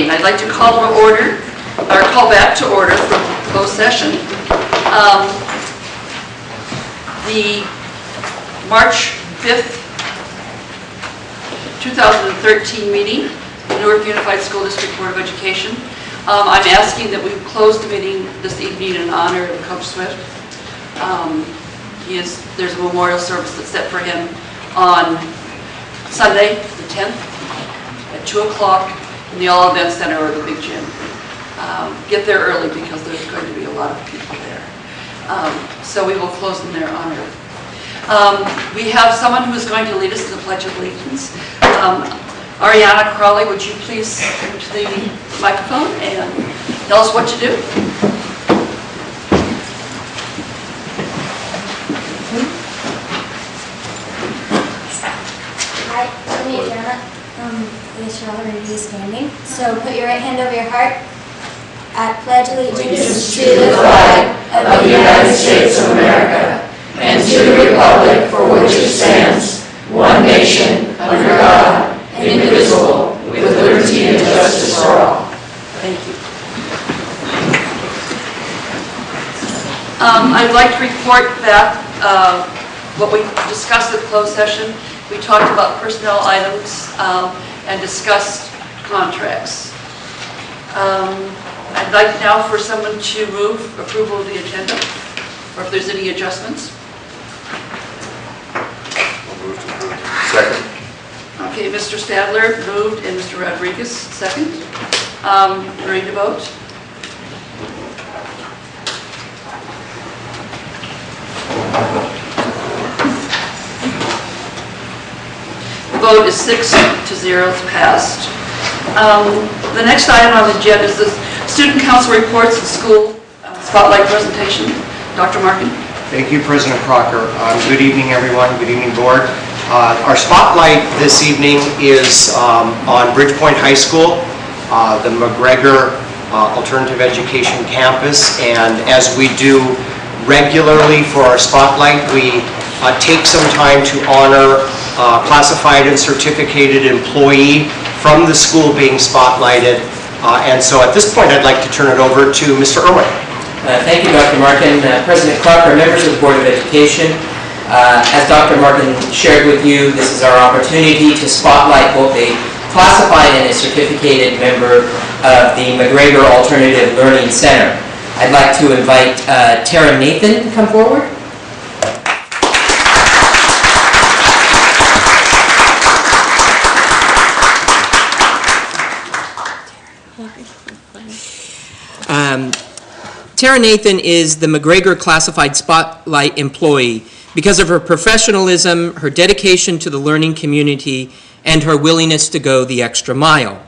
meeting. I'd like to call back to order from closed session. The March 5th, 2013 meeting, the Newark Unified School District Board of Education. I'm asking that we close the meeting this evening in honor of Coach Swift. There's a memorial service that's set for him on Sunday, the 10th, at 2 o'clock in the All Event Center or the Big Gym. Get there early because there's going to be a lot of people there. So we will close in their honor. We have someone who is going to lead us to the Pledge of Allegiance. Ariana Crawley, would you please come to the microphone and tell us what to do? Hi, I'm Ariana. I guess you're already standing. So put your right hand over your heart. I pledge allegiance to the flag of the United States of America and to the republic for which it stands, one nation, under God, indivisible, with liberty and justice for all. Thank you. I'd like to report back what we discussed at closed session. We talked about personnel items and discussed contracts. I'd like now for someone to move approval of the agenda, or if there's any adjustments. I'll move to approve. Second. Okay, Mr. Stadler moved and Mr. Rodriguez second. Ready to vote? The vote is 6-0, it's passed. The next item on the agenda is the Student Council reports and school spotlight presentation. Dr. Markin. Thank you, President Crocker. Good evening, everyone. Good evening, board. Our spotlight this evening is on Bridgepoint High School, the McGregor Alternative Education Campus. And as we do regularly for our spotlight, we take some time to honor classified and certificated employee from the school being spotlighted. And so at this point, I'd like to turn it over to Mr. Irwin. Thank you, Dr. Markin. President Crocker, members of the Board of Education, as Dr. Markin shared with you, this is our opportunity to spotlight both a classified and a certificated member of the McGregor Alternative Learning Center. I'd like to invite Tara Nathan to come forward. Tara Nathan is the McGregor Classified Spotlight employee because of her professionalism, her dedication to the learning community, and her willingness to go the extra mile.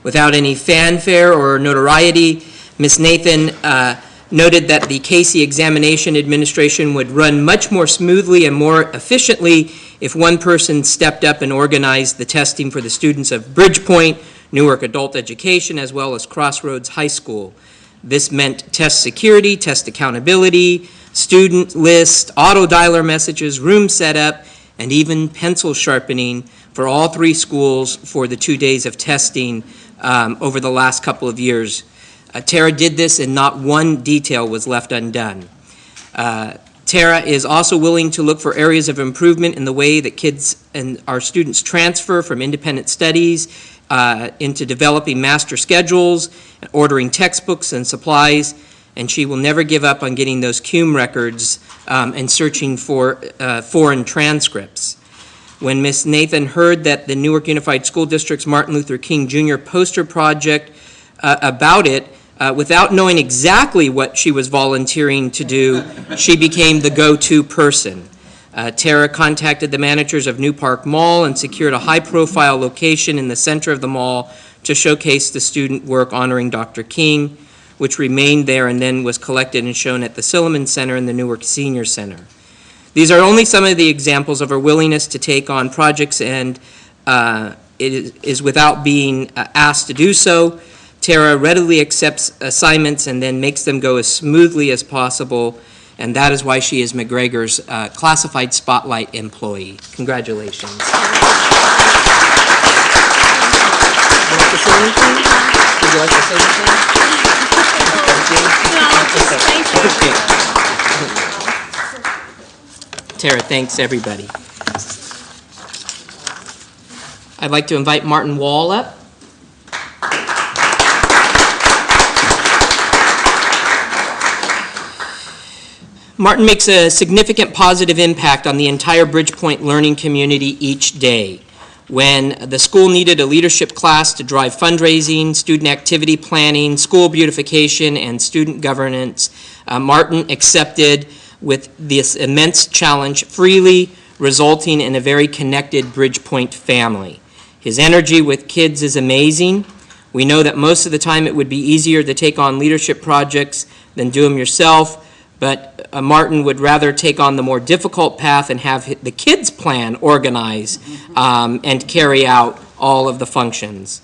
Without any fanfare or notoriety, Ms. Nathan noted that the Casey Examination Administration would run much more smoothly and more efficiently if one person stepped up and organized the testing for the students of Bridgepoint, Newark Adult Education, as well as Crossroads High School. This meant test security, test accountability, student list, auto dialer messages, room setup, and even pencil sharpening for all three schools for the 2 days of testing over the last couple of years. Tara did this and not one detail was left undone. Tara is also willing to look for areas of improvement in the way that kids and our students transfer from independent studies into developing master schedules, ordering textbooks and supplies, and she will never give up on getting those CUME records and searching for foreign transcripts. When Ms. Nathan heard that the Newark Unified School District's Martin Luther King Jr. poster project about it, without knowing exactly what she was volunteering to do, she became the go-to person. Tara contacted the managers of New Park Mall and secured a high-profile location in the center of the mall to showcase the student work honoring Dr. King, which remained there and then was collected and shown at the Silliman Center and the Newark Senior Center. These are only some of the examples of her willingness to take on projects, and it is without being asked to do so. Tara readily accepts assignments and then makes them go as smoothly as possible, and that is why she is McGregor's Classified Spotlight employee. Congratulations. like to say anything? Would you like to say anything? Thank you. Tara, thanks everybody. I'd like to invite Martin Wall up. Martin makes a significant positive impact on the entire Bridgepoint learning community each day. When the school needed a leadership class to drive fundraising, student activity planning, school beautification, and student governance, Martin accepted with this immense challenge freely, resulting in a very connected Bridgepoint family. His energy with kids is amazing. We know that most of the time it would be easier to take on leadership projects than do them yourself, but Martin would rather take on the more difficult path and have the kids plan, organize, and carry out all of the functions.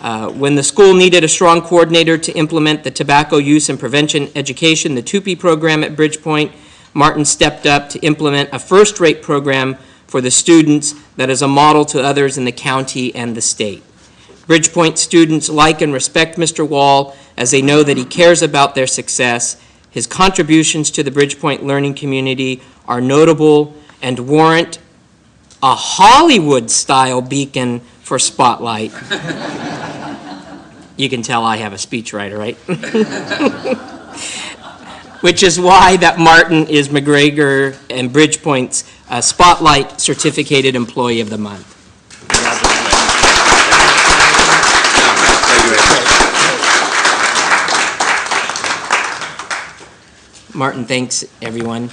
When the school needed a strong coordinator to implement the tobacco use and prevention education, the TUPE program at Bridgepoint, Martin stepped up to implement a first-rate program for the students that is a model to others in the county and the state. Bridgepoint students like and respect Mr. Wall as they know that he cares about their success. His contributions to the Bridgepoint learning community are notable and warrant a Hollywood-style beacon for spotlight. You can tell I have a speechwriter, right? Which is why that Martin is McGregor and Bridgepoint's Spotlight Certificated Employee of the Month. Martin, thanks everyone.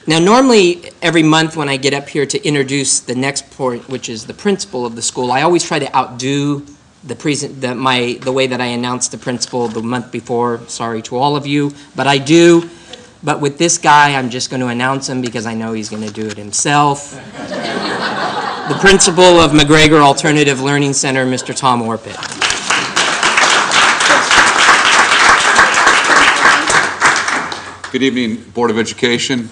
Now normally every month when I get up here to introduce the next point, which is the principal of the school, I always try to outdo the way that I announced the principal the month before. Sorry to all of you, but I do. But with this guy, I'm just going to announce him because I know he's going to do it himself. The principal of McGregor Alternative Learning Center, Mr. Tom Orpit. Good evening, Board of Education,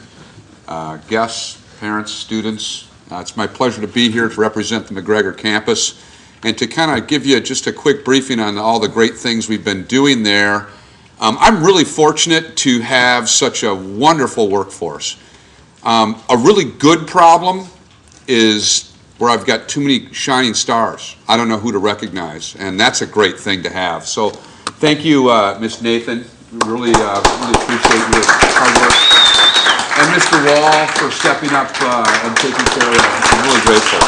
guests, parents, students. It's my pleasure to be here to represent the McGregor campus and to kind of give you just a quick briefing on all the great things we've been doing there. I'm really fortunate to have such a wonderful workforce. A really good problem is where I've got too many shining stars. I don't know who to recognize, and that's a great thing to have. So thank you, Ms. Nathan. Really appreciate your hard work. And Mr. Wall for stepping up and taking care of that. I'm really grateful.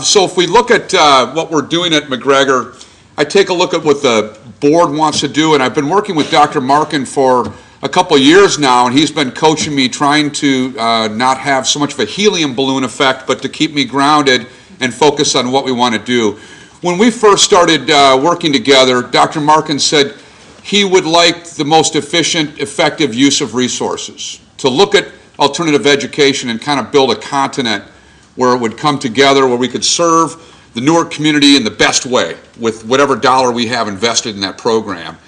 So if we look at what we're doing at McGregor, I take a look at what the board wants to do, and I've been working with Dr. Markin for a couple of years now, and he's been coaching me, trying to not have so much of a helium balloon effect, but to keep me grounded and focus on what we want to do. When we first started working together, Dr. Markin said he would like the most efficient, effective use of resources, to look at alternative education and kind of build a continent where it would come together, where we could serve the Newark community in the best way with whatever dollar we have invested in that program.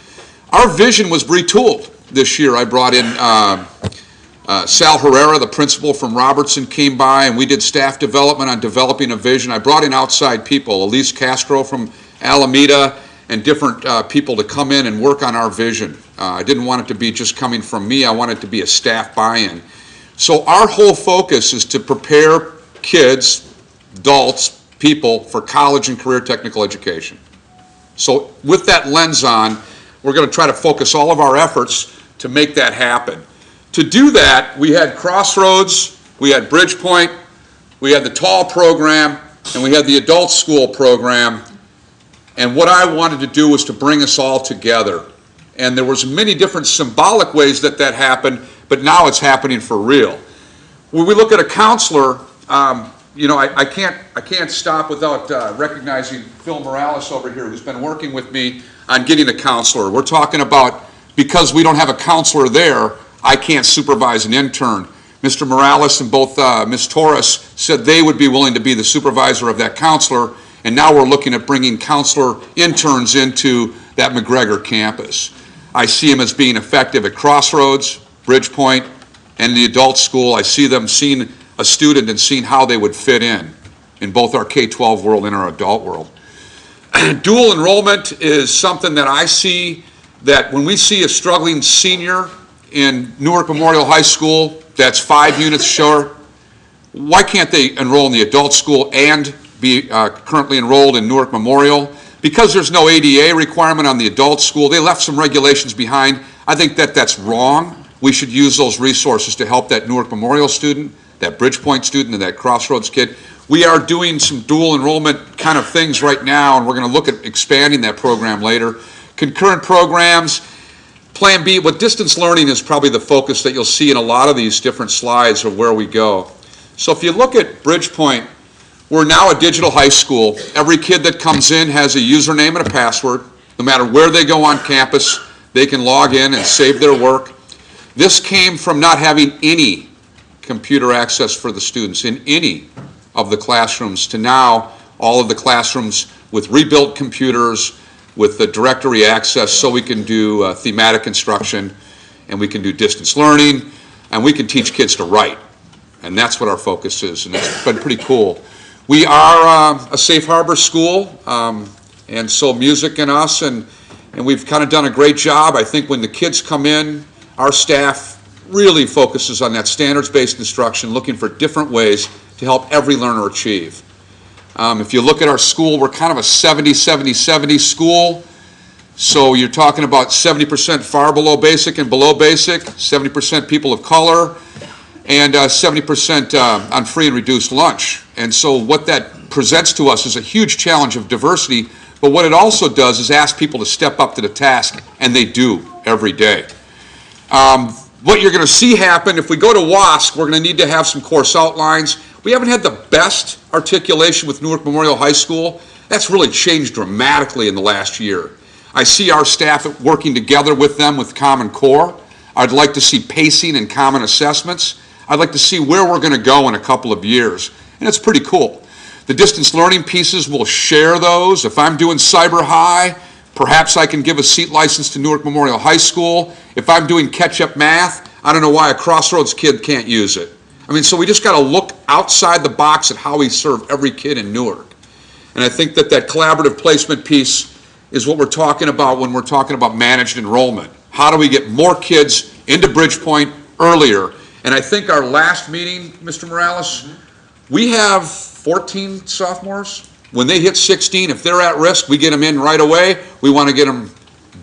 Our vision was retooled this year. I brought in Sal Herrera, the principal from Robertson, came by, and we did staff development on developing a vision. I brought in outside people, Elise Castro from Alameda, and different people to come in and work on our vision. I didn't want it to be just coming from me. I wanted it to be a staff buy-in. So our whole focus is to prepare kids, adults, people for college and career technical education. So with that lens on, we're going to try to focus all of our efforts to make that happen. To do that, we had Crossroads, we had Bridgepoint, we had the TALL program, and we had the adult school program. And what I wanted to do was to bring us all together. And there was many different symbolic ways that that happened, but now it's happening for real. When we look at a counselor, you know, I can't stop without recognizing Phil Morales over here, who's been working with me on getting a counselor. We're talking about, because we don't have a counselor there, I can't supervise an intern. Mr. Morales and both Ms. Torres said they would be willing to be the supervisor of that counselor, and now we're looking at bringing counselor interns into that McGregor campus. I see them as being effective at Crossroads, Bridgepoint, and the adult school. I see them seeing a student and seeing how they would fit in in both our K-12 world and our adult world. Dual enrollment is something that I see that when we see a struggling senior in Newark Memorial High School that's 5 units short, why can't they enroll in the adult school and be currently enrolled in Newark Memorial? Because there's no ADA requirement on the adult school, they left some regulations behind. I think that that's wrong. We should use those resources to help that Newark Memorial student, that Bridgepoint student, and that Crossroads kid. We are doing some dual enrollment kind of things right now, and we're going to look at expanding that program later. Concurrent programs, Plan B, what distance learning is probably the focus that you'll see in a lot of these different slides of where we go. So if you look at Bridgepoint, we're now a digital high school. Every kid that comes in has a username and a password. No matter where they go on campus, they can log in and save their work. This came from not having any computer access for the students in any of the classrooms to now all of the classrooms with rebuilt computers, with the directory access, so we can do thematic instruction, and we can do distance learning, and we can teach kids to write. And that's what our focus is, and it's been pretty cool. We are a safe harbor school, and so music and us, and we've kind of done a great job. I think when the kids come in, our staff really focuses on that standards-based instruction, looking for different ways to help every learner achieve. If you look at our school, we're kind of a 70-70-70 school. So you're talking about 70% far below basic and below basic, 70% people of color, and 70% on free and reduced lunch. And so what that presents to us is a huge challenge of diversity, but what it also does is ask people to step up to the task, and they do every day. What you're going to see happen, if we go to WASC, we're going to need to have some course outlines. We haven't had the best articulation with Newark Memorial High School. That's really changed dramatically in the last year. I see our staff working together with them with Common Core. I'd like to see pacing and common assessments. I'd like to see where we're going to go in a couple of years, and it's pretty cool. The distance learning pieces, we'll share those. If I'm doing Cyber High, perhaps I can give a seat license to Newark Memorial High School. If I'm doing catch-up math, I don't know why a Crossroads kid can't use it. I mean, so we just got to look outside the box at how we serve every kid in Newark. And I think that that collaborative placement piece is what we're talking about when we're talking about managed enrollment. How do we get more kids into Bridgepoint earlier? And I think our last meeting, Mr. Morales, we have 14 sophomores. When they hit 16, if they're at risk, we get them in right away. We want to get them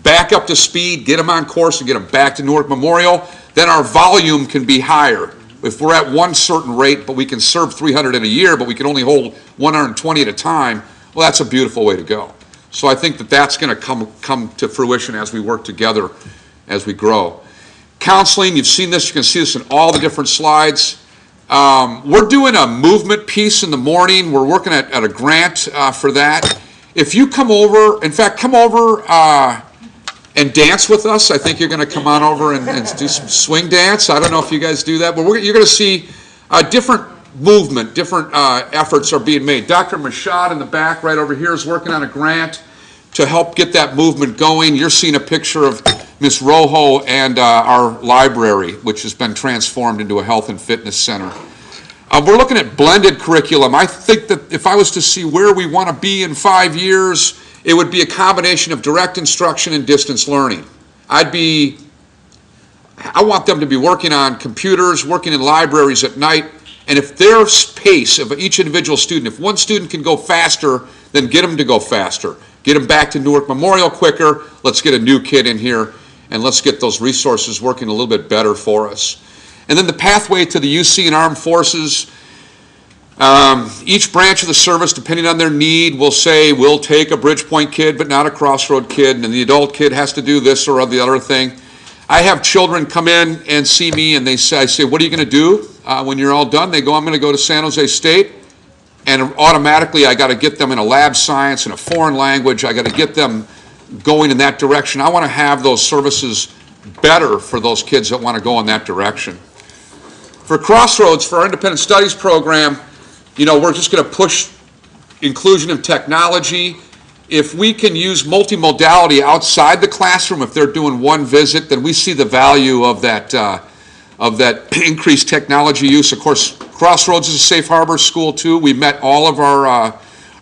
back up to speed, get them on course, and get them back to Newark Memorial. Then our volume can be higher. If we're at one certain rate, but we can serve 300 in a year, but we can only hold 120 at a time, well, that's a beautiful way to go. So I think that that's going to come to fruition as we work together, as we grow. Counseling, you've seen this, you can see this in all the different slides. We're doing a movement piece in the morning. We're working at a grant for that. If you come over, in fact, come over and dance with us. I think you're going to come on over and do some swing dance. I don't know if you guys do that, but you're going to see different movement, different efforts are being made. Dr. Mashad in the back right over here is working on a grant to help get that movement going. You're seeing a picture of Ms. Rojo and our library, which has been transformed into a health and fitness center. We're looking at blended curriculum. I think that if I was to see where we want to be in 5 years, it would be a combination of direct instruction and distance learning. I want them to be working on computers, working in libraries at night, and if their pace of each individual student, if one student can go faster, then get them to go faster. Get them back to Newark Memorial quicker. Let's get a new kid in here, and let's get those resources working a little bit better for us. And then the pathway to the UC and Armed Forces. Each branch of the service, depending on their need, will say, we'll take a Bridgepoint kid, but not a Crossroad kid, and the adult kid has to do this or the other thing. I have children come in and see me, and I say, what are you going to do when you're all done? They go, I'm going to go to San Jose State, and automatically I got to get them in a lab science and a foreign language. I got to get them going in that direction. I want to have those services better for those kids that want to go in that direction. For Crossroads, for our independent studies program, we're just going to push inclusion of technology. If we can use multimodality outside the classroom, if they're doing one visit, then we see the value of that increased technology use. Of course, Crossroads is a safe harbor school too. We met all of our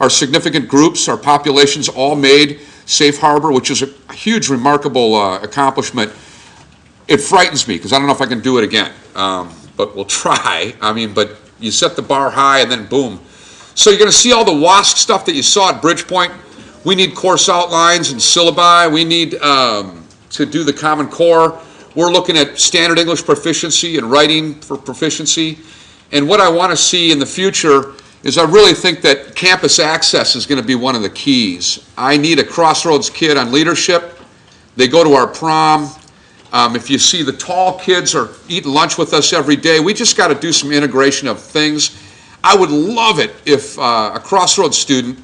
significant groups, our populations all made safe harbor, which is a huge, remarkable accomplishment. It frightens me because I don't know if I can do it again, but we'll try. I mean, but you set the bar high and then boom. So you're going to see all the WASC stuff that you saw at Bridgepoint. We need course outlines and syllabi. We need to do the Common Core. We're looking at standard English proficiency and writing for proficiency. And what I want to see in the future is I really think that campus access is going to be one of the keys. I need a Crossroads kid on leadership. They go to our prom. If you see the tall kids are eating lunch with us every day, we just got to do some integration of things. I would love it if a Crossroads student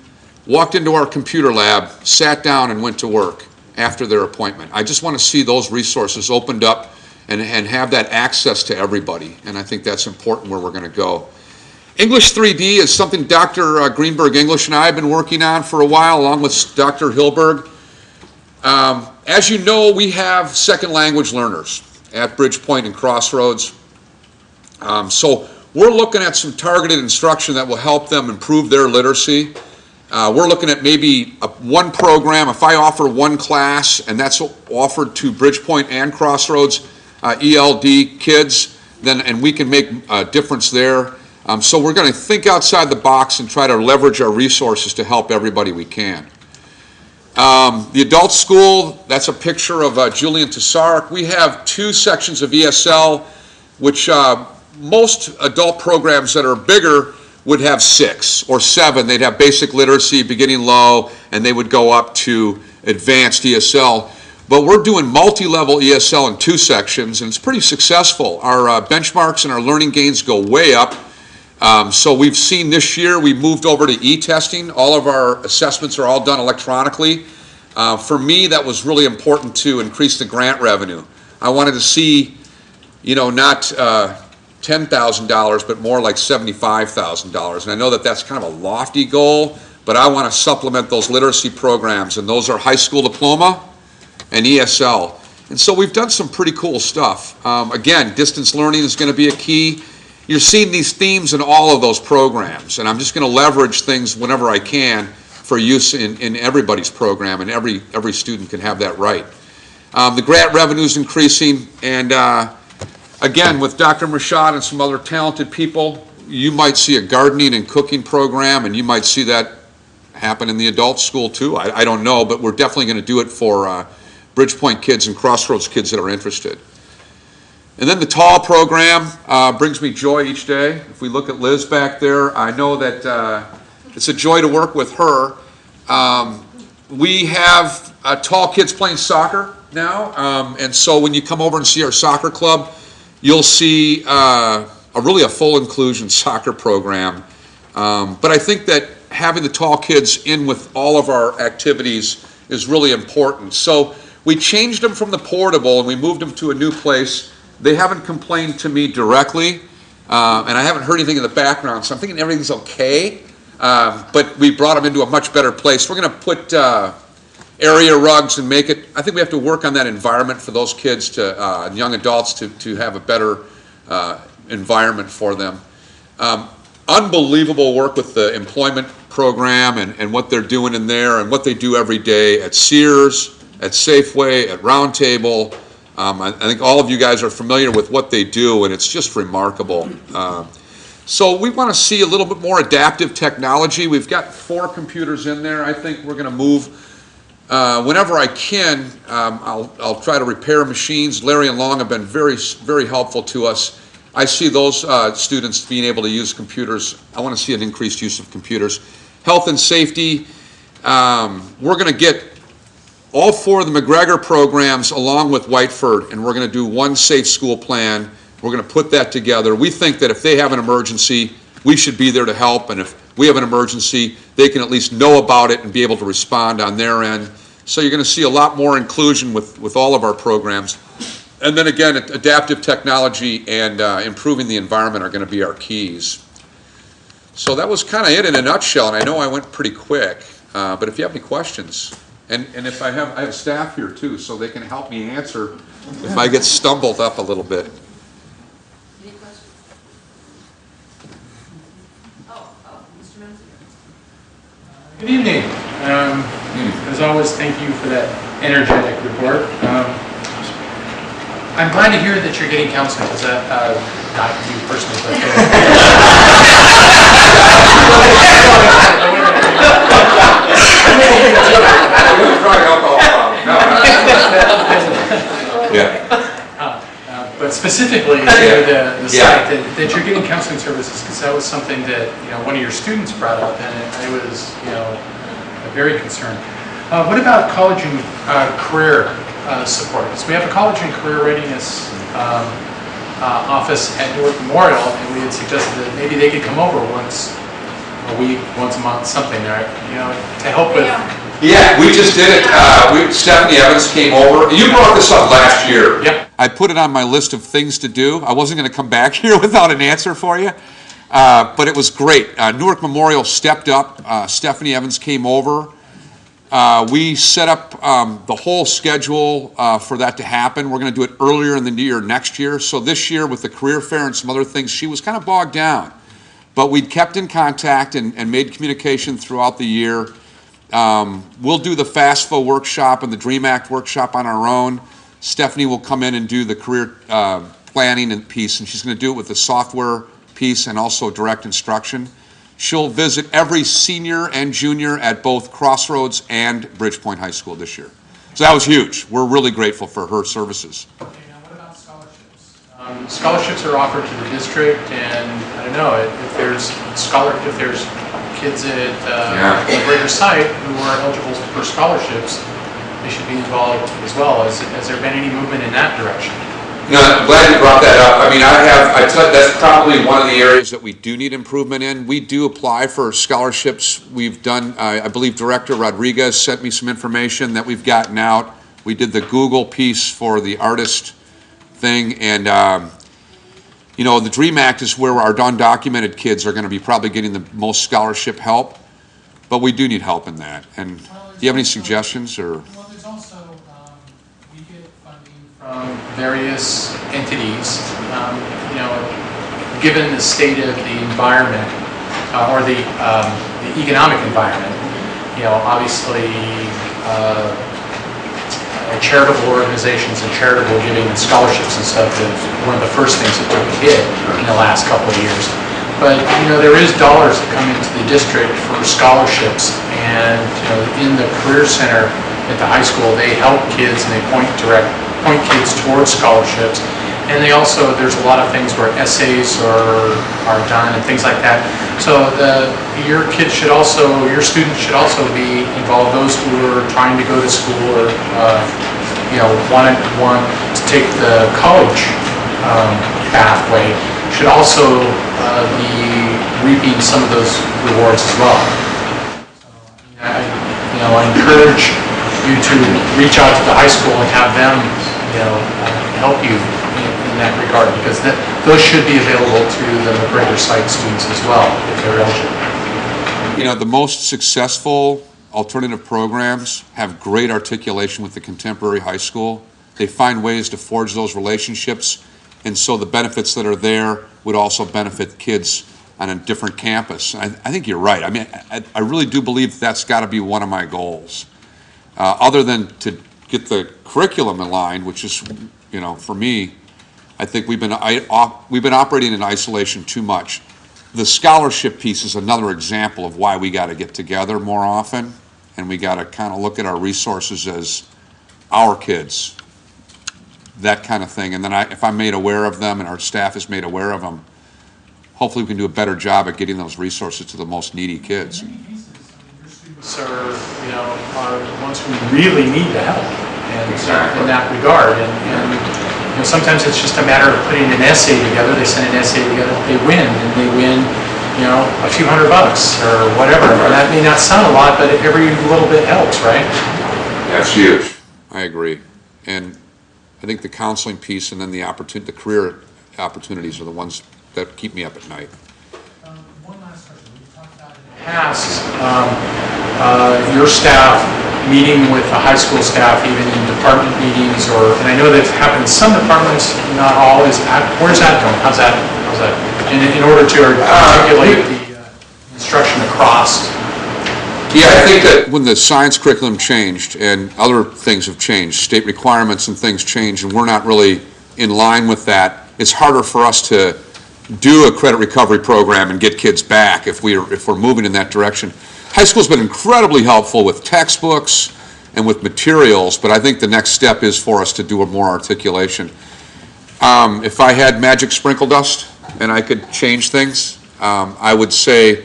walked into our computer lab, sat down and went to work after their appointment. I just want to see those resources opened up and have that access to everybody. And I think that's important where we're going to go. English 3D is something Dr. Greenberg English and I have been working on for a while, along with Dr. Hilberg. As you know, we have second language learners at Bridgepoint and Crossroads. So we're looking at some targeted instruction that will help them improve their literacy. We're looking at maybe one program. If I offer one class and that's offered to Bridgepoint and Crossroads ELD kids, and we can make a difference there. So we're going to think outside the box and try to leverage our resources to help everybody we can. The adult school, that's a picture of Julian Tessarek. We have 2 sections of ESL, which most adult programs that are bigger would have 6 or 7. They'd have basic literacy, beginning low, and they would go up to advanced ESL. But we're doing multi-level ESL in 2 sections, and it's pretty successful. Our benchmarks and our learning gains go way up. So we've seen this year, we moved over to e-testing. All of our assessments are all done electronically. For me, that was really important to increase the grant revenue. I wanted to see, you know, not $10,000, but more like $75,000. And I know that that's kind of a lofty goal, but I want to supplement those literacy programs, and those are high school diploma and ESL. And so we've done some pretty cool stuff. Again, distance learning is going to be a key. You're seeing these themes in all of those programs, and I'm just going to leverage things whenever I can for use in everybody's program, and every student can have that right. The grant revenue is increasing, and again, with Dr. Mashad and some other talented people, you might see a gardening and cooking program, and you might see that happen in the adult school too. I don't know, but we're definitely going to do it for Bridgepoint kids and Crossroads kids that are interested. And then the TALL program brings me joy each day. If we look at Liz back there, I know that it's a joy to work with her. We have tall kids playing soccer now, and so when you come over and see our soccer club, you'll see really a full inclusion soccer program. But I think that having the tall kids in with all of our activities is really important. So we changed them from the portable and we moved them to a new place. They haven't complained to me directly, and I haven't heard anything in the background, so I'm thinking everything's okay. But we brought them into a much better place. We're going to put area rugs and make it, I think we have to work on that environment for those kids to, and young adults to have a better environment for them. Unbelievable work with the employment program and what they're doing in there and what they do every day at Sears, at Safeway, at Round Table. I think all of you guys are familiar with what they do, and it's just remarkable. So we want to see a little bit more adaptive technology. We've got 4 computers in there. I think we're going to move, whenever I can, I'll try to repair machines. Larry and Long have been very, very helpful to us. I see those students being able to use computers. I want to see an increased use of computers. Health and safety, we're going to get all 4 of the McGregor programs along with Whiteford, and we're going to do one safe school plan. We're going to put that together. We think that if they have an emergency, we should be there to help, and if we have an emergency, they can at least know about it and be able to respond on their end. So you're going to see a lot more inclusion with all of our programs. And then again, adaptive technology and improving the environment are going to be our keys. So that was kind of it in a nutshell, and I know I went pretty quick, but if you have any questions, and if I have staff here too, so they can help me answer if I get stumbled up a little bit. Any questions? Mr. Menzinger. Good evening. As always, thank you for that energetic report. I'm glad to hear that you're getting counseling. Is that not you personally, but but specifically the site that you're getting counseling services, because that was something that one of your students brought up, and I was very concerned. What about college and career support? So we have a college and career readiness office at Newark Memorial, and we had suggested that maybe they could come over once a week, once a month, something, right? To help with. Yeah, we just did it. Stephanie Evans came over. You brought this up last year. Yep. I put it on my list of things to do. I wasn't going to come back here without an answer for you, but it was great. Newark Memorial stepped up. Stephanie Evans came over. We set up the whole schedule for that to happen. We're going to do it earlier in the year next year. So this year, with the career fair and some other things, she was kind of bogged down. But we kept in contact and made communication throughout the year. We'll do the FAFSA workshop and the DREAM Act workshop on our own. Stephanie will come in and do the career planning and piece, and she's going to do it with the software piece and also direct instruction. She'll visit every senior and junior at both Crossroads and Bridgepoint High School this year. So that was huge. We're really grateful for her services. Okay, now what about scholarships? Scholarships are offered to the district, and I don't know if there's kids at the greater site who are eligible for scholarships, they should be involved as well. Has there been any movement in that direction? No, I'm glad you brought that up. I mean, that's probably one of the areas that we do need improvement in. We do apply for scholarships. We've done, I believe Director Rodriguez sent me some information that we've gotten out. We did the Google piece for the artist thing, and the DREAM Act is where our undocumented kids are going to be probably getting the most scholarship help, but we do need help in that. And do you have any suggestions? Or? Well, there's also, we get funding from various entities, given the state of the environment, or the economic environment, obviously charitable organizations and charitable giving and scholarships and stuff is one of the first things that took a hit in the last couple of years. But there is dollars that come into the district for scholarships, and in the Career Center at the high school, they help kids and they point kids towards scholarships. And they also, there's a lot of things where essays are done and things like that. So your students should also be involved. Those who are trying to go to school or want to take the college pathway should also be reaping some of those rewards as well. So, I encourage you to reach out to the high school and have them help you in that regard, because those should be available to the McGregor site students as well if they're eligible. The most successful alternative programs have great articulation with the contemporary high school. They find ways to forge those relationships, and so the benefits that are there would also benefit kids on a different campus. I think you're right. I mean, I really do believe that's got to be one of my goals. Other than to get the curriculum in line, which is, for me, I think we've been operating in isolation too much. The scholarship piece is another example of why we got to get together more often, and we got to kind of look at our resources as our kids, that kind of thing. And then if I'm made aware of them and our staff is made aware of them, hopefully we can do a better job at getting those resources to the most needy kids. In many cases, your students are the ones who really need the help, and in that regard. And sometimes it's just a matter of putting an essay together. They send an essay together, they win, and they win, a few $100 or whatever. And that may not sound a lot, but every little bit helps, right? That's huge. I agree. And I think the counseling piece and then the career opportunities are the ones that keep me up at night. One last question. We've talked about in the past your staff meeting with the high school staff, even in department meetings, and I know that's happened in some departments, not all. Where's that going? How's that? In order to articulate instruction across. Yeah, I think that when the science curriculum changed and other things have changed, state requirements and things changed, and we're not really in line with that, it's harder for us to do a credit recovery program and get kids back if we're moving in that direction. High school's been incredibly helpful with textbooks and with materials, but I think the next step is for us to do more articulation. If I had magic sprinkle dust and I could change things, I would say,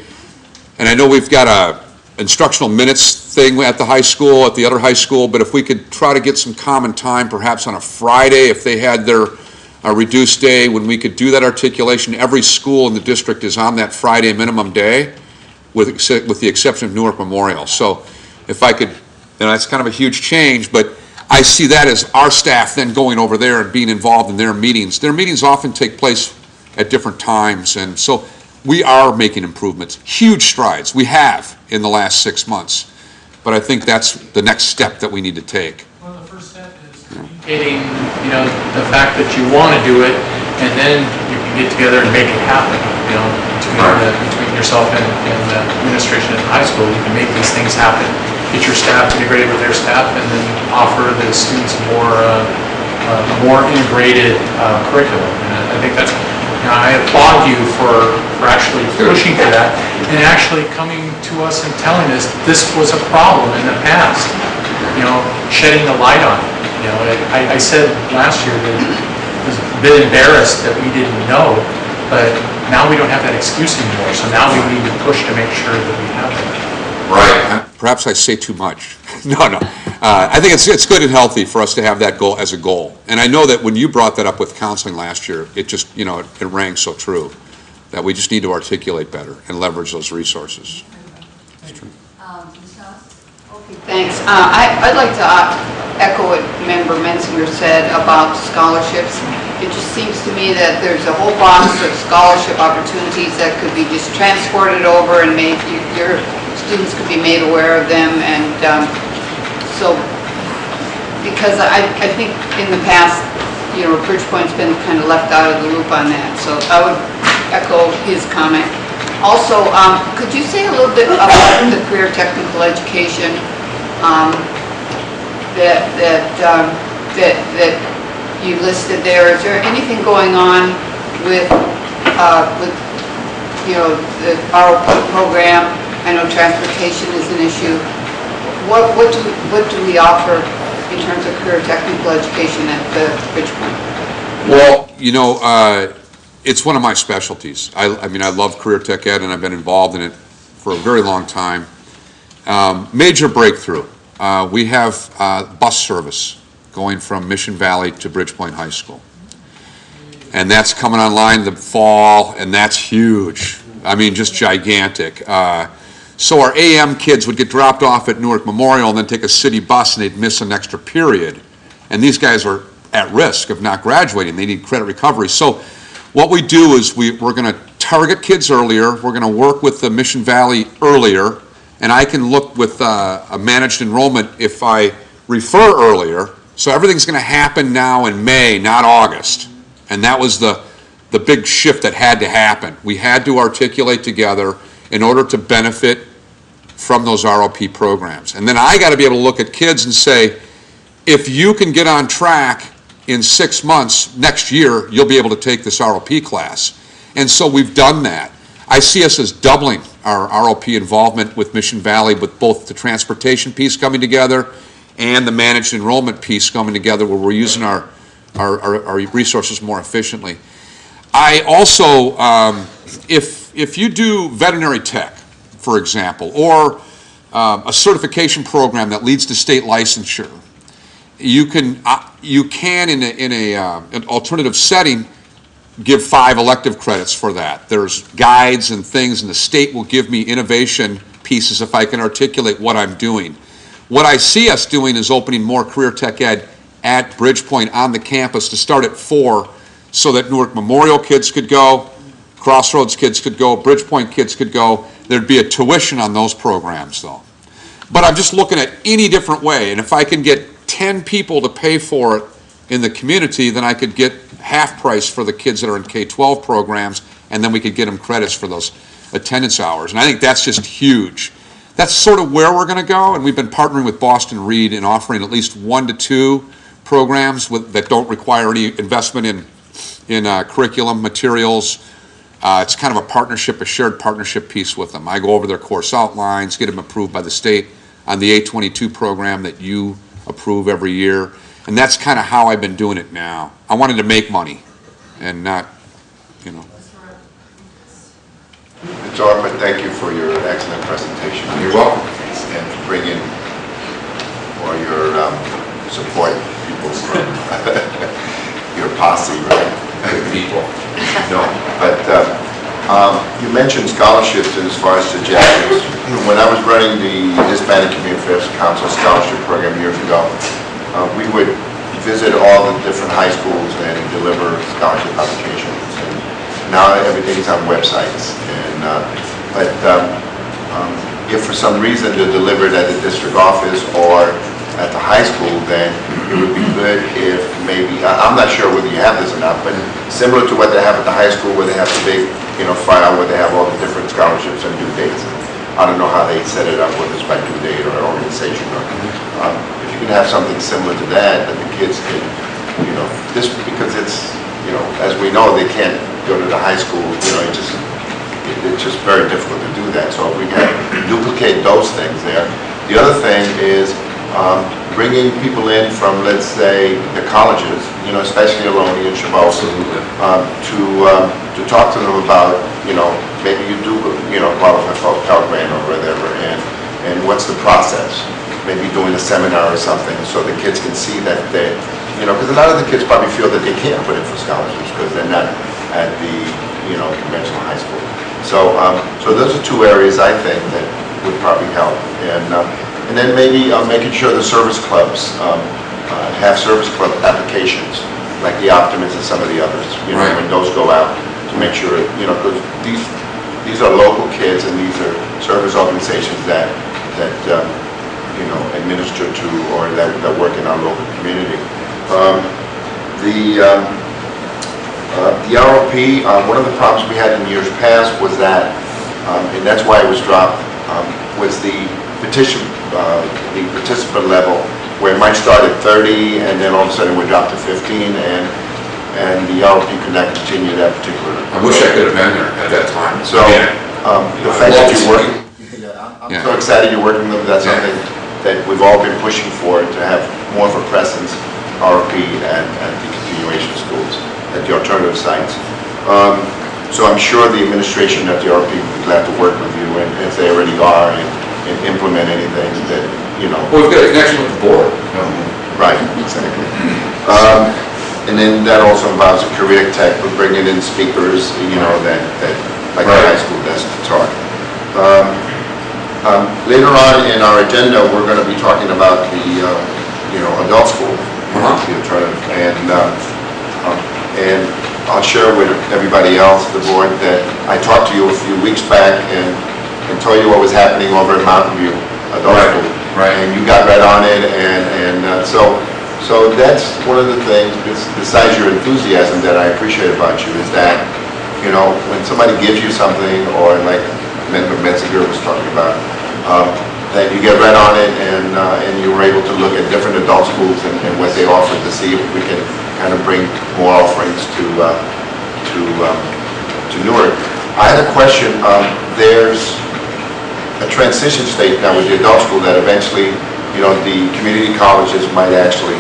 and I know we've got a instructional minutes thing at the high school, at the other high school, but if we could try to get some common time, perhaps on a Friday, if they had their reduced day, when we could do that articulation. Every school in the district is on that Friday minimum day, with the exception of Newark Memorial. So if I could, it's kind of a huge change, but I see that as our staff then going over there and being involved in their meetings. Their meetings often take place at different times, and so we are making improvements, huge strides. We have in the last 6 months, but I think that's the next step that we need to take. Well, the first step is communicating, the fact that you want to do it, and then you can get together and make it happen. Between yourself and the administration at the high school, you can make these things happen. Get your staff integrated with their staff, and then offer the students a more integrated curriculum. And I think that's. I applaud you for actually pushing for that and actually coming to us and telling us this was a problem in the past, shedding the light on it. I said last year that I was a bit embarrassed that we didn't know, but now we don't have that excuse anymore, so now we need to push to make sure that we have it. Right. Perhaps I say too much. No. I think it's good and healthy for us to have that goal as a goal. And I know that when you brought that up with counseling last year, it just, it rang so true that we just need to articulate better and leverage those resources. Okay, thanks. I'd like to echo what Member Mensinger said about scholarships. It just seems to me that there's a whole box of scholarship opportunities that could be just transported over and made your students could be made aware of them, and so because I think in the past, Bridgepoint's been kind of left out of the loop on that, so I would echo his comment. Also, could you say a little bit about the career technical education that you listed there? Is there anything going on with the ROP program? I know transportation is an issue. What do we offer in terms of career technical education at the Bridgepoint? Well, it's one of my specialties. I mean, I love career tech ed, and I've been involved in it for a very long time. Major breakthrough. We have bus service going from Mission Valley to Bridgepoint High School. And that's coming online the fall, and that's huge. I mean, just gigantic. So our AM kids would get dropped off at Newark Memorial and then take a city bus, and they'd miss an extra period. And these guys are at risk of not graduating. They need credit recovery. So what we do is we're going to target kids earlier. We're going to work with the Mission Valley earlier. And I can look with a managed enrollment if I refer earlier. So everything's going to happen now in May, not August. And that was the big shift that had to happen. We had to articulate together in order to benefit from those ROP programs. And then I got to be able to look at kids and say, if you can get on track in 6 months, next year, you'll be able to take this ROP class. And so we've done that. I see us as doubling our ROP involvement with Mission Valley, with both the transportation piece coming together and the managed enrollment piece coming together, where we're using our resources more efficiently. I also, if you do veterinary tech, for example, or a certification program that leads to state licensure, you can in an alternative setting give 5 elective credits for that. There's guides and things, and the state will give me innovation pieces if I can articulate what I'm doing. What I see us doing is opening more career tech ed at Bridgepoint on the campus to start at 4, so that Newark Memorial kids could go, Crossroads kids could go, Bridgepoint kids could go. There'd be a tuition on those programs, though. But I'm just looking at any different way, and if I can get 10 people to pay for it in the community, then I could get half price for the kids that are in K-12 programs and then we could get them credits for those attendance hours. And I think that's just huge. That's sort of where we're going to go, and we've been partnering with Boston Reed in offering at least 1 to 2 programs that don't require any investment in curriculum materials. It's kind of a partnership, a shared partnership piece with them. I go over their course outlines, get them approved by the state on the 822 program that you approve every year, and that's kind of how I've been doing it now. I wanted to make money and not, you know. Mr. Hartman, thank you for your excellent presentation. You're welcome. And for bringing all your support people from your posse, right? Good people. No, but you mentioned scholarships as far as suggestions. When I was running the Hispanic Community Affairs Council Scholarship Program years ago, we would visit all the different high schools and deliver scholarship applications. And now everything's on websites. If for some reason they're delivered at the district office or at the high school, then it would be good if maybe, I'm not sure whether you have this or not, but similar to what they have at the high school where they have the big, file where they have all the different scholarships and due dates. I don't know how they set it up, whether it's by due date or organization. Or, if you can have something similar to that the kids can, this because it's, as we know, they can't go to the high school, it's just very difficult to do that. So if we can duplicate those things there. The other thing is bringing people in from, let's say, the colleges, especially Ohlone and Chabot, to talk to them about, maybe you do, qualify for a Pell Grant or whatever, and what's the process? Maybe doing a seminar or something so the kids can see that they, because a lot of the kids probably feel that they can't put in for scholarships because they're not at the, conventional high school. So those are 2 areas I think that would probably help, and then maybe making sure the service clubs have service club applications, like the Optimists and some of the others. Right. When those go out to make sure, because these are local kids and these are service organizations that administer to or that work in our local community. The ROP, one of the problems we had in years past was that, and that's why it was dropped, was the participant level, where it might start at 30 and then all of a sudden it would drop to 15, and the ROP could not continue that particular. I wish I could have been there at that time. So the fact that you're working, I'm so excited you're working with them. That's something that we've all been pushing for, to have more of a presence, ROP, at the continuation schools, at the alternative sites. So I'm sure the administration at the RP would be glad to work with you, and if they already are, and implement anything that, Well, we've got a connection with the board. Right, exactly. And then that also involves a career tech, for bringing in speakers, that like the high school does to talk. Later on in our agenda, we're going to be talking about the, adult school, the alternative, and I'll share with everybody else, the board, that I talked to you a few weeks back and told you what was happening over at Mountain View Adult School. Right. And you got right on it, so that's one of the things, besides your enthusiasm, that I appreciate about you, is that, when somebody gives you something, or like Member Metzinger was talking about, that you get right on it, and you were able to look at different adult schools and what they offer to see if we can kind of bring more offerings to Newark. I had a question. There's a transition state now with the adult school that eventually, the community colleges might actually,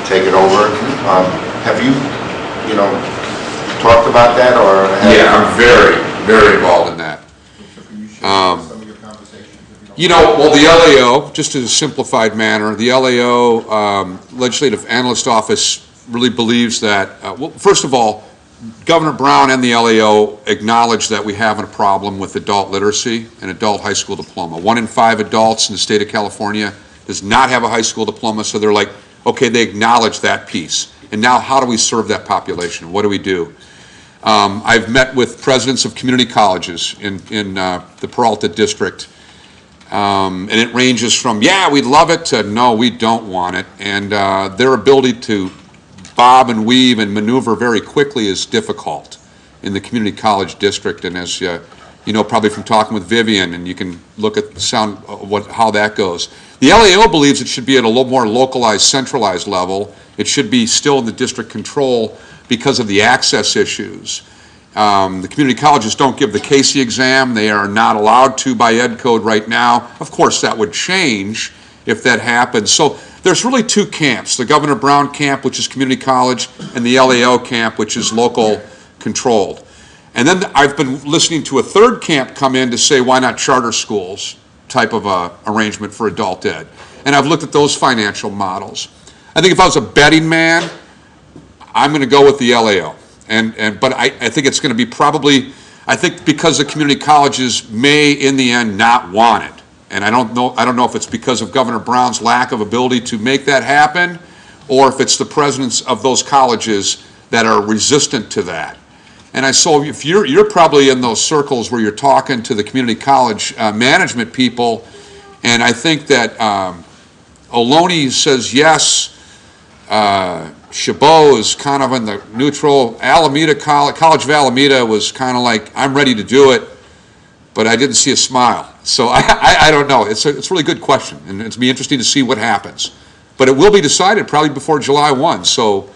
take it over. Have you, talked about that, or? Yeah, I'm very, very involved in that. Well, the LAO, just in a simplified manner, the LAO Legislative Analyst Office really believes that, well, first of all, Governor Brown and the LAO acknowledge that we have a problem with adult literacy and adult high school diploma. 1 in 5 adults in the state of California does not have a high school diploma, so they're like, okay, they acknowledge that piece. And now how do we serve that population? What do we do? I've met with presidents of community colleges in the Peralta district, and it ranges from, yeah, we'd love it, to no, we don't want it. And their ability to bob and weave and maneuver very quickly is difficult. in the community college district. And as you know, probably from talking with Vivian, and you can look at how that goes. The LAO believes it should be at a little more localized, centralized level. It should be still in the district control because of the access issues. The community colleges don't give the Casey exam. They are not allowed to by ed code right now. Of course, that would change if that happens. So there's really two camps, the Governor Brown camp, which is community college, and the LAO camp, which is local controlled. And then I've been listening to a third camp come in to say, why not charter schools type of arrangement for adult ed? And I've looked at those financial models. I think if I was a betting man, I'm going to go with the LAO. But I think it's going to be probably, I think because the community colleges may in the end not want it. And I don't know if it's because of Governor Brown's lack of ability to make that happen, or if it's the presidents of those colleges that are resistant to that. And so if you're probably in those circles where you're talking to the community college management people, and I think that Ohlone says yes, Chabot is kind of in the neutral. Alameda College of Alameda was kind of like, I'm ready to do it, but I didn't see a smile. So I don't know. It's a really good question, and it's be interesting to see what happens. But it will be decided probably before July 1. So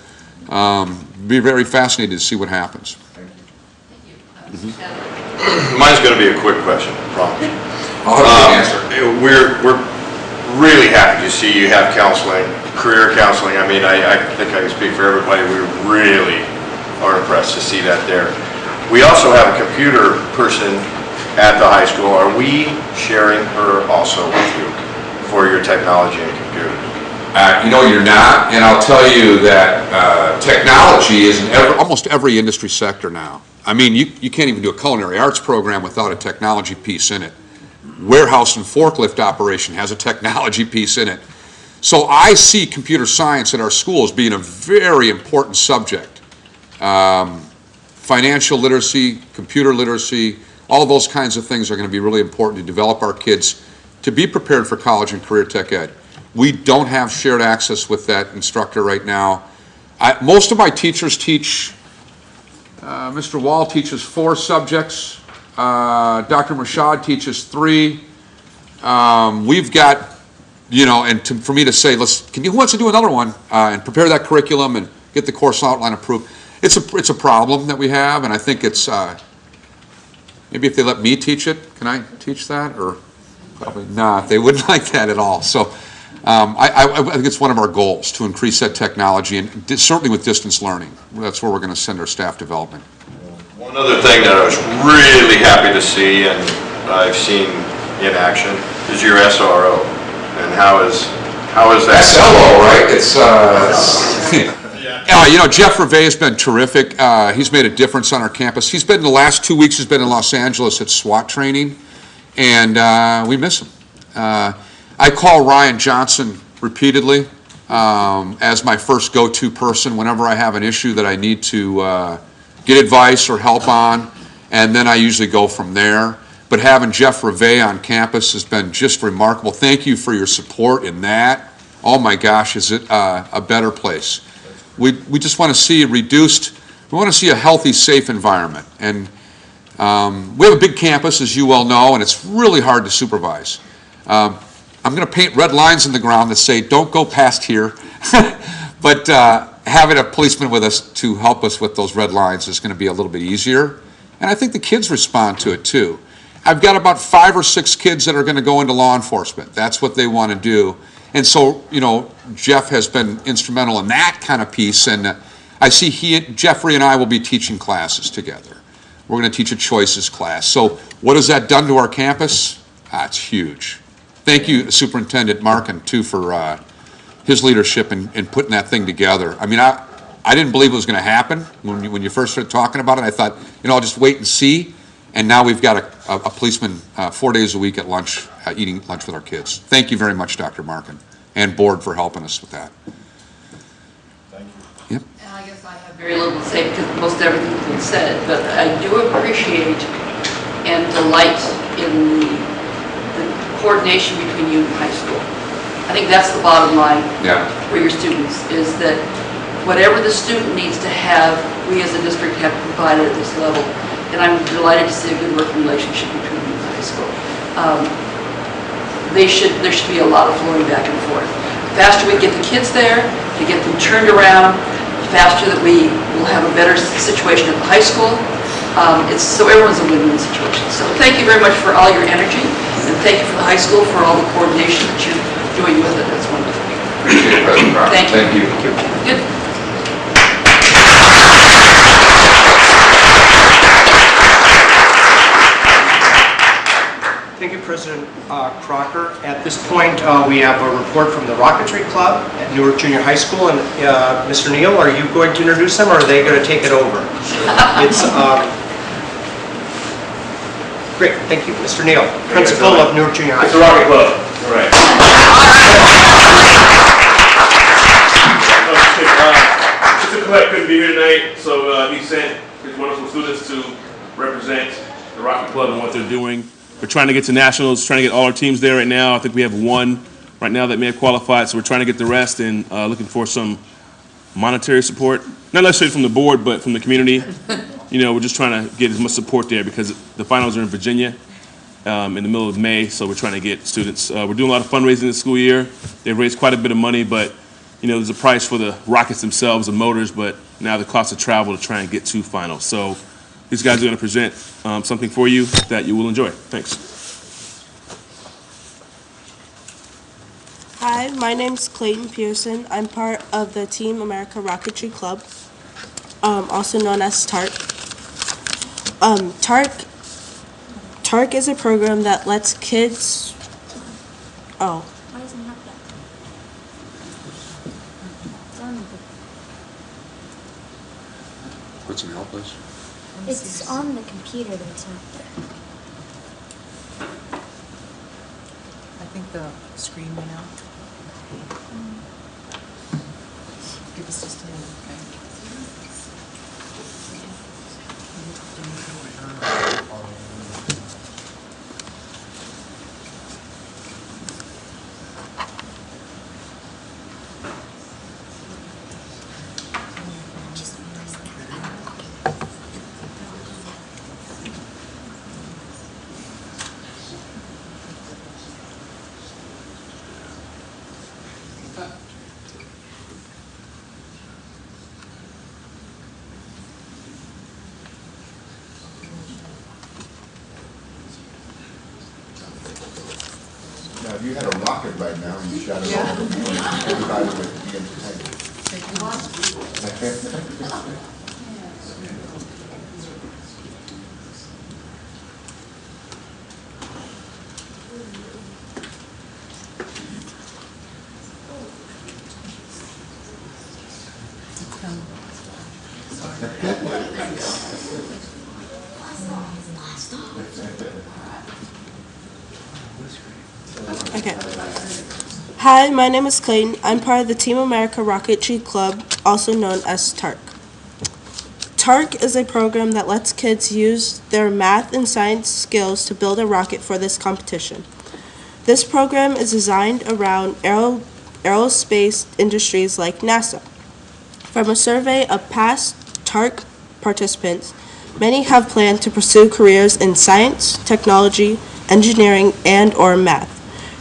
be very fascinated to see what happens. Mine's going to be a quick question, I promise. I'll have an answer. We're really happy to see you have counseling, career counseling. I mean, I think I can speak for everybody. We really are impressed to see that there. We also have a computer person at the high school. Are we sharing her also with you for your technology and computers? You know, you're not, and I'll tell you that technology is in almost every industry sector now. I mean, you can't even do a culinary arts program without a technology piece in it. Warehouse and forklift operation has a technology piece in it. So I see computer science at our schools being a very important subject. Financial literacy, computer literacy, all those kinds of things are going to be really important to develop our kids to be prepared for college and career tech ed. We don't have shared access with that instructor right now. Most of my teachers teach, Mr. Wall teaches 4 subjects. Dr. Rashad teaches 3. We've got, you know, and for me to say, who wants to do another one and prepare that curriculum and get the course outline approved? It's a problem that we have, and I think it's maybe if they let me teach it, can I teach that? Or probably not. They wouldn't like that at all. So I think it's one of our goals to increase that technology, and certainly with distance learning. That's where we're going to send our staff development. One other thing that I was really happy to see, and I've seen in action, is your SRO. And how is that? SLO, right? You know, Jeff Reve has been terrific. He's made a difference on our campus. He's been the last 2 weeks. He's been in Los Angeles at SWAT training, and we miss him. I call Ryan Johnson repeatedly as my first go-to person whenever I have an issue that I need to get advice or help on, and then I usually go from there. But having Jeff Reve on campus has been just remarkable. Thank you for your support in that. Oh my gosh, is it a better place? We just want to see reduced, we want to see a healthy, safe environment. And we have a big campus, as you well know, and it's really hard to supervise. I'm going to paint red lines in the ground that say, don't go past here. But having a policeman with us to help us with those red lines is going to be a little bit easier. And I think the kids respond to it too. I've got about 5 or 6 kids that are going to go into law enforcement. That's what they want to do. And so, you know, Jeff has been instrumental in that kind of piece. And I see Jeffrey and I will be teaching classes together. We're going to teach a choices class. So what has that done to our campus? It's huge. Thank you, Superintendent Markin, too, for his leadership in putting that thing together. I mean, I didn't believe it was going to happen when you first started talking about it. I thought, you know, I'll just wait and see. And now we've got a policeman 4 days a week at lunch, eating lunch with our kids. Thank you very much, Dr. Markin, and board for helping us with that. Thank you. Yep. And I guess I have very little to say because most everything has been said, but I do appreciate and delight in the coordination between you and high school. I think that's the bottom line for your students, is that whatever the student needs to have we as a district have provided at this level. And I'm delighted to see a good working relationship between the high school. There should be a lot of flowing back and forth. The faster we get the kids there, to get them turned around, the faster that we will have a better situation at the high school. So everyone's a win-win situation. So thank you very much for all your energy, and thank you for the high school for all the coordination that you're doing with it. That's wonderful. Appreciate it, President Crocker. Thank you. Good. Thank you, President Crocker. At this point, we have a report from the Rocketry Club at Newark Junior High School. And Mr. Neal, are you going to introduce them, or are they going to take it over? It's great. Thank you, Mr. Neal, principal of Newark Junior High. It's the Rocket Club. All right. Mr. Collette couldn't be here tonight, so he sent his wonderful students to represent the Rocket Club and what they're doing. We're trying to get to nationals, trying to get all our teams there right now. I think we have one right now that may have qualified, so we're trying to get the rest and looking for some monetary support. Not necessarily from the board, but from the community. You know, we're just trying to get as much support there because the finals are in Virginia in the middle of May, so we're trying to get students. We're doing a lot of fundraising this school year. They've raised quite a bit of money, but you know, there's a price for the rockets themselves, the motors, but now the cost of travel to try and get to finals. So these guys are going to present something for you that you will enjoy. Thanks. Hi, my name's Clayton Pearson. I'm part of the Team America Rocketry Club, also known as TARC. TARC is a program that lets kids... Oh. Why doesn't it have that? It's on the... Put some help, please. It's on the computer, but it's not there. I think the screen went out. Give us just a minute, okay? Now, if you had a rocket right now and you shot it over the moon, everybody would be entertained. Okay. Hi, my name is Clayton. I'm part of the Team America Rocketry Club, also known as TARC. TARC is a program that lets kids use their math and science skills to build a rocket for this competition. This program is designed around aerospace industries like NASA. From a survey of past TARC participants, many have planned to pursue careers in science, technology, engineering, and/or math.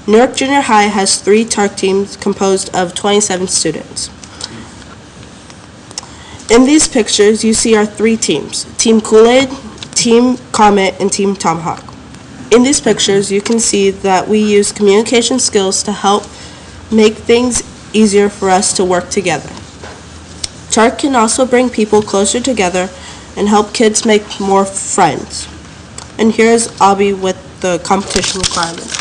Newark Junior High has 3 TARC teams composed of 27 students. In these pictures, you see our 3 teams, Team Kool-Aid, Team Comet, and Team Tomahawk. In these pictures, you can see that we use communication skills to help make things easier for us to work together. TARC can also bring people closer together and help kids make more friends. And here's Abby with the competition requirements.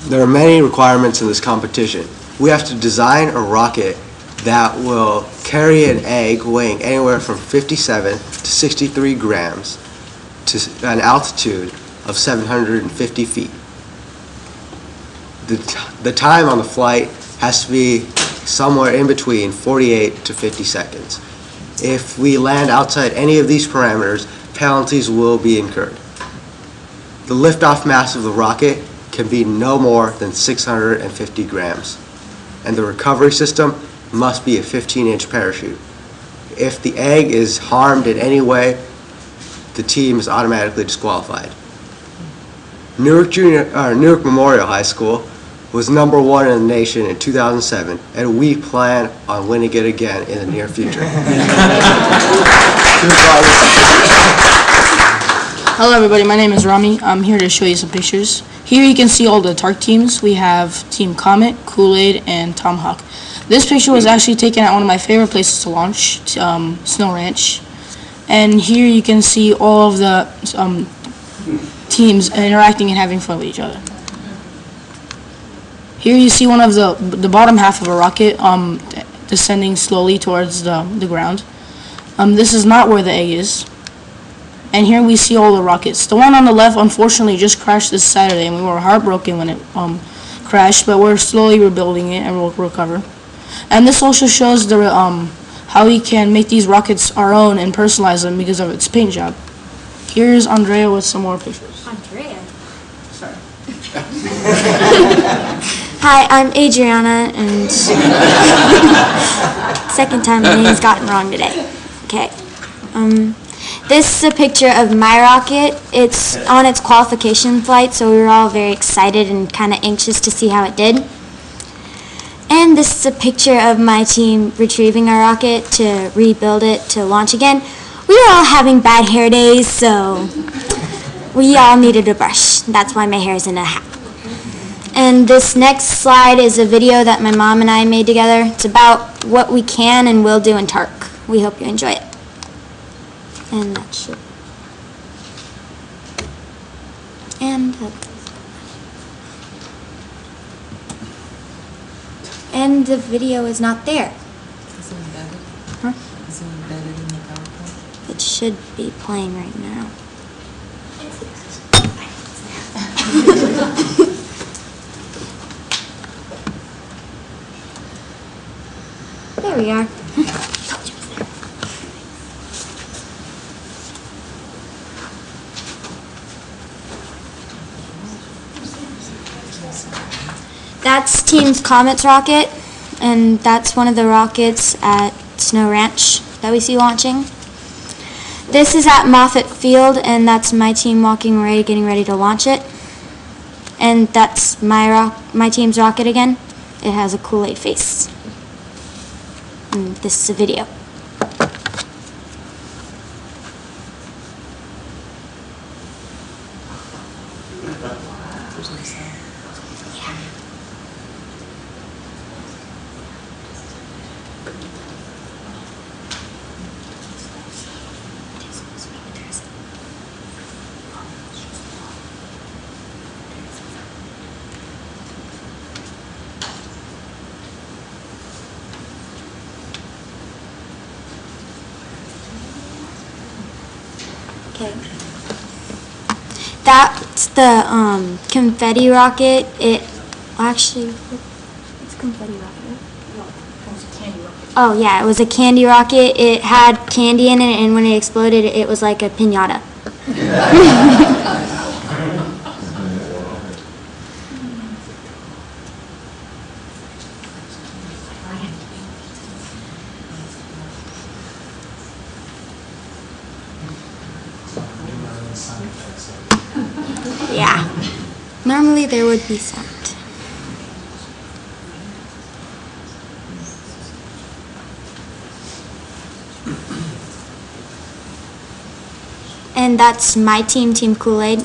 There are many requirements in this competition. We have to design a rocket that will carry an egg weighing anywhere from 57 to 63 grams to an altitude of 750 feet. The time on the flight has to be somewhere in between 48 to 50 seconds. If we land outside any of these parameters, penalties will be incurred. The liftoff mass of the rocket can be no more than 650 grams, and the recovery system must be a 15-inch parachute. If the egg is harmed in any way, the team is automatically disqualified. Newark Memorial High School was number 1 in the nation in 2007, and we plan on winning it again in the near future. Hello everybody, my name is Rami. I'm here to show you some pictures. Here you can see all the Tark teams. We have Team Comet, Kool-Aid, and Tomahawk. This picture was actually taken at one of my favorite places to launch, Snow Ranch. And here you can see all of the teams interacting and having fun with each other. Here you see one of the bottom half of a rocket descending slowly towards the ground. This is not where the egg is. And here we see all the rockets. The one on the left unfortunately just crashed this Saturday, and we were heartbroken when it crashed, but we're slowly rebuilding it and we'll recover. And this also shows how we can make these rockets our own and personalize them because of its paint job. Here's Andrea with some more pictures. Andrea? Sorry. Hi, I'm Adriana, and second time my name's gotten wrong today. Okay. This is a picture of my rocket. It's on its qualification flight, so we were all very excited and kind of anxious to see how it did. And this is a picture of my team retrieving our rocket to rebuild it to launch again. We were all having bad hair days, so we all needed a brush. That's why my hair is in a hat. And this next slide is a video that my mom and I made together. It's about what we can and will do in TARC. We hope you enjoy it. And that should. And the video is not there. Is it embedded? Huh? Is it embedded in the PowerPoint? It should be playing right now. There we are. That's Team Comet's rocket, and that's one of the rockets at Snow Ranch that we see launching. This is at Moffett Field, and that's my team walking away, getting ready to launch it. And that's my team's rocket again. It has a Kool-Aid face. And this is a video. Okay. That's the confetti rocket. Actually, it's confetti rocket. Oh yeah, it was a candy rocket. It had candy in it, and when it exploded, it was like a piñata. Yeah. Normally there would be sound. And that's my team, Team Kool-Aid.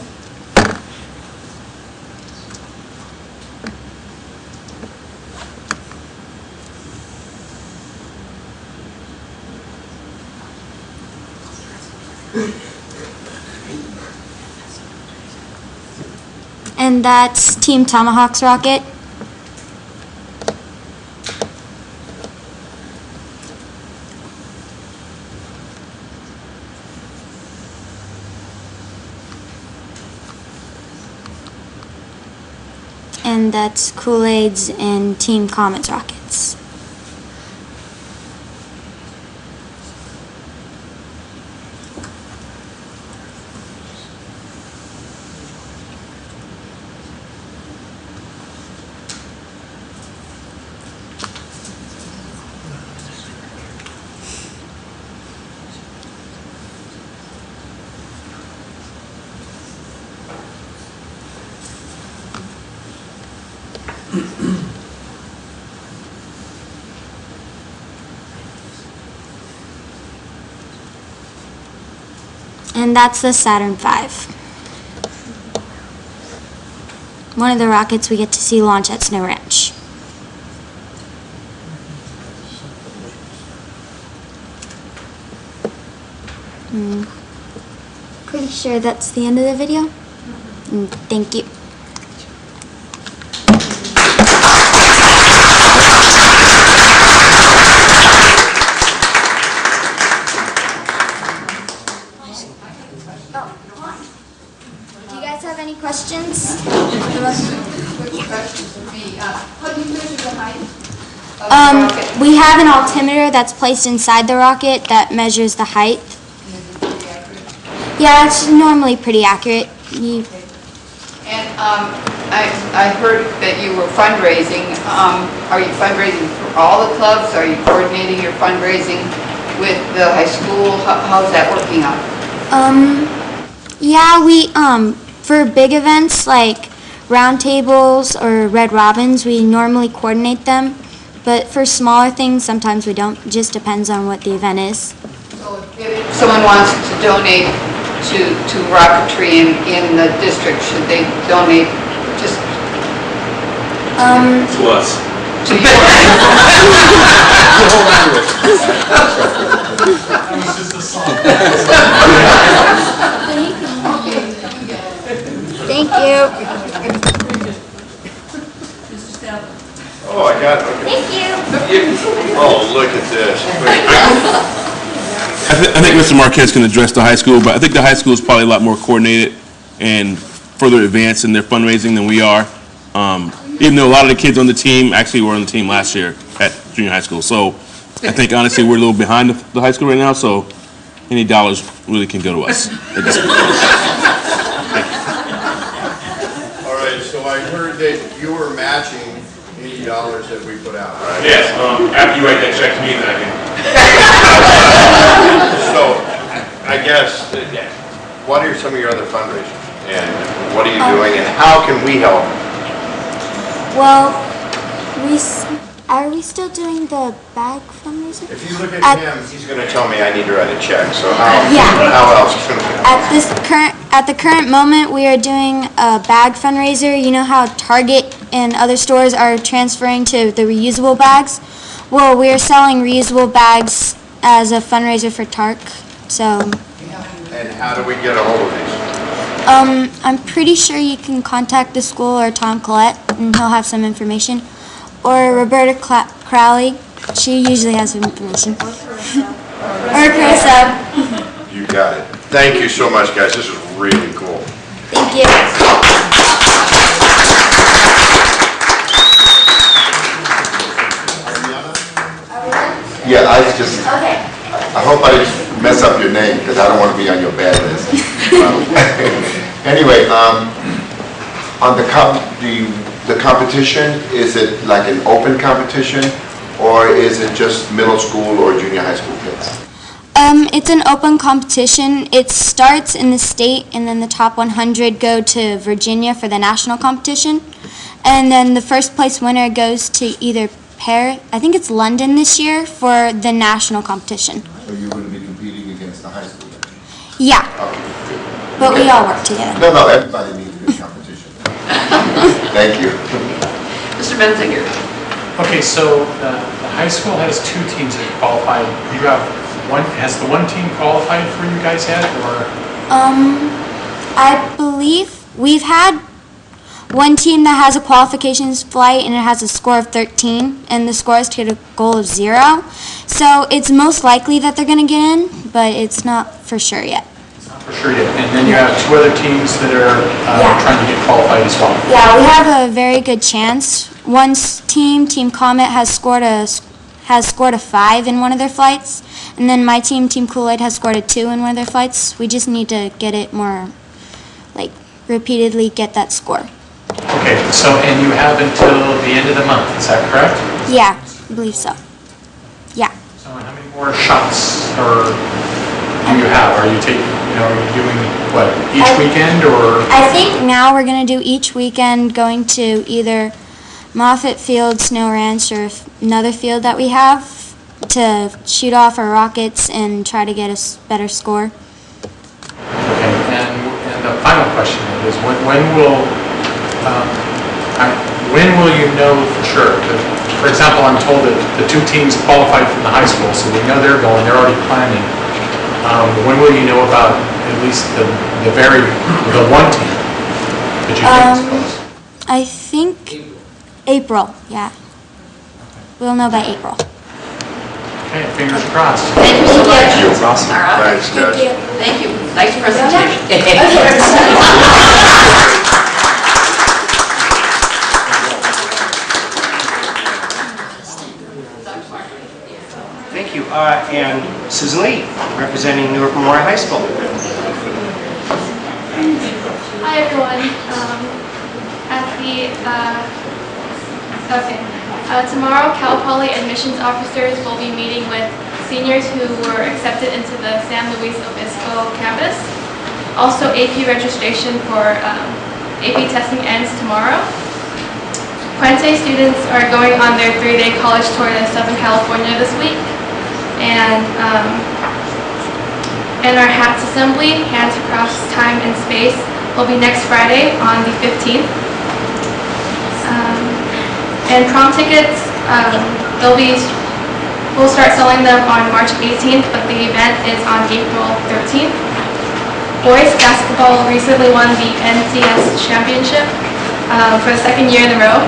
And that's Team Tomahawk's rocket. And that's Kool-Aid's and Team Comet's rockets. And that's the Saturn V. One of the rockets we get to see launch at Snow Ranch. Pretty sure that's the end of the video. Thank you. Do you guys have any questions? We have an altimeter that's placed inside the rocket that measures the height. Yeah, it's normally pretty accurate. And I heard that you were fundraising. Are you fundraising for all the clubs? Are you coordinating your fundraising with the high school? How's that working out? Yeah, we, for big events like roundtables or Red Robins, we normally coordinate them. But for smaller things, sometimes we don't. It just depends on what the event is. So if someone wants to donate to rocketry in the district, should they donate just To us. to you? That was just a song. Thank you. Oh, I got it. Thank you. Oh, look at this. I think Mr. Marquez can address the high school, but I think the high school is probably a lot more coordinated and further advanced in their fundraising than we are. Even though a lot of the kids on the team actually were on the team last year at junior high school. So I think honestly we're a little behind the high school right now, so any dollars really can go to us. All right, so I heard that you were matching any dollars that we put out, right? Yes, after you write that check to me, then I can. So, I guess, what are some of your other fundraisers? And what are you doing, and how can we help? Well, are we still doing the bag fundraiser? If you look at him, he's going to tell me I need to write a check, so how else can we help? At the current moment, we are doing a bag fundraiser. You know how Target and other stores are transferring to the reusable bags? Well, we are selling reusable bags as a fundraiser for TARC. So. And how do we get a hold of these? I'm pretty sure you can contact the school or Tom Collette, and he'll have some information. Or Roberta Crowley. She usually has some information. Or Carissa. You got it. Thank you so much, guys. This is really cool. Thank you. Yeah, I hope I didn't mess up your name, because I don't want to be on your bad list. Anyway, on the competition, is it like an open competition, or is it just middle school or junior high school kids? It's an open competition. It starts in the state, and then the top 100 go to Virginia for the national competition. And then the first place winner goes to either Paris, I think it's London this year, for the national competition. So you're going to be competing against the high school? Yeah. Okay. But we all work together. No, everybody needs a good competition. Thank you. Mr. Benzinger. Okay, so the high school has two teams that qualified. You have one, has the one team qualified for you guys yet, or? I believe we've had one team that has a qualifications flight and it has a score of 13, and the score is to get a goal of 0. So it's most likely that they're going to get in, but it's not for sure yet. It's not for sure yet. And then you have two other teams that are trying to get qualified as well. Yeah, we have a very good chance. One team, Team Comet, has scored a 5 in one of their flights, and then my team, Team Kool-Aid, has scored a 2 in one of their flights. We just need to get it more, like, repeatedly get that score. Okay, so, and you have until the end of the month, is that correct? Yeah, I believe so. Yeah. So how many more shots do you have? Are you taking, are you doing, what, each weekend, or? I think now we're going to do each weekend, going to either Moffett Field, Snow Ranch, or another field that we have to shoot off our rockets and try to get a better score. Okay, and the final question is, when will you know for sure? For example, I'm told that the 2 teams qualified from the high school, so we know they're going, they're already planning. When will you know about at least the one team that you think is close? I think April, yeah. We'll know by April. Okay, fingers crossed. Thank you so much. Thank you. All right. Thanks, guys. Thank you. Nice presentation. Thank you. And Susan Lee, representing Newark Memorial High School. Hi everyone. Tomorrow, Cal Poly admissions officers will be meeting with seniors who were accepted into the San Luis Obispo campus. Also, AP registration for AP testing ends tomorrow. Puente students are going on their 3-day college tour to Southern California this week. And our HATS assembly, Hands Across Time and Space, will be next Friday on the 15th. And prom tickets, we'll start selling them on March 18th, but the event is on April 13th. Boys basketball recently won the NCS championship for the 2nd year in a row.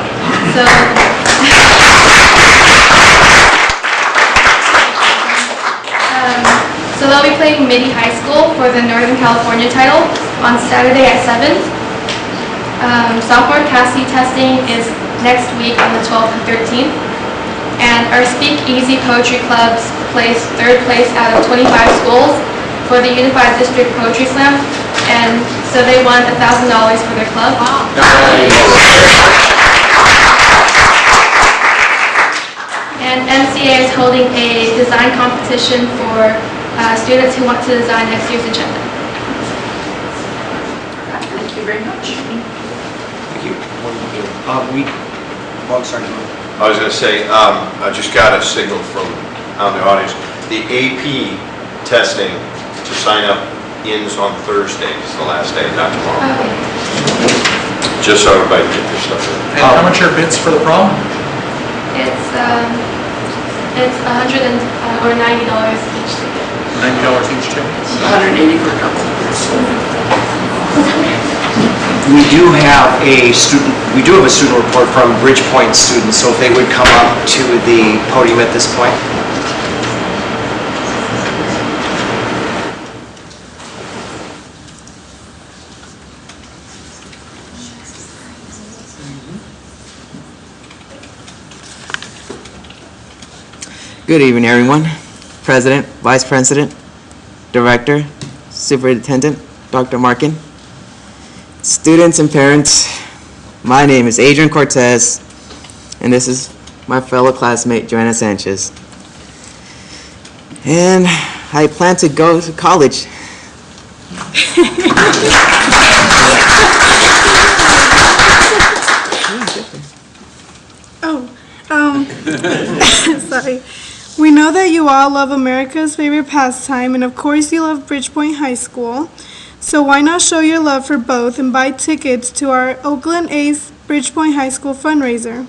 So they'll be playing Midi High School for the Northern California title on Saturday at 7. Sophomore Cassie testing is next week on the 12th and 13th. And our Speak Easy Poetry Clubs placed 3rd place out of 25 schools for the Unified District Poetry Slam. And so they won $1,000 for their club. And MCA is holding a design competition for students who want to design next year's agenda. Thank you very much. Thank you. Sorry. I was going to say, I just got a signal from out in the audience. The AP testing to sign up ends on Thursday. It's the last day, not tomorrow. Okay. Just so everybody can get their stuff in. And how much are bids for the prom? It's $100 or $90 each ticket. $90 each ticket? 180 for a couple. We do have a student report from Bridgepoint students, so if they would come up to the podium at this point. Good evening, everyone. President, Vice President, Director, Superintendent, Dr. Markin, students and parents, my name is Adrian Cortez, and this is my fellow classmate, Joanna Sanchez. And I plan to go to college. Sorry. We know that you all love America's favorite pastime, and of course you love Bridgepoint High School. So why not show your love for both and buy tickets to our Oakland Ace Bridgepoint High School fundraiser.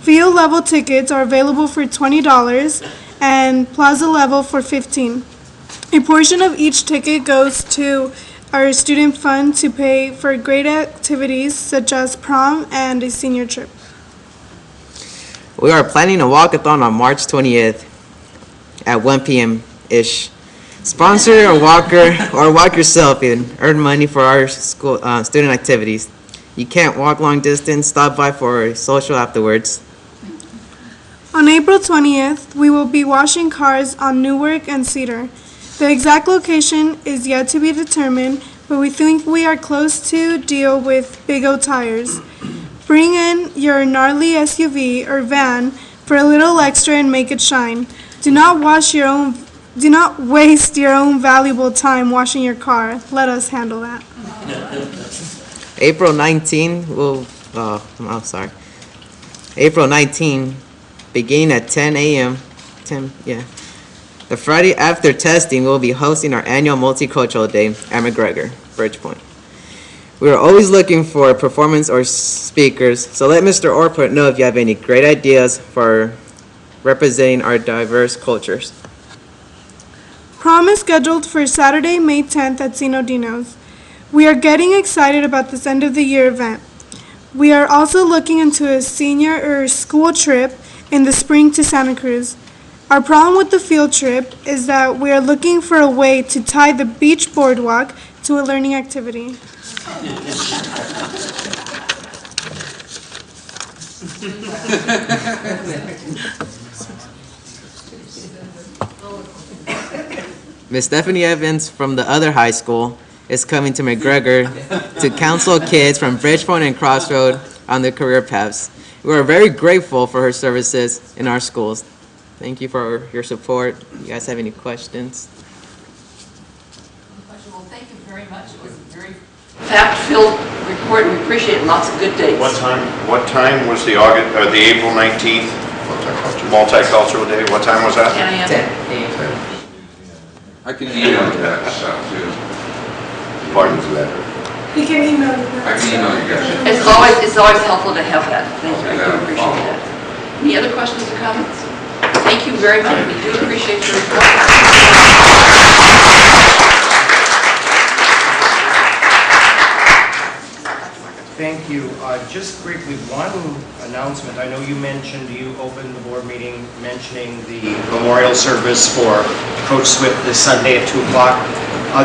Field level tickets are available for $20 and plaza level for $15. A portion of each ticket goes to our student fund to pay for great activities such as prom and a senior trip. We are planning a walkathon on March 20th at 1 p.m.-ish. Sponsor a walker or walk yourself and earn money for our school student activities. You can't walk long distance, stop by for a social afterwards. On April 20th, we will be washing cars on Newark and Cedar. The exact location is yet to be determined, but we think we are close to deal with Big O Tires. Bring in your gnarly SUV or van for a little extra and make it shine. Do not waste your own valuable time washing your car. Let us handle that. April 19th, April 19, beginning at 10 a.m. The Friday after testing, we'll be hosting our annual Multicultural Day at McGregor, Bridgepoint. We are always looking for performance or speakers, so let Mr. Orput know if you have any great ideas for representing our diverse cultures. Prom is scheduled for Saturday, May 10th at Zeno Dino's. We are getting excited about this end of the year event. We are also looking into a senior or school trip in the spring to Santa Cruz. Our problem with the field trip is that we are looking for a way to tie the beach boardwalk to a learning activity. Ms. Stephanie Evans from the other high school is coming to McGregor to counsel kids from Bridgepoint and Crossroad on their career paths. We are very grateful for her services in our schools. Thank you for your support. You guys have any questions? Well, thank you very much. It was a very fact-filled report, and we appreciate lots of good dates. What time was the April 19th Multicultural Day? What time was that? 10 a.m. 10 a.m. I can email you that stuff too. Pardon the letter. You can email me. I can email you guys. It's always helpful to have that. Thank you. I do appreciate that. Any other questions or comments? Thank you very much. We do appreciate your report. Thank you. Just briefly, one announcement. I know you opened the board meeting mentioning the memorial service for Coach Swift this Sunday at 2 o'clock.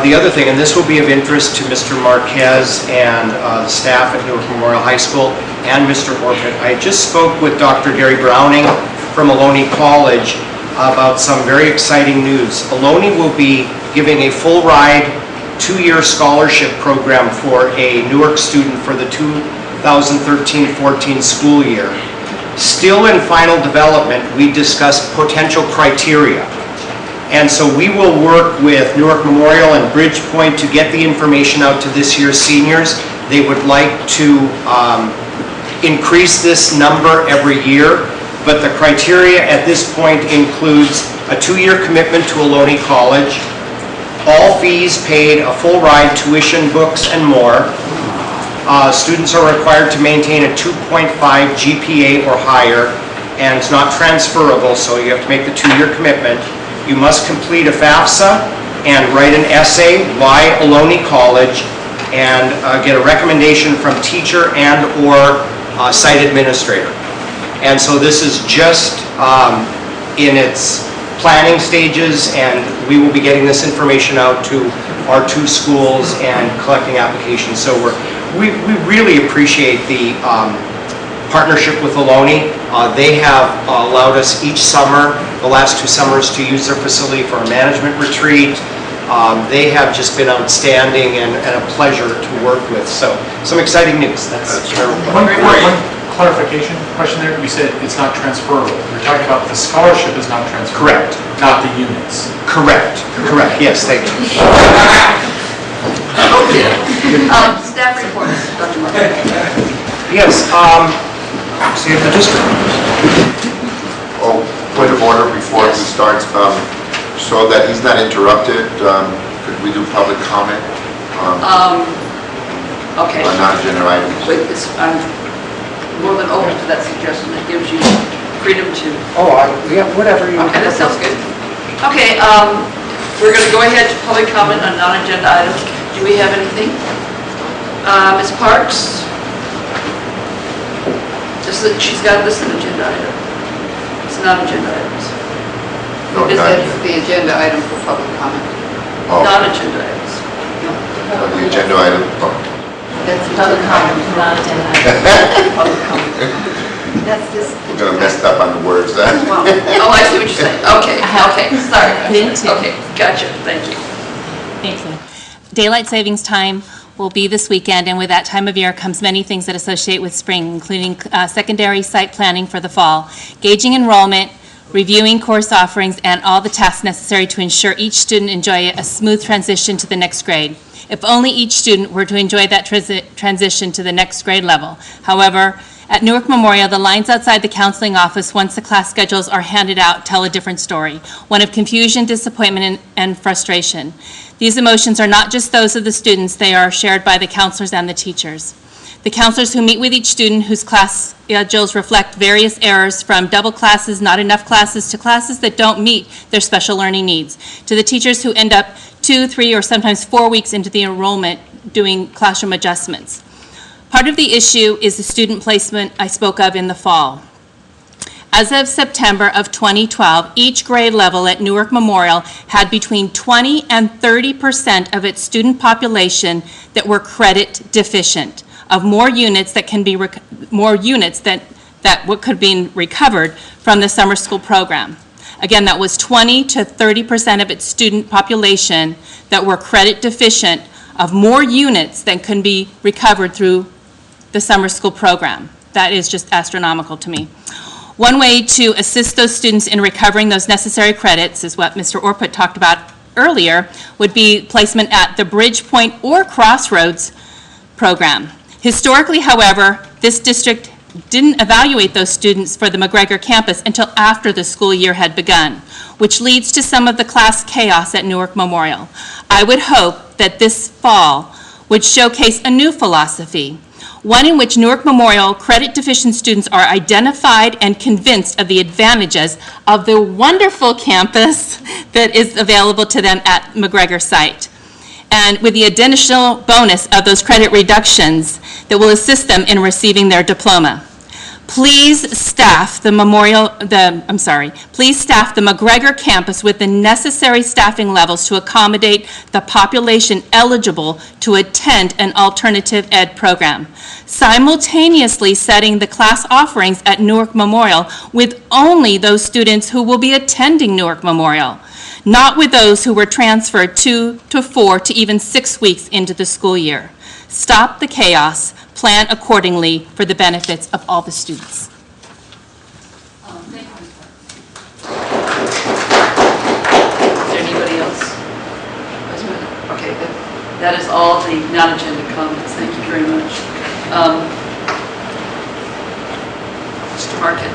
The other thing, and this will be of interest to Mr. Marquez and the staff at Newark Memorial High School and Mr. Orput. I just spoke with Dr. Gary Browning from Ohlone College about some very exciting news. Ohlone will be giving a full ride 2-year scholarship program for a Newark student for the 2013-14 school year. Still in final development, we discussed potential criteria. And so we will work with Newark Memorial and Bridgepoint to get the information out to this year's seniors. They would like to increase this number every year, but the criteria at this point includes a 2-year commitment to Ohlone College, all fees paid, a full ride, tuition, books, and more. Students are required to maintain a 2.5 GPA or higher, and it's not transferable, so you have to make the 2-year commitment. You must complete a FAFSA and write an essay, why Ohlone College, and get a recommendation from teacher and or site administrator. And so this is just in its planning stages, and we will be getting this information out to our 2 schools and collecting applications. So we really appreciate the partnership with Ohlone. They have allowed us each summer, the last 2 summers, to use their facility for a management retreat. They have just been outstanding and a pleasure to work with. So some exciting news. That's One clarification question there. You said it's not transferable. You're talking about the scholarship is not transferable. Correct. Not the units. Correct. Correct. Yes, thank you. Okay. Staff reports, Dr. Martin. Yes. State of the district. Oh, point of order before we start. So that he's not interrupted, could we do public comment? Okay. On non-agenda items? Wait, I'm more than open to that suggestion. That gives you freedom to... Yeah, whatever you... Okay, that sounds good. Okay, we're going to go ahead to public comment on non-agenda items. Do we have anything? Ms. Parks? She's got this as an agenda item. It's non-agenda items. No, Is not that the agenda item for public comment? Oh. Non-agenda items. The agenda item. Oh. That's public comment, non-agenda item. Public comment. That's this. We're going to mess up on the words then. Oh, I see what you're saying. Okay, sorry. Okay, gotcha, thank you. Thank you. Daylight savings time will be this weekend, and with that time of year comes many things that associate with spring, including secondary site planning for the fall, gauging enrollment, reviewing course offerings, and all the tasks necessary to ensure each student enjoy a smooth transition to the next grade. If only each student were to enjoy that transition to the next grade level. However, At Newark Memorial, the lines outside the counseling office once the class schedules are handed out tell a different story, one of confusion, disappointment, and frustration. These emotions are not just those of the students, they are shared by the counselors and the teachers. The counselors who meet with each student whose class schedules reflect various errors from double classes, not enough classes, to classes that don't meet their special learning needs, to the teachers who end up 2, 3, or sometimes 4 weeks into the enrollment doing classroom adjustments. Part of the issue is the student placement I spoke of in the fall. As of September of 2012, each grade level at Newark Memorial had between 20 and 30% of its student population that were credit deficient, of more units that can be what could be recovered from the summer school program. Again, that was 20 to 30% of its student population that were credit deficient, of more units than can be recovered through the summer school program. That is just astronomical to me. One way to assist those students in recovering those necessary credits is what Mr. Orput talked about earlier, would be placement at the Bridgepoint or Crossroads program. Historically, however, this district didn't evaluate those students for the McGregor campus until after the school year had begun, which leads to some of the class chaos at Newark Memorial. I would hope that this fall would showcase a new philosophy, one in which Newark Memorial credit-deficient students are identified and convinced of the advantages of the wonderful campus that is available to them at McGregor site, and with the additional bonus of those credit reductions that will assist them in receiving their diploma. Please staff the McGregor campus with the necessary staffing levels to accommodate the population eligible to attend an alternative ed program, simultaneously setting the class offerings at Newark Memorial with only those students who will be attending Newark Memorial, not with those who were transferred 2 to 4 to even 6 weeks into the school year. Stop the chaos. Plan accordingly for the benefits of all the students. Thank you. Is there anybody else? Okay, that is all the non-agenda comments. Thank you very much. Mr. Markin.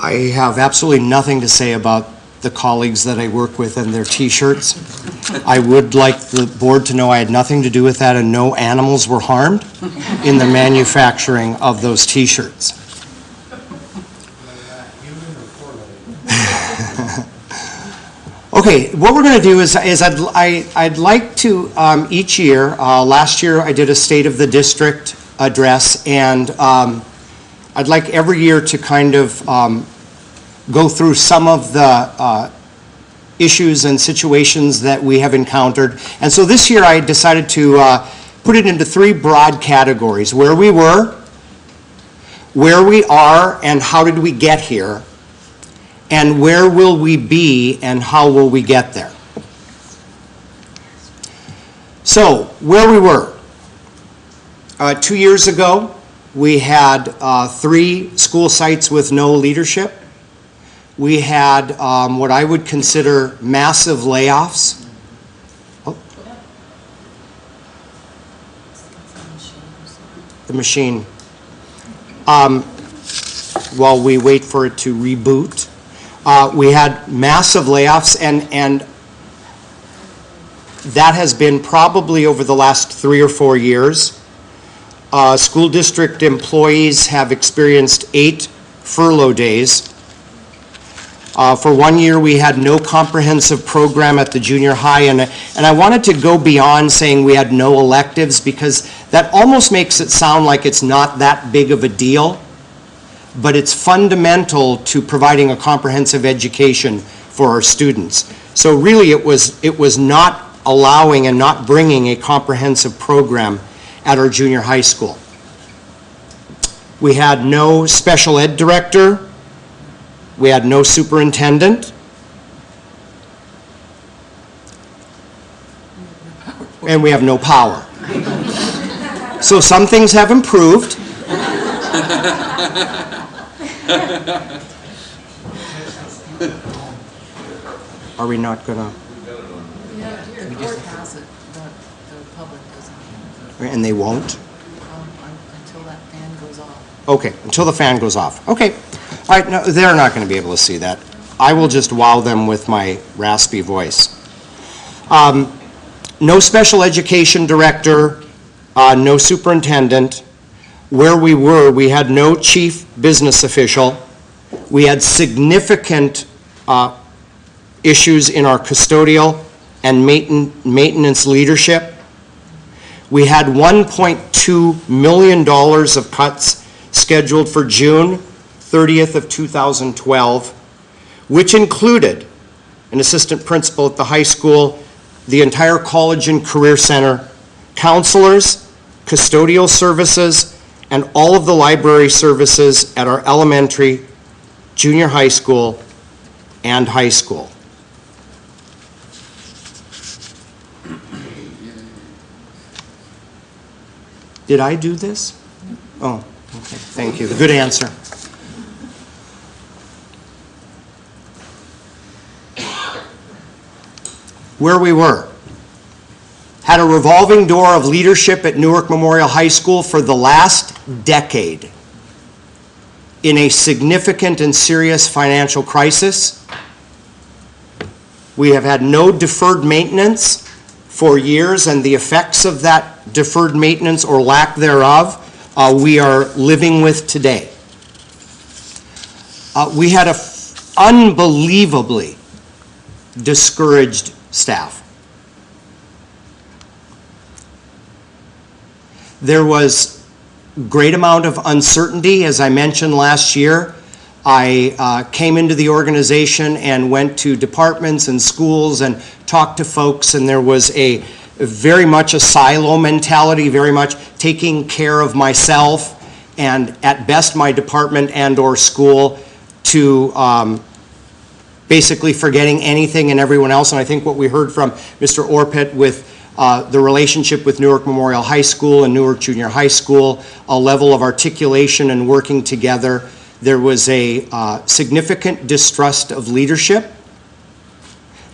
I have absolutely nothing to say about the colleagues that I work with and their T-shirts. I would like the board to know I had nothing to do with that and no animals were harmed in the manufacturing of those T-shirts. Okay, what we're going to do is I'd like to each year, last year I did a State of the District address, and I'd like every year to kind of go through some of the issues and situations that we have encountered. And so this year I decided to put it into 3 broad categories: where we were, where we are, and how did we get here, and where will we be and how will we get there. So, where we were. 2 years ago, we had 3 school sites with no leadership. We had what I would consider massive layoffs. Oh. The machine. While we wait for it to reboot. We had massive layoffs, and that has been probably over the last 3 or 4 years. School district employees have experienced 8 furlough days. For 1 year, we had no comprehensive program at the junior high, and I wanted to go beyond saying we had no electives, because that almost makes it sound like it's not that big of a deal, but it's fundamental to providing a comprehensive education for our students. So really, it was not allowing and not bringing a comprehensive program at our junior high school. We had no special ed director. We had no superintendent. And we have no power. So some things have improved. Are we not gonna? The board has it, the public doesn't. And they won't? Until that fan goes off. Okay, until the fan goes off. Okay. All right, no, they're not going to be able to see that. I will just wow them with my raspy voice. No special education director, no superintendent. Where we were, we had no chief business official. We had significant issues in our custodial and maintenance leadership. We had $1.2 million of cuts scheduled for June 30th of 2012, which included an assistant principal at the high school, the entire college and career center, counselors, custodial services, and all of the library services at our elementary, junior high school, and high school. Did I do this? Oh, okay, thank you. Good answer. Where we were. Had a revolving door of leadership at Newark Memorial High School for the last decade in a significant and serious financial crisis. We have had no deferred maintenance for years, and the effects of that deferred maintenance or lack thereof we are living with today. We had an unbelievably discouraged staff. There was great amount of uncertainty, as I mentioned last year. I came into the organization and went to departments and schools and talked to folks, and there was a very much a silo mentality, very much taking care of myself and at best my department and or school, to basically forgetting anything and everyone else. And I think what we heard from Mr. Orpet with the relationship with Newark Memorial High School and Newark Junior High School, a level of articulation and working together. There was a significant distrust of leadership.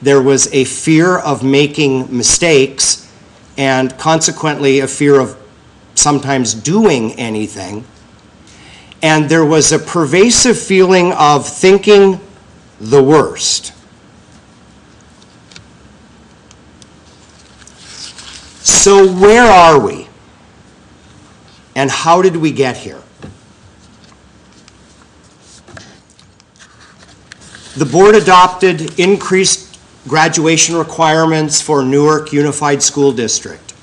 There was a fear of making mistakes, and consequently a fear of sometimes doing anything. And there was a pervasive feeling of thinking the worst. So where are we? And how did we get here? The board adopted increased graduation requirements for Newark Unified School District.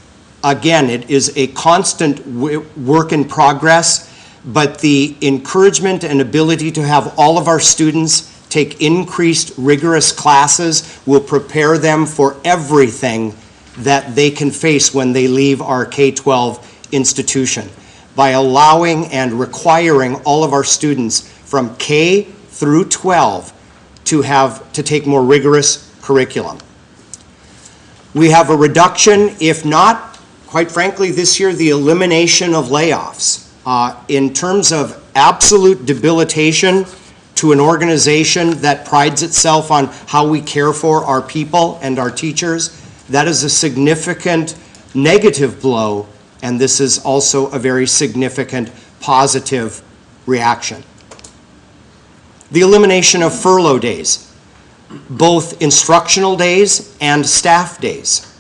Again, it is a constant work in progress, but the encouragement and ability to have all of our students take increased rigorous classes will prepare them for everything that they can face when they leave our K-12 institution, by allowing and requiring all of our students from K through 12 to take more rigorous curriculum. We have a reduction, if not, quite frankly, this year, the elimination of layoffs. In terms of absolute debilitation to an organization that prides itself on how we care for our people and our teachers, that is a significant negative blow, and this is also a very significant positive reaction. The elimination of furlough days, both instructional days and staff days.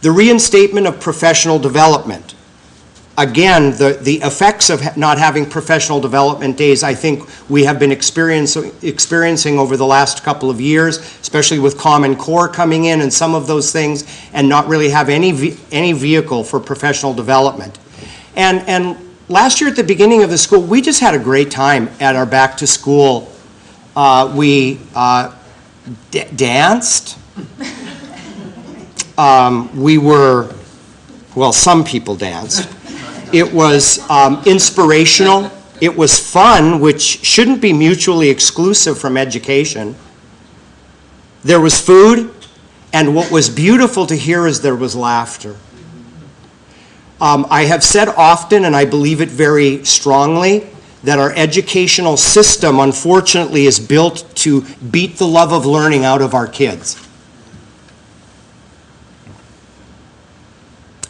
The reinstatement of professional development. Again, the effects of not having professional development days, I think we have been experiencing over the last couple of years, especially with Common Core coming in and some of those things, and not really have any vehicle for professional development. And last year at the beginning of the school, we just had a great time at our back to school. We danced. Some people danced. It was inspirational. It was fun, which shouldn't be mutually exclusive from education. There was food, and what was beautiful to hear is there was laughter. I have said often, and I believe it very strongly, that our educational system, unfortunately, is built to beat the love of learning out of our kids.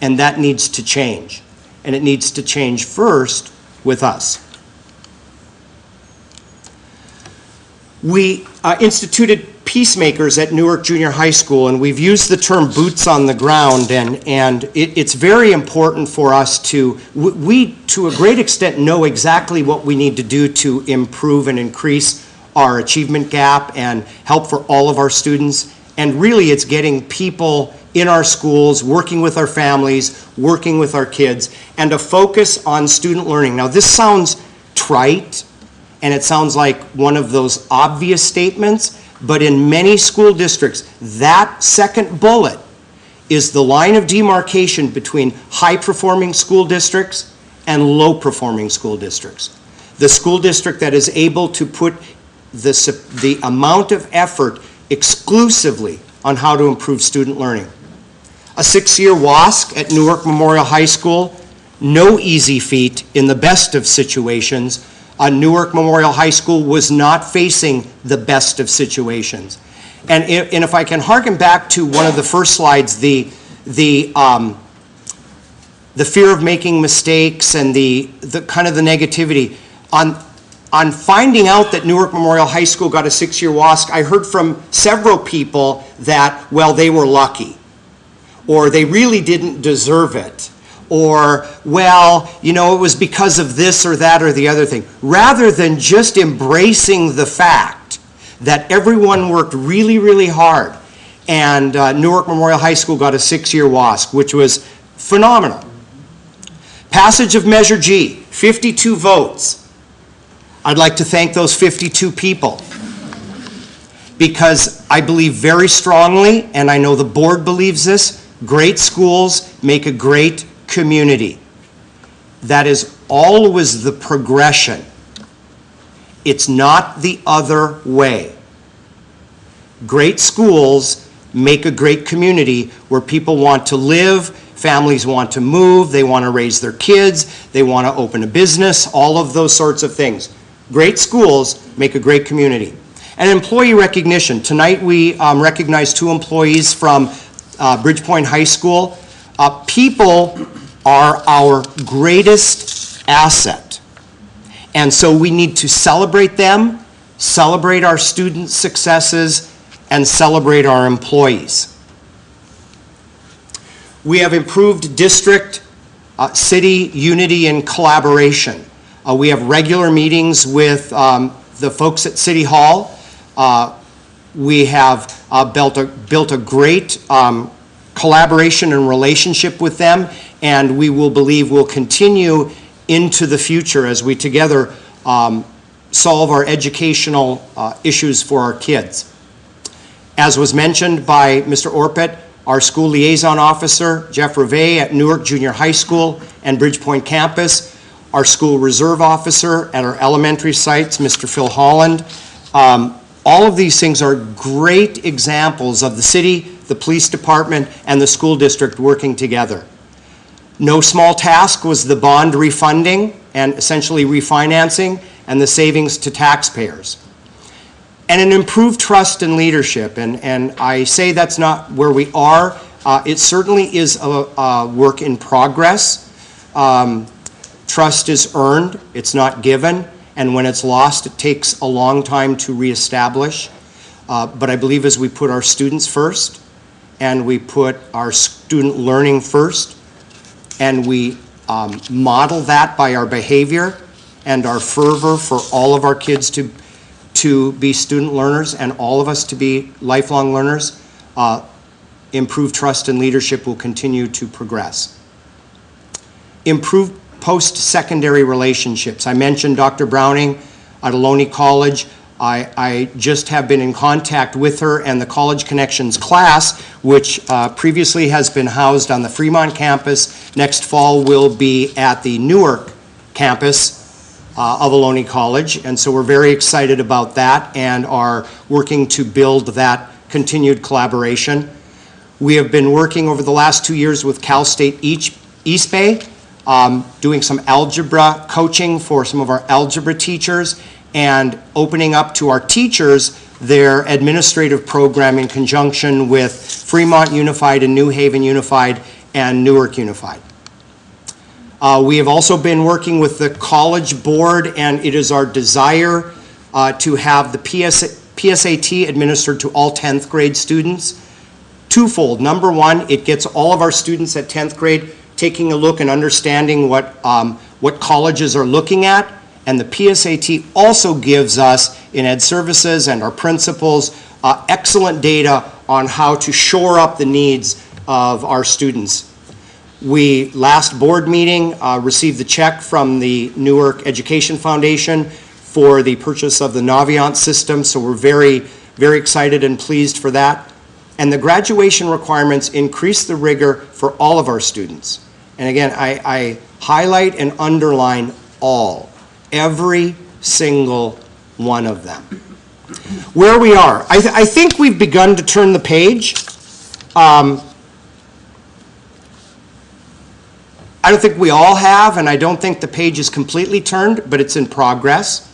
And that needs to change. And it needs to change first with us. We instituted peacemakers at Newark Junior High School, and we've used the term boots on the ground, and it's very important for us to a great extent, know exactly what we need to do to improve and increase our achievement gap and help for all of our students. And really, it's getting people in our schools, working with our families, working with our kids, and a focus on student learning. Now, this sounds trite, and it sounds like one of those obvious statements, but in many school districts, that second bullet is the line of demarcation between high-performing school districts and low-performing school districts. The school district that is able to put the amount of effort exclusively on how to improve student learning. A 6-year WASC at Newark Memorial High School, no easy feat in the best of situations. Newark Memorial High School was not facing the best of situations. And if I can harken back to one of the first slides, the fear of making mistakes and the kind of the negativity, on finding out that Newark Memorial High School got a 6-year WASC, I heard from several people that, well, they were lucky, or they really didn't deserve it, or, well, you know, it was because of this or that or the other thing. Rather than just embracing the fact that everyone worked really, really hard, and Newark Memorial High School got a 6-year WASC, which was phenomenal. Passage of Measure G, 52 votes. I'd like to thank those 52 people, because I believe very strongly, and I know the board believes this, great schools make a great community. That is always the progression. It's not the other way. Great schools make a great community where people want to live, families want to move, they want to raise their kids, they want to open a business, all of those sorts of things. Great schools make a great community. And employee recognition. Tonight we recognize 2 employees from Bridgepoint High School. People are our greatest asset. And so we need to celebrate them, celebrate our student successes, and celebrate our employees. We have improved district, city unity and collaboration. We have regular meetings with the folks at City Hall. We have built a great collaboration and relationship with them, and we will continue into the future as we together solve our educational issues for our kids. As was mentioned by Mr. Orpet, our school liaison officer, Jeff Reve at Newark Junior High School and Bridgepoint campus, our school reserve officer at our elementary sites, Mr. Phil Holland. All of these things are great examples of the city, the police department, and the school district working together. No small task was the bond refunding and essentially refinancing and the savings to taxpayers. And an improved trust and leadership, and I say that's not where we are. It certainly is a work in progress. Trust is earned, it's not given, and when it's lost, it takes a long time to reestablish. But I believe as we put our students first, and we put our student learning first, and we model that by our behavior and our fervor for all of our kids to be student learners and all of us to be lifelong learners, improved trust and leadership will continue to progress. Improved post-secondary relationships. I mentioned Dr. Browning at Ohlone College. I just have been in contact with her and the College Connections class, which previously has been housed on the Fremont campus. Next fall will be at the Newark campus of Ohlone College, and so we're very excited about that and are working to build that continued collaboration. We have been working over the last 2 years with Cal State East Bay, doing some algebra coaching for some of our algebra teachers and opening up to our teachers their administrative program in conjunction with Fremont Unified and New Haven Unified and Newark Unified. We have also been working with the College Board, and it is our desire to have the PSAT administered to all 10th grade students. Twofold. Number one, it gets all of our students at 10th grade taking a look and understanding what colleges are looking at, and the PSAT also gives us, in Ed Services and our principals, excellent data on how to shore up the needs of our students. We, last board meeting, received the check from the Newark Education Foundation for the purchase of the Navient system, so we're very, very excited and pleased for that. And the graduation requirements increase the rigor for all of our students. And again, I highlight and underline all, every single one of them. Where we are, I think we've begun to turn the page. I don't think we all have, and I don't think the page is completely turned, but it's in progress.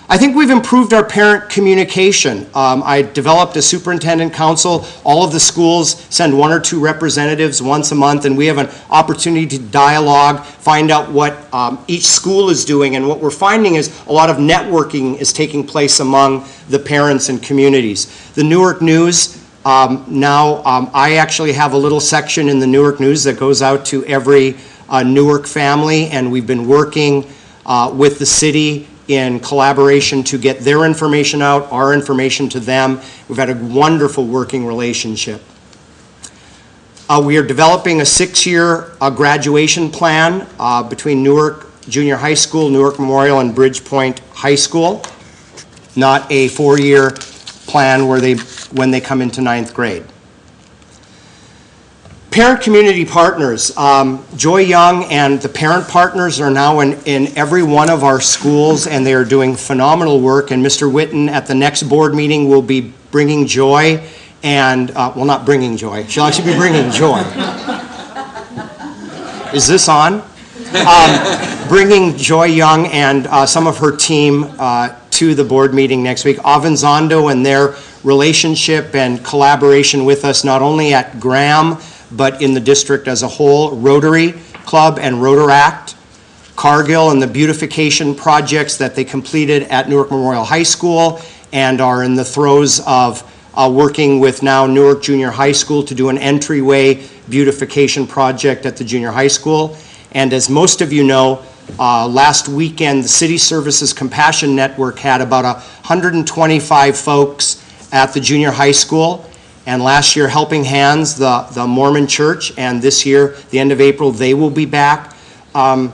I think we've improved our parent communication. I developed a superintendent council. All of the schools send 1 or 2 representatives once a month, and we have an opportunity to dialogue, find out what each school is doing, and what we're finding is a lot of networking is taking place among the parents and communities. The Newark News, I actually have a little section in the Newark News that goes out to every Newark family, and we've been working with the city in collaboration to get their information out, our information to them. We've had a wonderful working relationship. We are developing a 6-year graduation plan between Newark Junior High School, Newark Memorial, and Bridgepoint High School, not a 4-year plan when they come into 9th grade. Parent community partners. Joy Young and the parent partners are now in every one of our schools, and they are doing phenomenal work. And Mr. Witten at the next board meeting will be bringing Joy and, well, not bringing Joy. She'll actually be bringing Joy. Is this on? Bringing Joy Young and some of her team to the board meeting next week. Avanzando and their relationship and collaboration with us, not only at Graham, but in the district as a whole. Rotary Club and Rotaract, Cargill and the beautification projects that they completed at Newark Memorial High School, and are in the throes of working with now Newark Junior High School to do an entryway beautification project at the junior high school. And as most of you know, last weekend the City Services Compassion Network had about 125 folks at the junior high school. And last year, Helping Hands, the Mormon church, and this year, the end of April, they will be back. The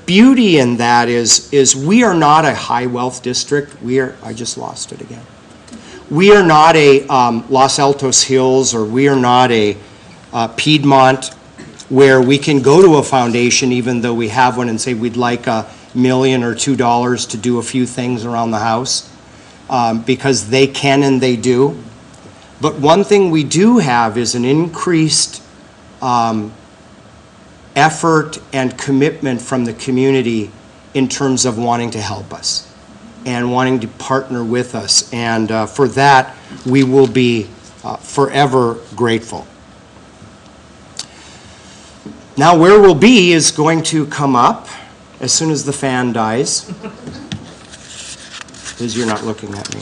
beauty in that is we are not a high wealth district. I just lost it again. We are not a Los Altos Hills, or we are not a Piedmont, where we can go to a foundation, even though we have one, and say we'd like $1 million or $2 million to do a few things around the house, because they can and they do. But one thing we do have is an increased effort and commitment from the community in terms of wanting to help us and wanting to partner with us. And for that, we will be forever grateful. Now, where we'll be is going to come up as soon as the fan dies. Because you're not looking at me.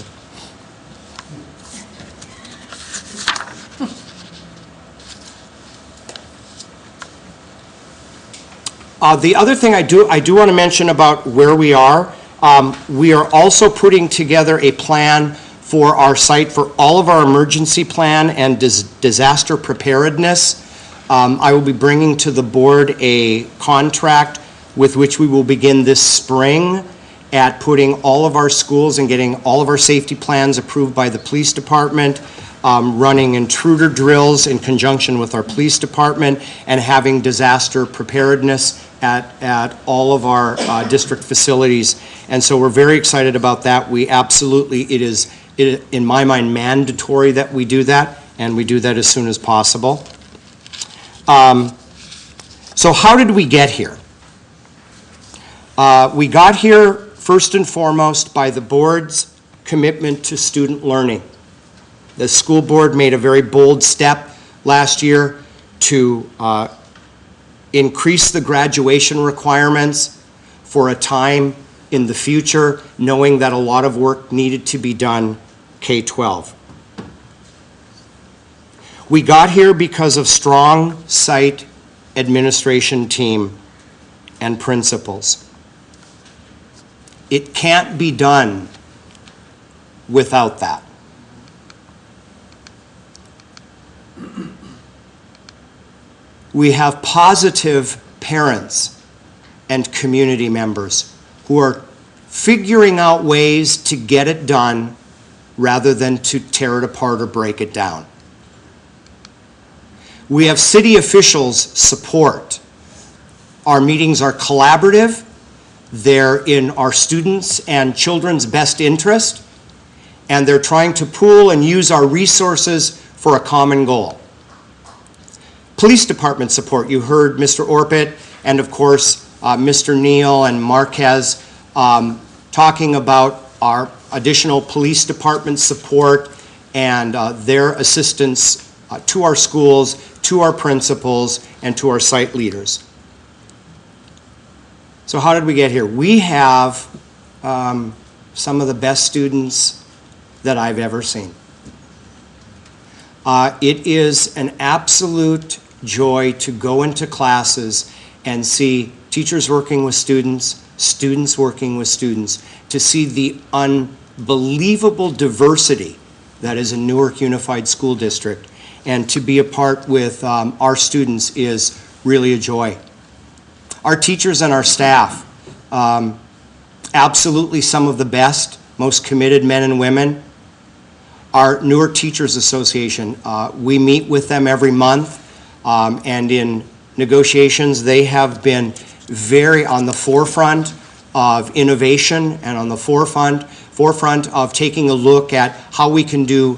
The other thing I do want to mention about where we are also putting together a plan for our site for all of our emergency plan and disaster preparedness. I will be bringing to the board a contract with which we will begin this spring at putting all of our schools and getting all of our safety plans approved by the police department, running intruder drills in conjunction with our police department, and having disaster preparedness at all of our district facilities. And so we're very excited about that. We absolutely, it is in my mind mandatory that we do that, and we do that as soon as possible. So how did we get here? We got here first and foremost by the board's commitment to student learning. The school board made a very bold step last year to increase the graduation requirements for a time in the future, knowing that a lot of work needed to be done K-12. We got here because of strong site administration team and principals. It can't be done without that. We have positive parents and community members who are figuring out ways to get it done rather than to tear it apart or break it down. We have city officials' support. Our meetings are collaborative. They're in our students' and children's best interest, and they're trying to pool and use our resources for a common goal. Police department support. You heard Mr. Orpit and, of course, Mr. Neal and Marquez talking about our additional police department support and their assistance to our schools, to our principals, and to our site leaders. So how did we get here? We have some of the best students that I've ever seen. It is an absolute joy to go into classes and see teachers working with students, students working with students, to see the unbelievable diversity that is in Newark Unified School District, and to be a part with our students is really a joy. Our teachers and our staff, absolutely some of the best, most committed men and women. Our Newark Teachers Association, we meet with them every month, and in negotiations they have been very on the forefront of innovation and on the forefront of taking a look at how we can do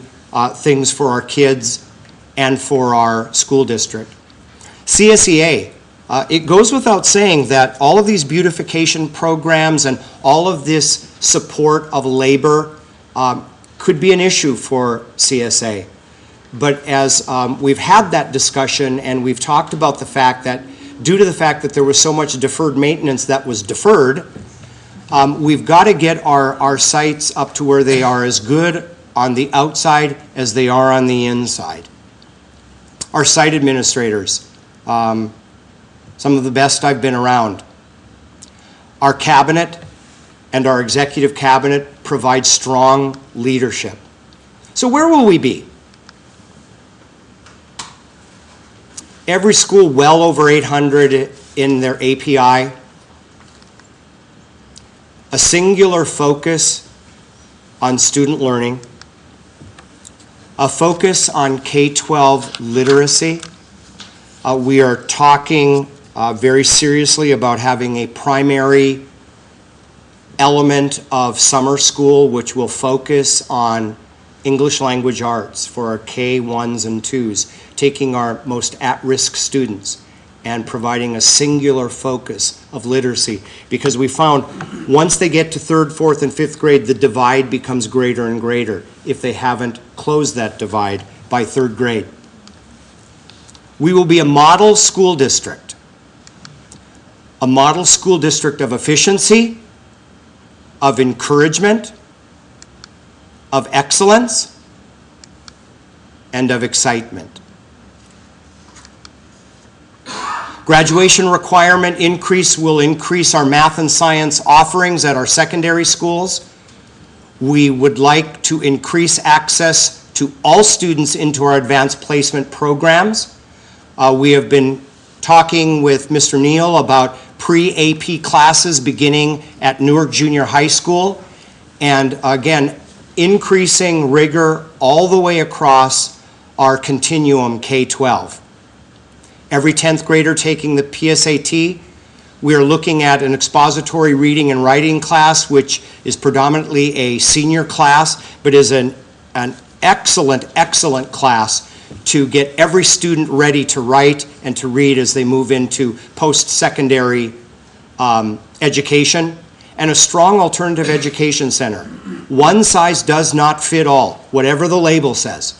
things for our kids and for our school district. CSEA, it goes without saying that all of these beautification programs and all of this support of labor could be an issue for CSA. But as we've had that discussion and we've talked about the fact that due to the fact that there was so much deferred maintenance that was deferred, we've got to get our sites up to where they are as good on the outside as they are on the inside. Our site administrators, some of the best I've been around. Our cabinet and our executive cabinet provide strong leadership. So where will we be? Every school well over 800 in their API. A singular focus on student learning. A focus on K-12 literacy. We are talking very seriously about having a primary element of summer school which will focus on English language arts for our K1s and 2s, taking our most at-risk students and providing a singular focus of literacy, because we found once they get to 3rd, 4th, and 5th grade, the divide becomes greater and greater if they haven't closed that divide by 3rd grade. We will be a model school district, a model school district of efficiency, of encouragement, of excellence, and of excitement. Graduation requirement increase will increase our math and science offerings at our secondary schools. We would like to increase access to all students into our advanced placement programs. We have been talking with Mr. Neal about pre-AP classes beginning at Newark Junior High School, and again, increasing rigor all the way across our continuum K-12. Every 10th grader taking the PSAT, we are looking at an expository reading and writing class, which is predominantly a senior class, but is an excellent, excellent class to get every student ready to write and to read as they move into post-secondary education, and a strong alternative education center. One size does not fit all, whatever the label says.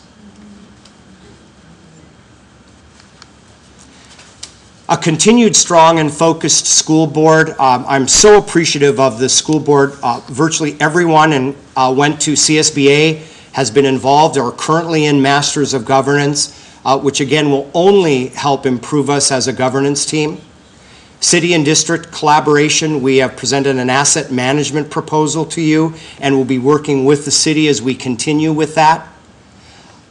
A continued strong and focused school board. I'm so appreciative of the school board. Virtually everyone went to CSBA, has been involved or currently in Masters of Governance, which again will only help improve us as a governance team. City and district collaboration, we have presented an asset management proposal to you and will be working with the city as we continue with that.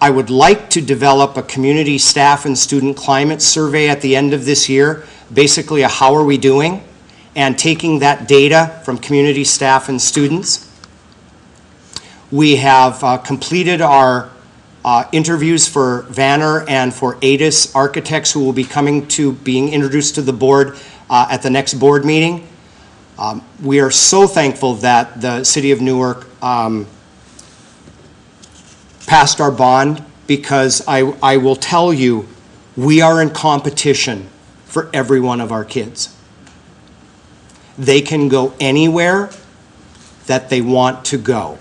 I would like to develop a community staff and student climate survey at the end of this year, basically a how are we doing, and taking that data from community staff and students. We have completed our interviews for Vanner and for ADIS architects, who will be being introduced to the board at the next board meeting. We are so thankful that the City of Newark passed our bond, because I will tell you, we are in competition for every one of our kids. They can go anywhere that they want to go.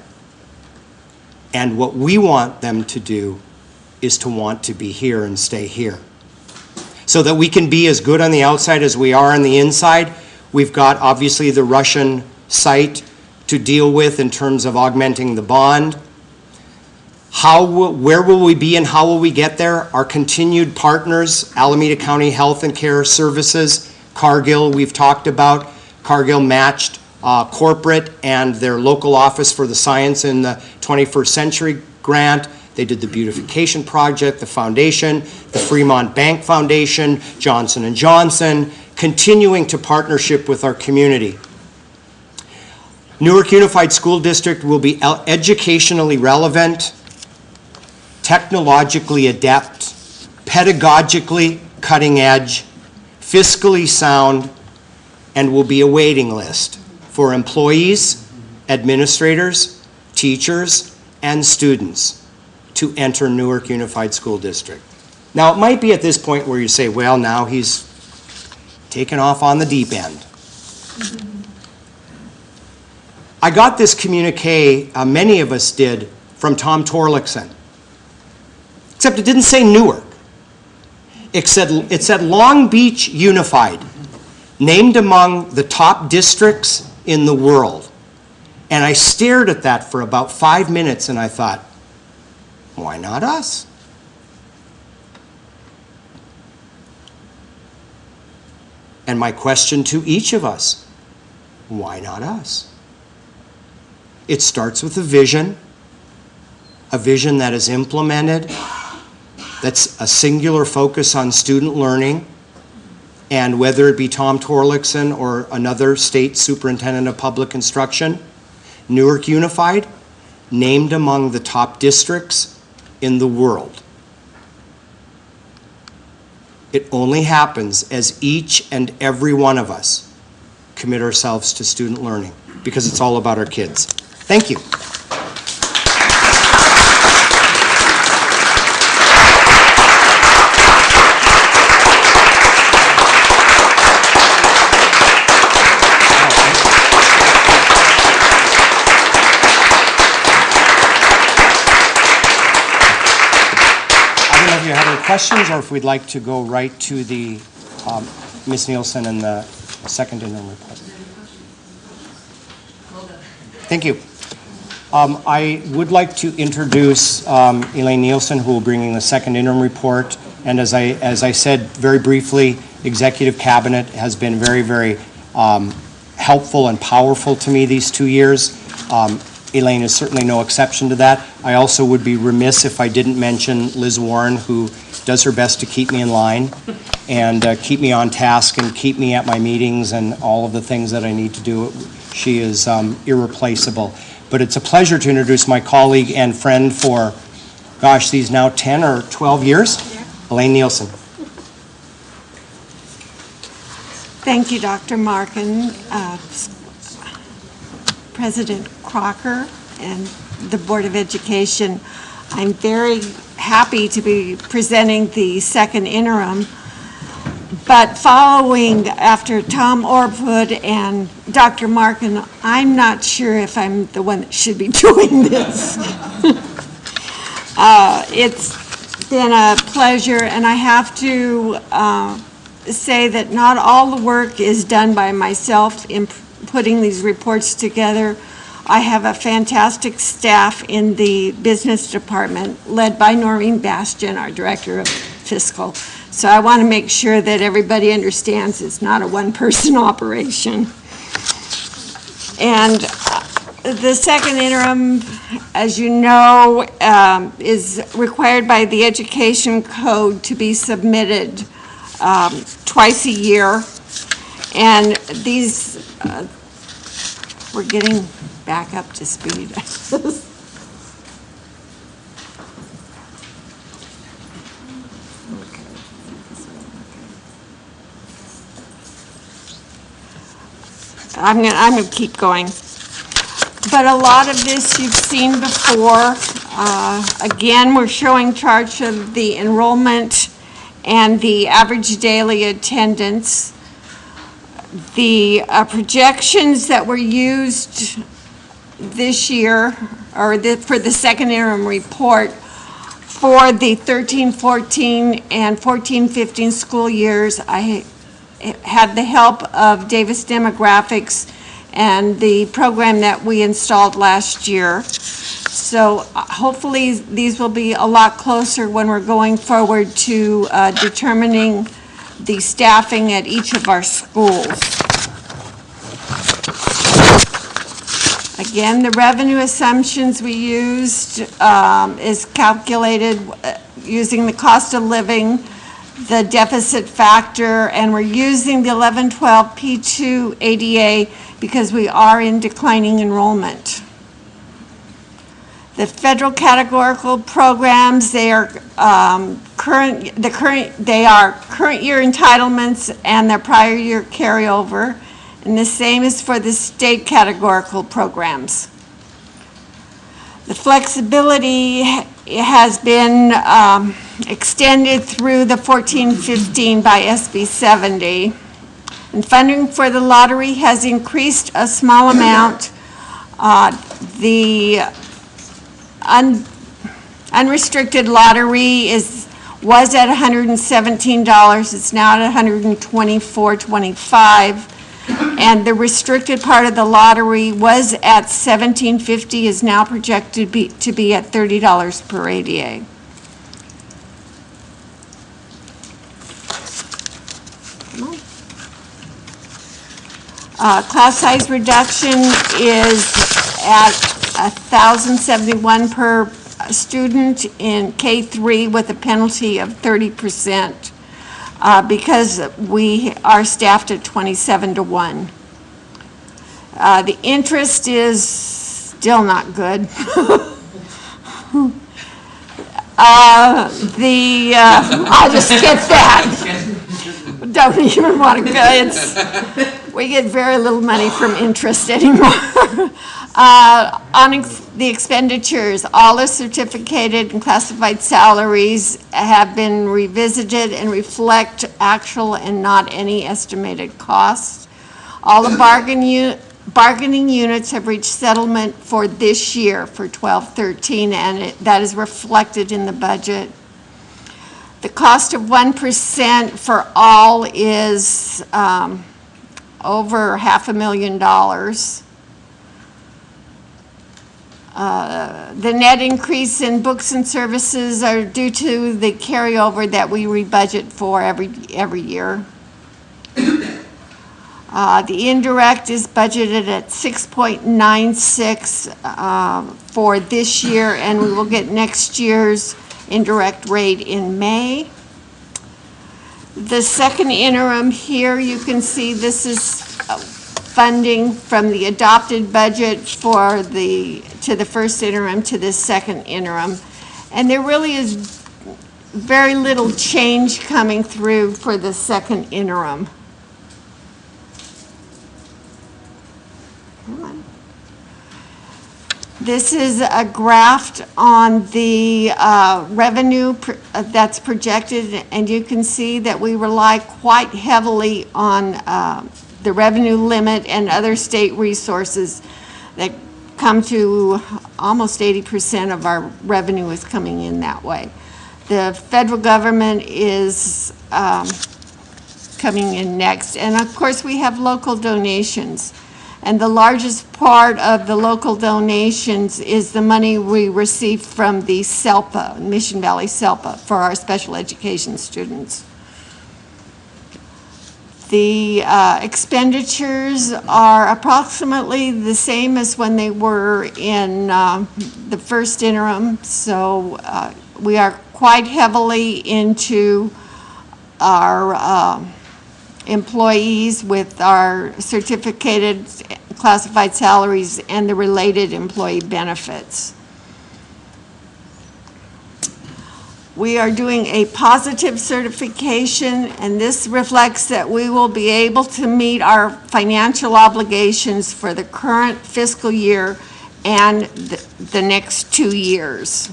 And what we want them to do is to want to be here and stay here. So that we can be as good on the outside as we are on the inside. We've got obviously the Russian site to deal with in terms of augmenting the bond. Where will we be and how will we get there? Our continued partners, Alameda County Health and Care Services, Cargill, we've talked about. Cargill matched corporate and their local office for the Science in the 21st Century grant. They did the beautification project, the foundation, the Fremont Bank Foundation, Johnson & Johnson, continuing to partnership with our community. Newark Unified School District will be educationally relevant, technologically adept, pedagogically cutting edge, fiscally sound, and will be a waiting list for employees, administrators, teachers, and students to enter Newark Unified School District. Now, it might be at this point where you say, well, now he's taken off on the deep end. I got this communique, many of us did, from Tom Torlakson. Except it didn't say Newark. It said Long Beach Unified, named among the top districts in the world. And I stared at that for about 5 minutes and I thought, why not us? And my question to each of us, why not us? It starts with a vision that is implemented, that's a singular focus on student learning, and whether it be Tom Torlakson or another state superintendent of public instruction, Newark Unified, named among the top districts in the world. It only happens as each and every one of us commit ourselves to student learning, because it's all about our kids. Thank you. Questions, or if we'd like to go right to the Ms. Nielsen and the second interim report. Thank you. I would like to introduce Elaine Nielsen, who will be bringing the second interim report. And as I said very briefly, Executive Cabinet has been very, very helpful and powerful to me these 2 years. Elaine is certainly no exception to that. I also would be remiss if I didn't mention Liz Warren, who does her best to keep me in line and keep me on task and keep me at my meetings and all of the things that I need to do. She is irreplaceable. But it's a pleasure to introduce my colleague and friend for, gosh, these now 10 or 12 years, Elaine Nielsen. Thank you, Dr. Markin, President Crocker, and the Board of Education. I'm very happy to be presenting the second interim, but following after Tom Orpwood and Dr. Markin, I'm not sure if I'm the one that should be doing this. It's been a pleasure, and I have to say that not all the work is done by myself in putting these reports together. I have a fantastic staff in the business department led by Noreen Bastian, our director of fiscal. So I want to make sure that everybody understands it's not a one-person operation. And the second interim, as you know, is required by the Education Code to be submitted twice a year. And these, we're getting back up to speed. I'm gonna keep going. But a lot of this you've seen before. Again, we're showing charts of the enrollment and the average daily attendance. The projections that were used this year, or for the second interim report, for the 13-14 and 14-15 school years, I had the help of Davis Demographics and the program that we installed last year. So hopefully these will be a lot closer when we're going forward to determining the staffing at each of our schools. Again, the revenue assumptions we used is calculated using the cost of living, the deficit factor, and we're using the 11-12 P2 ADA because we are in declining enrollment. The federal categorical programs, they are current year entitlements and their prior year carryover, and the same is for the state categorical programs. The flexibility has been extended through the 14-15 by SB 70. And funding for the lottery has increased a small amount. The unrestricted lottery was at $117. It's now at $124.25. And the restricted part of the lottery was at $17.50, is now projected to be at $30 per ADA. Class size reduction is at 1,071 per student in K3 with a penalty of 30%. Because we are staffed at 27-1. The interest is still not good. I'll just skip that. Don't even want to go. We get very little money from interest anymore. On the expenditures, all the certificated and classified salaries have been revisited and reflect actual and not any estimated costs. All the bargaining units have reached settlement for this year for 12-13, and that is reflected in the budget. The cost of 1% for all is over $500,000. The net increase in books and services are due to the carryover that we rebudget for every year. The indirect is budgeted at 6.96 for this year, and we will get next year's indirect rate in May. The second interim here, you can see this is funding from the adopted budget to the first interim to the second interim. And there really is very little change coming through for the second interim. This is a graph on the revenue that's projected, and you can see that we rely quite heavily on the revenue limit and other state resources that come to almost 80% of our revenue is coming in that way. The federal government is coming in next. And of course, we have local donations. And the largest part of the local donations is the money we receive from the SELPA, Mission Valley SELPA, for our special education students. The expenditures are approximately the same as when they were in the first interim, so we are quite heavily into our employees with our certificated classified salaries and the related employee benefits. We are doing a positive certification, and this reflects that we will be able to meet our financial obligations for the current fiscal year and the next 2 years.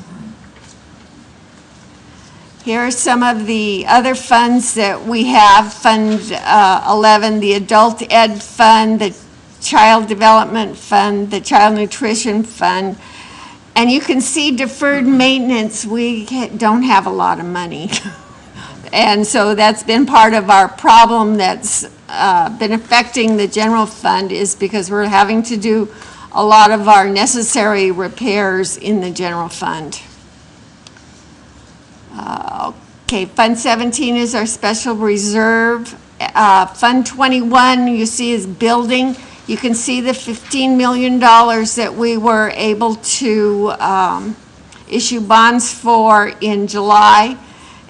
Here are some of the other funds that we have. Fund 11, the Adult Ed Fund, the Child Development Fund, the Child Nutrition Fund. And you can see deferred maintenance, we don't have a lot of money. And so that's been part of our problem that's been affecting the general fund, is because we're having to do a lot of our necessary repairs in the general fund. Okay, Fund 17 is our special reserve. Fund 21, you see, is building. You can see the $15 million that we were able to issue bonds for in July,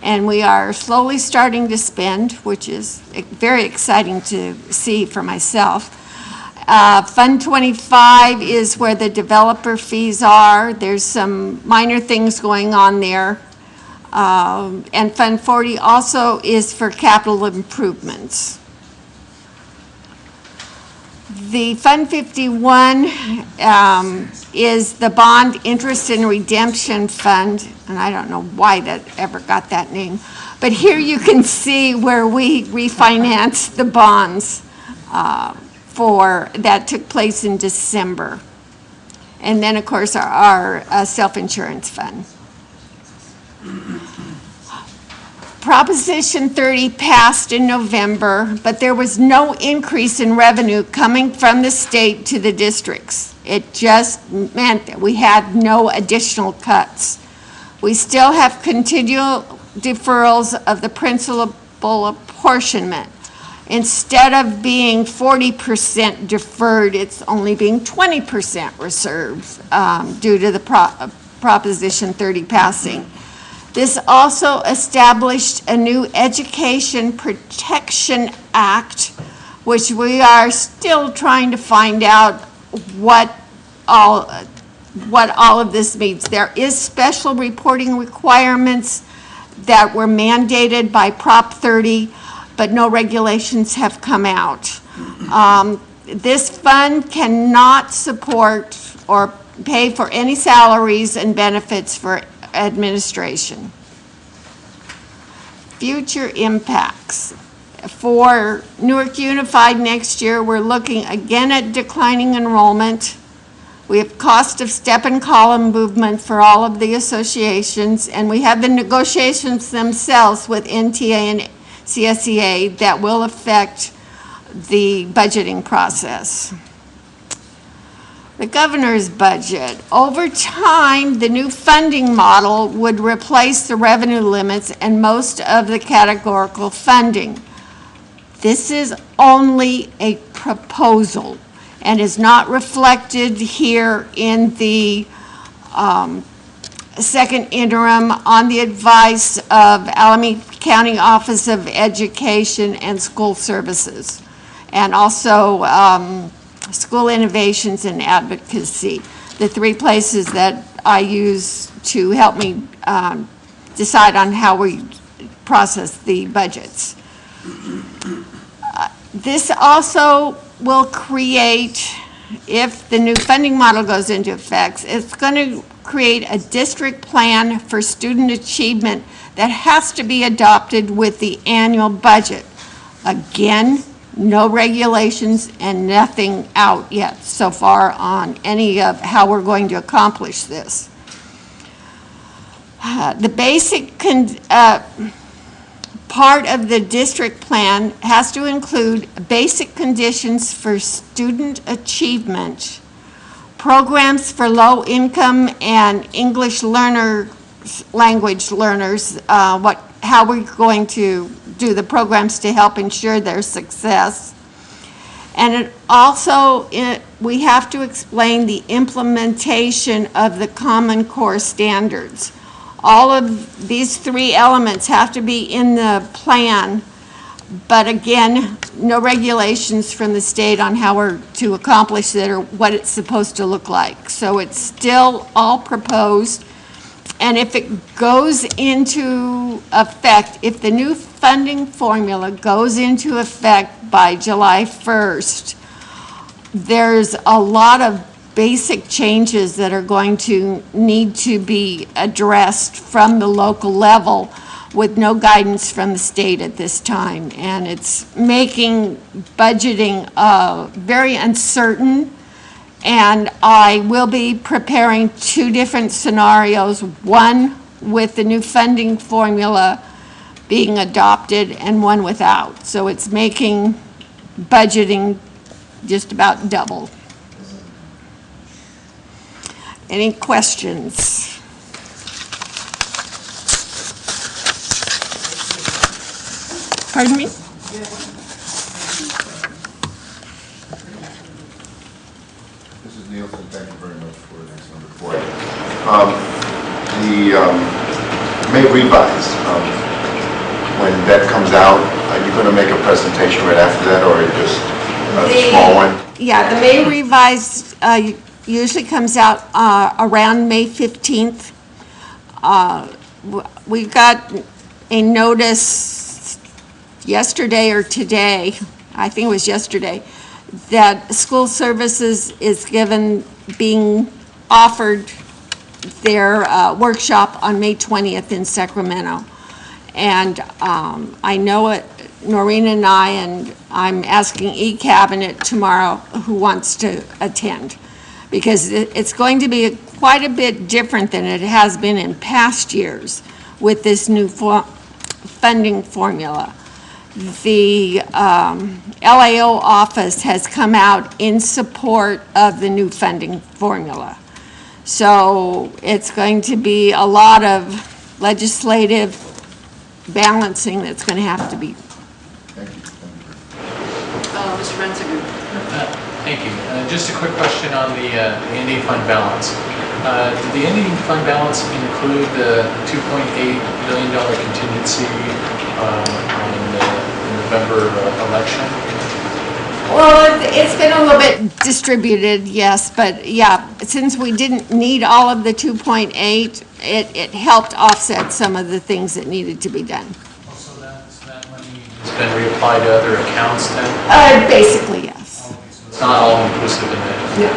and we are slowly starting to spend, which is very exciting to see for myself. Fund 25 is where the developer fees are. There's some minor things going on there. And Fund 40 also is for capital improvements. The Fund 51 is the Bond Interest and Redemption Fund, and I don't know why that ever got that name, but here you can see where we refinanced the bonds that took place in December. And then, of course, our self-insurance fund. Proposition 30 passed in November, but there was no increase in revenue coming from the state to the districts. It just meant that we had no additional cuts. We still have continual deferrals of the principal apportionment. Instead of being 40% deferred, it's only being 20% reserved due to the Proposition 30 passing. This also established a new Education Protection Act, which we are still trying to find out what all of this means. There is special reporting requirements that were mandated by Prop 30, but no regulations have come out. This fund cannot support or pay for any salaries and benefits for administration. Future impacts. For Newark Unified next year, we're looking again at declining enrollment. We have cost of step and column movement for all of the associations, and we have the negotiations themselves with NTA and CSEA that will affect the budgeting process. The governor's budget. Over time, the new funding model would replace the revenue limits and most of the categorical funding. This is only a proposal and is not reflected here in the second interim on the advice of Alameda County Office of Education and School Services, and also School Innovations and Advocacy, the three places that I use to help me decide on how we process the budgets. This also will create, if the new funding model goes into effect, it's going to create a district plan for student achievement that has to be adopted with the annual budget. Again, no regulations and nothing out yet so far on any of how we're going to accomplish this. part of the district plan has to include basic conditions for student achievement, programs for low-income and English language learners, how we're going to do the programs to help ensure their success. And it also, we have to explain the implementation of the Common Core standards. All of these three elements have to be in the plan, but again, no regulations from the state on how we're to accomplish that or what it's supposed to look like. So it's still all proposed. And if it goes into effect, if the new funding formula goes into effect by July 1st, there's a lot of basic changes that are going to need to be addressed from the local level with no guidance from the state at this time. And it's making budgeting very uncertain. And I will be preparing two different scenarios, one with the new funding formula being adopted and one without. So it's making budgeting just about double. Any questions? Pardon me? Nielsen, thank you very much for an excellent report. May revise, when that comes out, are you going to make a presentation right after that, or just a small one? Yeah, the May revise usually comes out around May 15th. We got a notice yesterday or today, I think it was yesterday, that school services is being offered their workshop on May 20th in Sacramento. And I know it, Noreen and I'm asking E-Cabinet tomorrow who wants to attend, because it's going to be quite a bit different than it has been in past years with this new funding formula. The LAO office has come out in support of the new funding formula. So it's going to be a lot of legislative balancing that's going to have to be. Thank you. Mr. Renzinger. Thank you. Just a quick question on the ending fund balance. Did the ending fund balance include the $2.8 billion contingency on the November election? Well, it's been a little bit distributed, yes, but yeah, since we didn't need all of the 2.8, it helped offset some of the things that needed to be done. So that money has been reapplied to other accounts then? Basically, yes. Okay, so it's not all inclusive in that? No.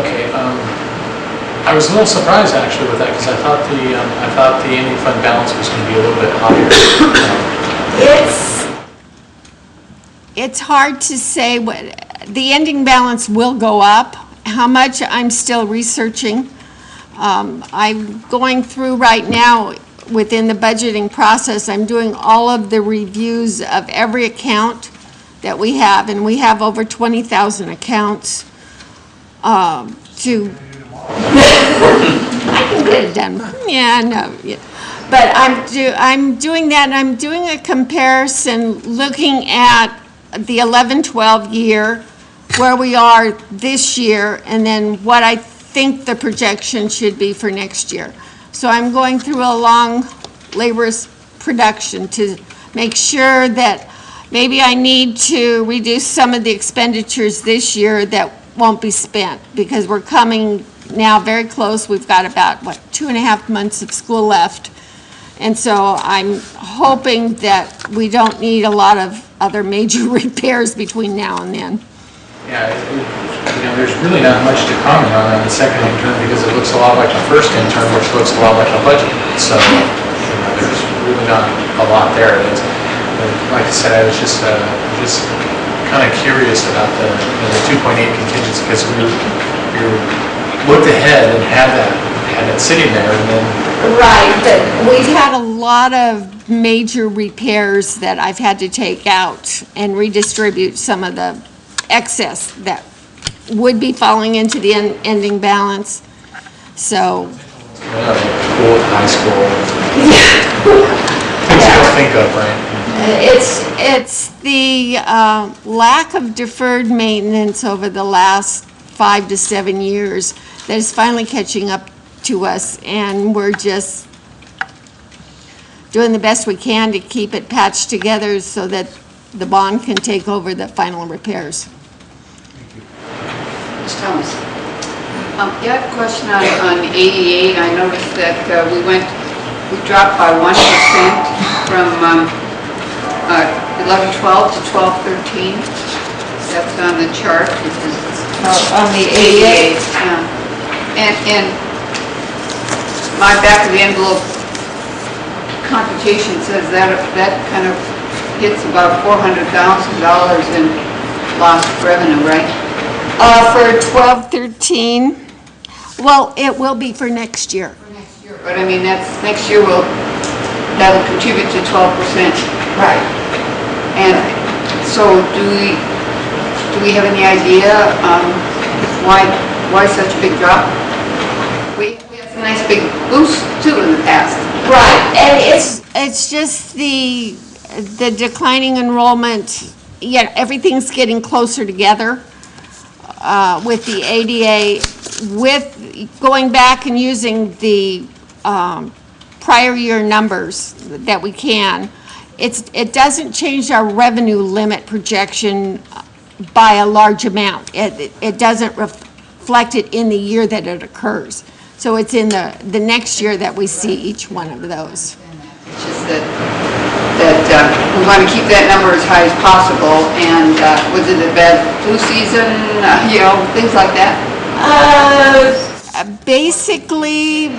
Okay. I was a little surprised actually with that, because I thought the ending fund balance was going to be a little bit higher. It's hard to say. The ending balance will go up. How much, I'm still researching. I'm going through right now within the budgeting process. I'm doing all of the reviews of every account that we have, and we have over 20,000 accounts I can get it done. Yeah, no. Yeah. But I'm doing that, and I'm doing a comparison looking at the 11-12 year, where we are this year, and then what I think the projection should be for next year. So I'm going through a long, laborious production to make sure that maybe I need to reduce some of the expenditures this year that won't be spent, because we're coming now very close. We've got about, 2.5 months of school left. And so I'm hoping that we don't need a lot of other major repairs between now and then. Yeah, there's really not much to comment on the second intern, because it looks a lot like the first intern, which looks a lot like a budget. So there's really not a lot there. Like I said, I was just kind of curious about the 2.8 contingency, because we looked ahead and had that sitting there, and then Right, but we've had a lot of major repairs that I've had to take out and redistribute some of the excess that would be falling into the ending balance. So. School, high school. Things you don't think of, right? It's the lack of deferred maintenance over the last 5 to 7 years that is finally catching up to us, and we're just doing the best we can to keep it patched together so that the bond can take over the final repairs. Ms. Thomas? Yeah, I have a question on 88. I noticed that we dropped by 1% from 1112 to 1213. That's on the chart. On the 88? Yeah. And my back of the envelope computation says that kind of hits about $400,000 in lost revenue, right? For 1213, well, it will be for next year. For next year, but I mean, next year that'll contribute to 12%. Right. And so do we have any idea why such a big drop? We had some nice big boost too in the past. Right, and it's just the declining enrollment. Yeah, everything's getting closer together with the ADA, with going back and using the prior year numbers that we can. It doesn't change our revenue limit projection by a large amount. It doesn't reflect it in the year that it occurs. So it's in the next year that we see each one of those. It's just that we want to keep that number as high as possible, and was it a bad flu season, things like that? Basically,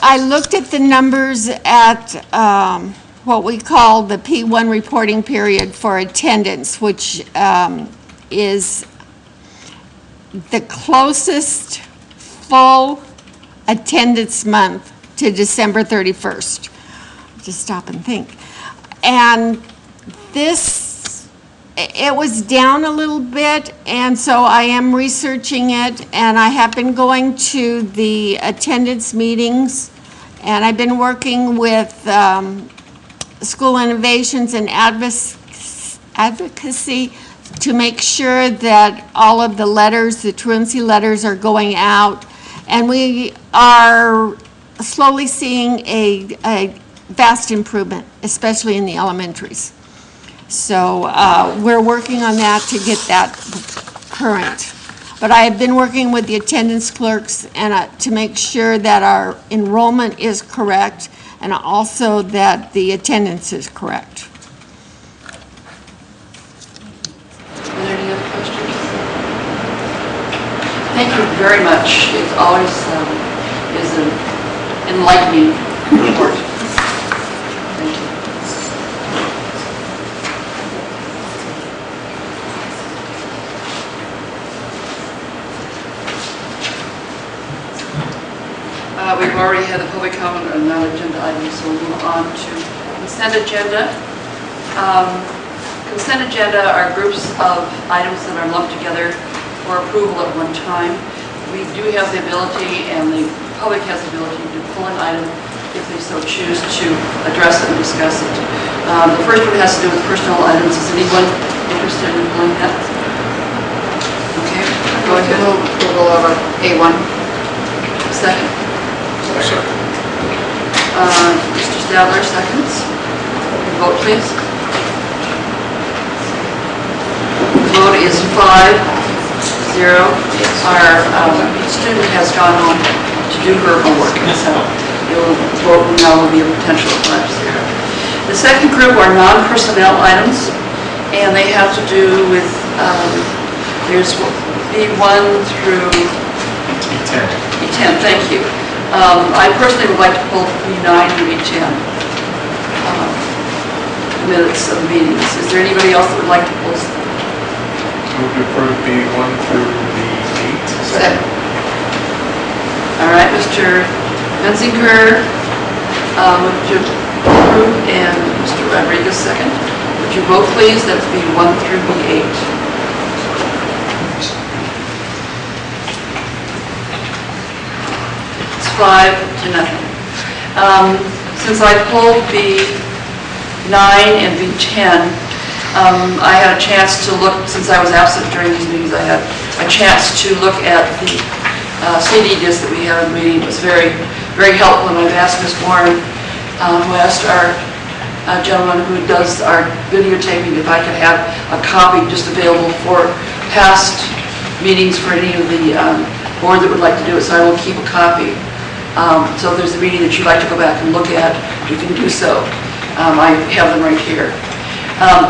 I looked at the numbers at what we call the P1 reporting period for attendance, which is the closest full attendance month to December 31st. Just stop and think. And it was down a little bit, and so I am researching it, and I have been going to the attendance meetings, and I've been working with School Innovations and Advocacy to make sure that all of the letters, the truancy letters, are going out, and we are slowly seeing a vast improvement, especially in the elementaries. So we're working on that to get that current. But I have been working with the attendance clerks and to make sure that our enrollment is correct and also that the attendance is correct. Are there any other questions? Thank you very much. It always is an enlightening report. Thank you. We've already had the public comment on non-agenda items, so we'll move on to consent agenda. Consent agenda are groups of items that are lumped together for approval at one time. We do have the ability, and the public has the ability, to pull an item if they so choose to address it and discuss it. The first one has to do with personal items. Is anyone interested in pulling that? Okay, go ahead. Move approval of A1. Second. Mr. Stadler, seconds. Vote, please. The vote is 5-0. Our student has gone home to do her homework, so your vote now will be a potential of 5-0. The second group are non-personnel items, and they have to do with, there's B1 through E10, thank you. I personally would like to pull B9 through B10 minutes of meetings. Is there anybody else that would like to pull? Move to approve B1 through B8. Second. All right, Mr. Menzinger, would you approve, and Mr. Rodriguez second. Would you vote please? That's B1 through B8. It's 5-0. Since I pulled B9 and B10, I had a chance to look, since I was absent during these meetings, I had a chance to look at the CD disc that we have in the meeting. It was very, very helpful, and I've asked Ms. Warren, who asked our gentleman who does our videotaping, if I could have a copy just available for past meetings for any of the board that would like to do it, so I will keep a copy. So if there's a meeting that you'd like to go back and look at, you can do so. I have them right here.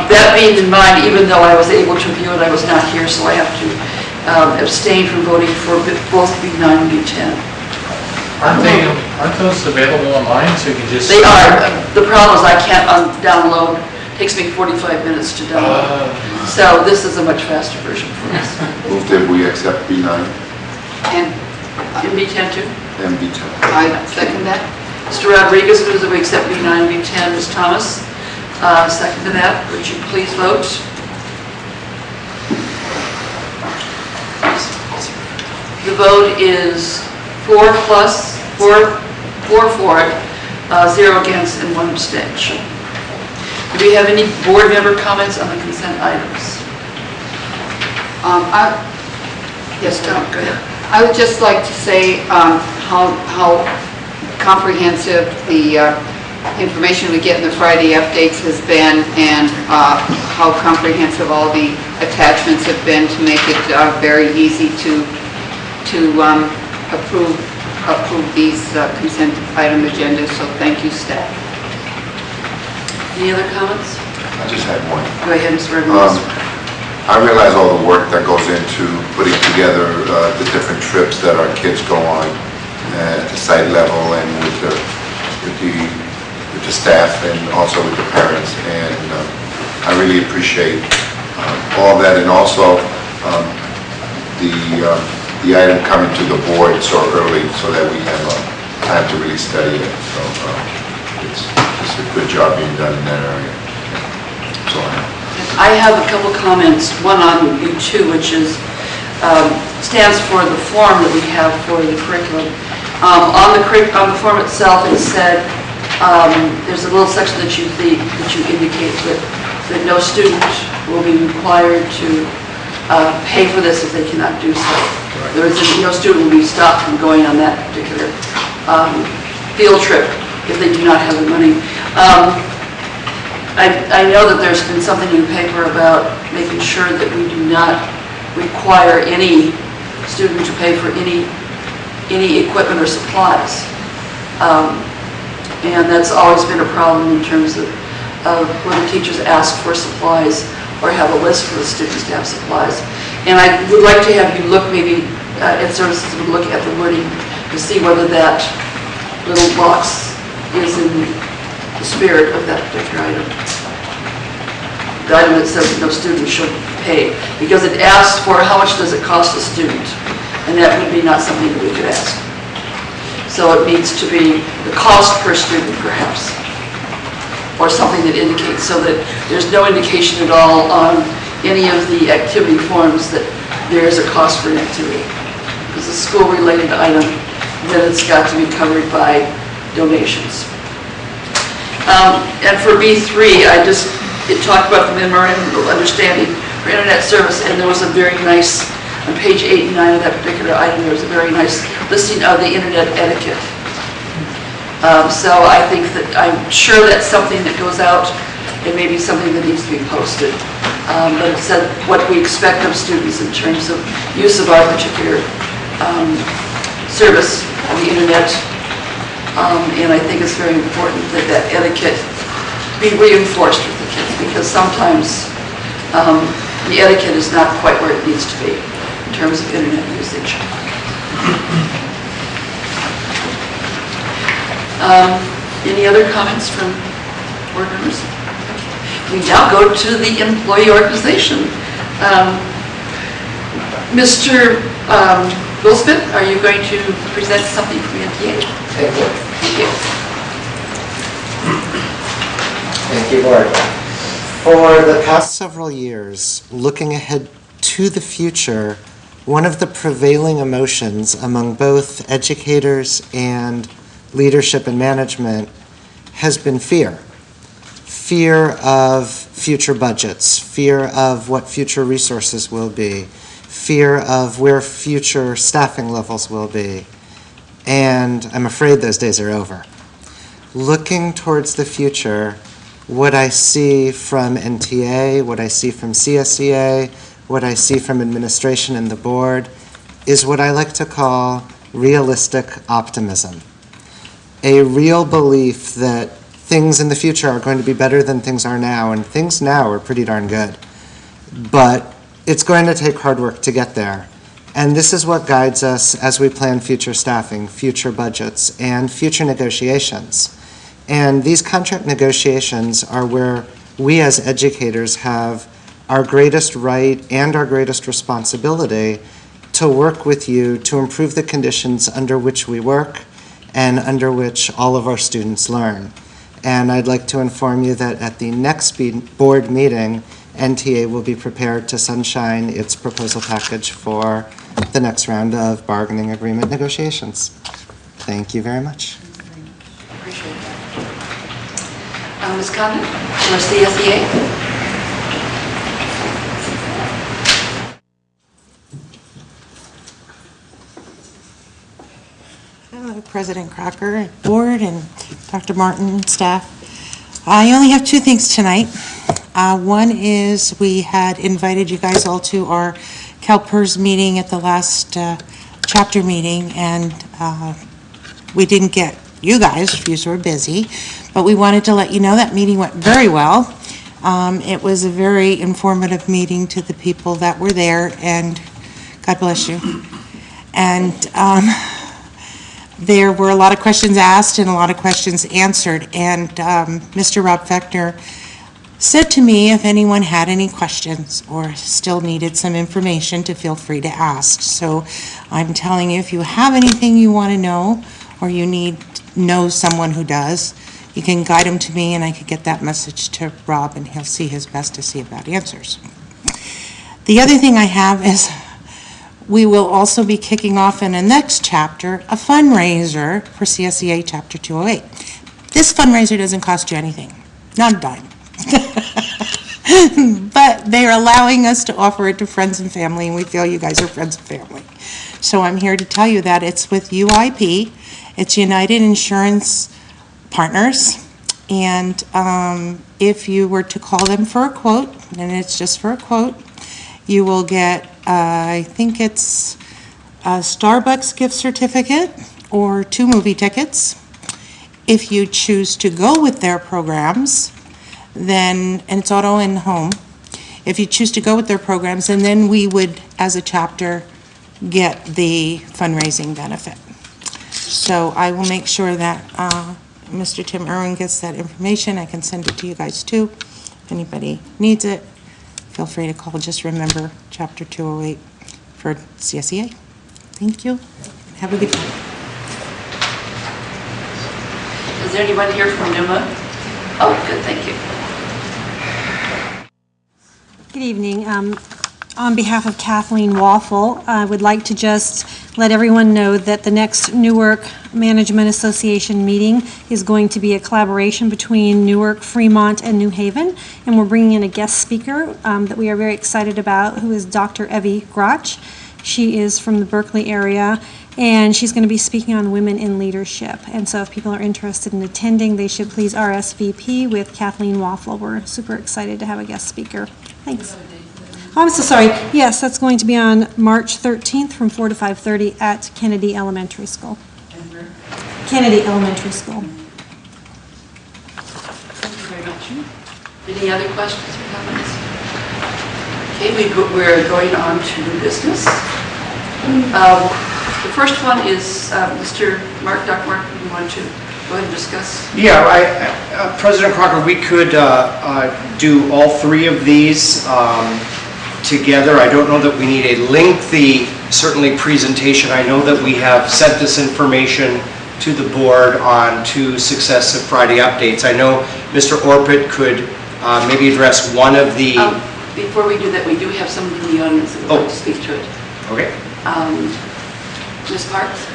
That being in mind, even though I was able to view it, I was not here, so I have to abstain from voting for both B9 and B10. Aren't those available online, so you can just... They are. The problem is I can't download. It takes me 45 minutes to download. So this is a much faster version for us. Move that we accept B9 And B10 too? and B10. I second that. Mr. Rodriguez moves that we accept B9 and B10. Ms. Thomas, second to that. Would you please vote? The vote is 4 for it, 0 against, and 1 abstention. Do we have any board member comments on the consent items? Yes, Tom, go ahead. I would just like to say how comprehensive the information we get in the Friday updates has been, and how comprehensive all the attachments have been to make it very easy to approve these consent item agendas. So thank you, staff. Any other comments? I just had one. Go ahead, Mr. Rodriguez. I realize all the work that goes into putting together the different trips that our kids go on at the site level and with the staff and also with the parents. And I really appreciate all that, and also the item coming to the board so early so that we have time to really study it. So it's a good job being done in that area. So I have a couple comments, one on B2, which is stands for the form that we have for the curriculum. On the form itself, it said there's a little section that you indicate that no student will be required to pay for this if they cannot do so. There is no student will be stopped from going on that particular field trip if they do not have the money. I know that there's been something in the paper about making sure that we do not require any student to pay for any equipment or supplies. And that's always been a problem in terms of when the teachers ask for supplies or have a list for the students to have supplies. And I would like to have you look maybe at services, would look at the wording to see whether that little box is in the spirit of that particular item. The item that says that no student should pay, because it asks for how much does it cost a student, and that would be not something that we could ask. So it needs to be the cost per student, perhaps, or something that indicates, so that there's no indication at all on any of the activity forms that there is a cost for an activity. It's a school-related item, then it's got to be covered by donations. And for B3, it talked about the memorandum of understanding for internet service, and there was a very nice, on page 8 and 9 of that particular item, there was a very nice listing of the internet etiquette. So I think that, I'm sure that's something that goes out, and maybe something that needs to be posted. But it said what we expect of students in terms of use of our particular service on the internet. And I think it's very important that that etiquette be reinforced with the kids, because sometimes the etiquette is not quite where it needs to be in terms of internet usage. Any other comments from board members? We now go to the employee organization. Mr. Will Smith, are you going to present something from the NTA? Thank you. Thank you. Thank you, Board. For the past several years, looking ahead to the future, one of the prevailing emotions among both educators and leadership and management has been fear. Fear of future budgets, fear of what future resources will be, fear of where future staffing levels will be. And I'm afraid those days are over. Looking towards the future, what I see from NTA, what I see from CSEA, what I see from administration and the board is what I like to call realistic optimism. A real belief that things in the future are going to be better than things are now, and things now are pretty darn good. But it's going to take hard work to get there. And this is what guides us as we plan future staffing, future budgets, and future negotiations. And these contract negotiations are where we as educators have our greatest right and our greatest responsibility to work with you to improve the conditions under which we work and under which all of our students learn. And I'd like to inform you that at the next board meeting, NTA will be prepared to sunshine its proposal package for the next round of bargaining agreement negotiations. Thank you very much. Appreciate it. Ms. Condon, from CSEA. Hello, President Crocker, board, and Dr. Martin, staff. I only have two things tonight. One is we had invited you guys all to our CalPERS meeting at the last chapter meeting, and we didn't get you guys, you were busy, but we wanted to let you know that meeting went very well. It was a very informative meeting to the people that were there, and God bless you. And there were a lot of questions asked and a lot of questions answered, and Mr. Rob Fechner said to me if anyone had any questions or still needed some information to feel free to ask. So I'm telling you, if you have anything you want to know or you know someone who does, you can guide them to me and I could get that message to Rob and he'll see his best to see about answers. The other thing I have is we will also be kicking off in the next chapter a fundraiser for CSEA Chapter 208. This fundraiser doesn't cost you anything, not a dime. But they're allowing us to offer it to friends and family, and we feel you guys are friends and family. So I'm here to tell you that it's with UIP. It's United Insurance Partners, and if you were to call them for a quote, and it's just for a quote, you will get, I think it's a Starbucks gift certificate or 2 movie tickets. If you choose to go with their programs, then, and it's auto and home, if you choose to go with their programs, and then we would, as a chapter, get the fundraising benefit. So I will make sure that Mr. Tim Irwin gets that information. I can send it to you guys too. If anybody needs it, feel free to call. Just remember Chapter 208 for CSEA. Thank you. Have a good time. Is there anyone here from NUMA? Oh, good, thank you. Good evening. On behalf of Kathleen Waffle, I would like to just let everyone know that the next Newark Management Association meeting is going to be a collaboration between Newark, Fremont, and New Haven, and we're bringing in a guest speaker that we are very excited about, who is Dr. Evie Grotch. She is from the Berkeley area, and she's going to be speaking on women in leadership. And so if people are interested in attending, they should please RSVP with Kathleen Waffle. We're super excited to have a guest speaker. Thanks. Oh, I'm so sorry. Yes, that's going to be on March 13th from 4 to 5:30 at Kennedy Elementary School. Kennedy Elementary School. Thank you very much. Any other questions or comments? Okay, we're going on to new business. The first one is Dr. Martin, you want to go ahead and discuss? Yeah, President Crocker, we could do all 3 of these together. I don't know that we need a lengthy certainly presentation. I know that we have sent this information to the board on 2 successive Friday updates. I know Mr. Orpit could maybe address one of the... Before we do that, we do have someone in the audience that would like to speak to it. Okay. Ms. Parks?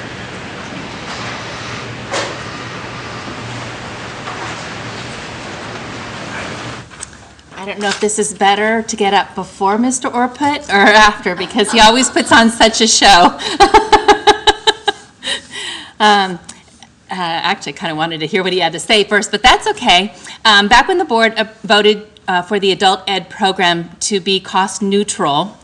I don't know if this is better to get up before Mr. Orput or after, because he always puts on such a show. Actually, kind of wanted to hear what he had to say first, but that's okay. Back when the board voted for the adult ed program to be cost neutral,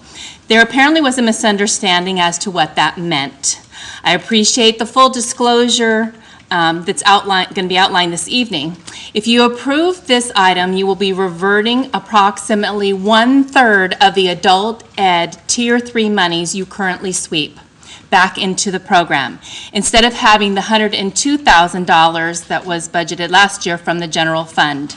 there apparently was a misunderstanding as to what that meant. I appreciate the full disclosure that's going to be outlined this evening. If you approve this item, you will be reverting approximately 1/3 of the adult ed Tier 3 monies you currently sweep back into the program, instead of having the $102,000 that was budgeted last year from the general fund.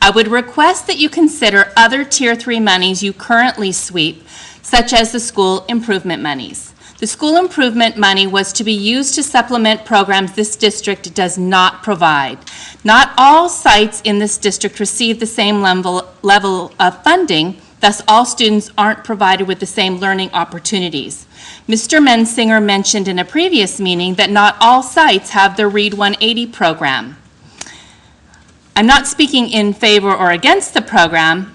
I would request that you consider other Tier 3 monies you currently sweep, such as the school improvement monies. The school improvement money was to be used to supplement programs this district does not provide. Not all sites in this district receive the same level of funding, thus all students aren't provided with the same learning opportunities. Mr. Mensinger mentioned in a previous meeting that not all sites have the Read 180 program. I'm not speaking in favor or against the program,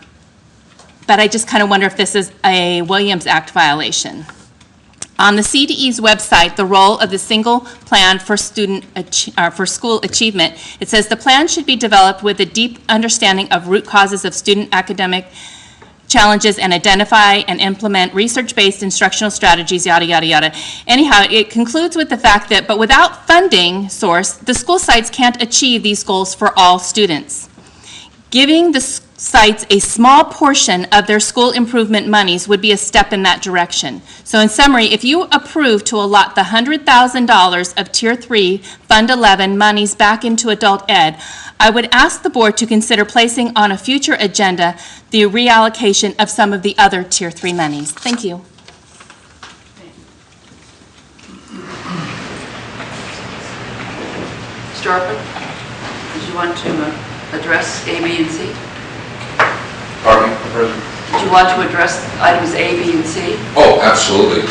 but I just kind of wonder if this is a Williams Act violation. On the CDE's website, the role of the single plan for school achievement, it says the plan should be developed with a deep understanding of root causes of student academic challenges and identify and implement research-based instructional strategies, yada, yada, yada. Anyhow, it concludes with the fact that, but without funding source, the school sites can't achieve these goals for all students. Giving the sites a small portion of their school improvement monies would be a step in that direction. So in summary, if you approve to allot the $100,000 of Tier 3 Fund 11 monies back into adult ed, I would ask the board to consider placing on a future agenda the reallocation of some of the other Tier 3 monies. Thank you. Mr. Arpit, did you want to address A, B, and C? Pardon me, President? Did you want to address items A, B, and C? Oh, absolutely.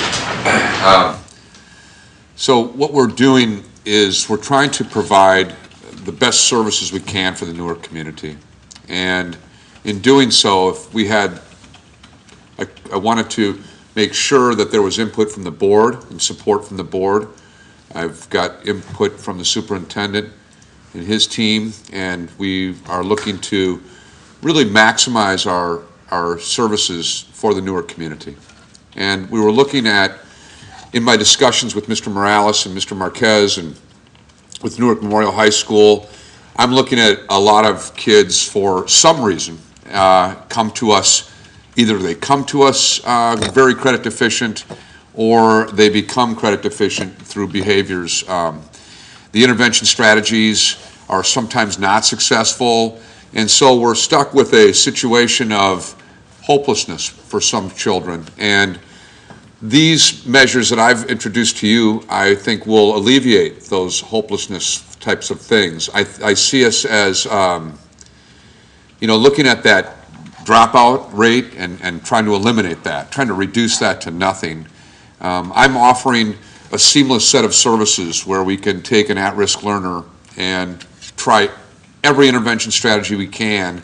So what we're doing is we're trying to provide the best services we can for the Newark community. And in doing so, if we had, I wanted to make sure that there was input from the board and support from the board. I've got input from the superintendent and his team, and we are looking to really maximize our services for the Newark community. And we were looking at, in my discussions with Mr. Morales and Mr. Marquez and with Newark Memorial High School, I'm looking at a lot of kids for some reason come to us, either they come to us very credit deficient or they become credit deficient through behaviors. The intervention strategies are sometimes not successful, and so we're stuck with a situation of hopelessness for some children. And these measures that I've introduced to you, I think will alleviate those hopelessness types of things. I see us as, looking at that dropout rate and trying to eliminate that, trying to reduce that to nothing. I'm offering a seamless set of services where we can take an at-risk learner and try every intervention strategy we can,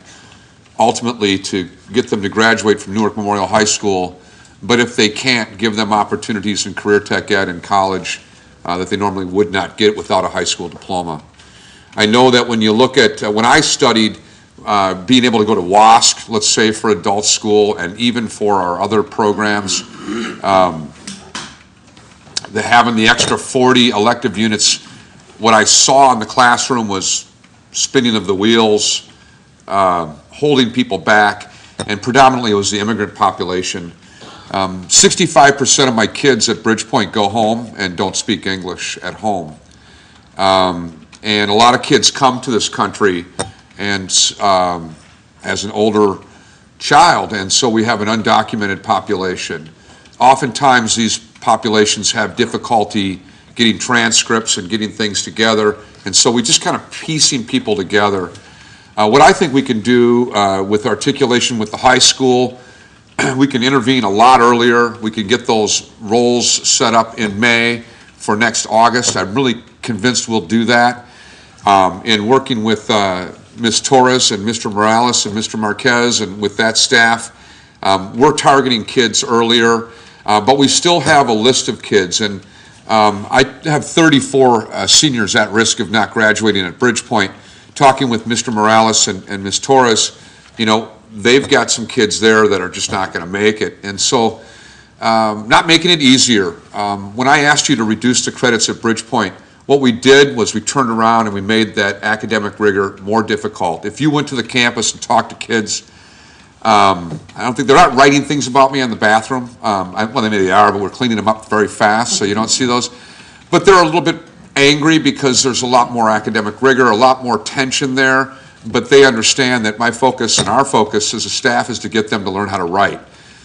ultimately to get them to graduate from Newark Memorial High School, but if they can't, give them opportunities in career tech ed and college that they normally would not get without a high school diploma. I know that when you look at, when I studied being able to go to WASC, let's say for adult school, and even for our other programs, having the extra 40 elective units, what I saw in the classroom was spinning of the wheels, holding people back, and predominantly it was the immigrant population. 65% of my kids at Bridgepoint go home and don't speak English at home. And a lot of kids come to this country and as an older child, and so we have an undocumented population. Oftentimes these populations have difficulty getting transcripts and getting things together, and so we just kind of piecing people together. What I think we can do with articulation with the high school, we can intervene a lot earlier. We can get those roles set up in May for next August. I'm really convinced we'll do that. In working with Ms. Torres and Mr. Morales and Mr. Marquez and with that staff, we're targeting kids earlier, but we still have a list of kids. And I have 34 seniors at risk of not graduating at Bridgepoint. Talking with Mr. Morales and Ms. Torres, you know, they've got some kids there that are just not going to make it. And so, not making it easier. When I asked you to reduce the credits at Bridgepoint, what we did was we turned around and we made that academic rigor more difficult. If you went to the campus and talked to kids, I don't think they're not writing things about me in the bathroom. Well, they maybe are, but we're cleaning them up very fast, so you don't see those. But they're a little bit angry because there's a lot more academic rigor, a lot more tension there, but they understand that my focus and our focus as a staff is to get them to learn how to write.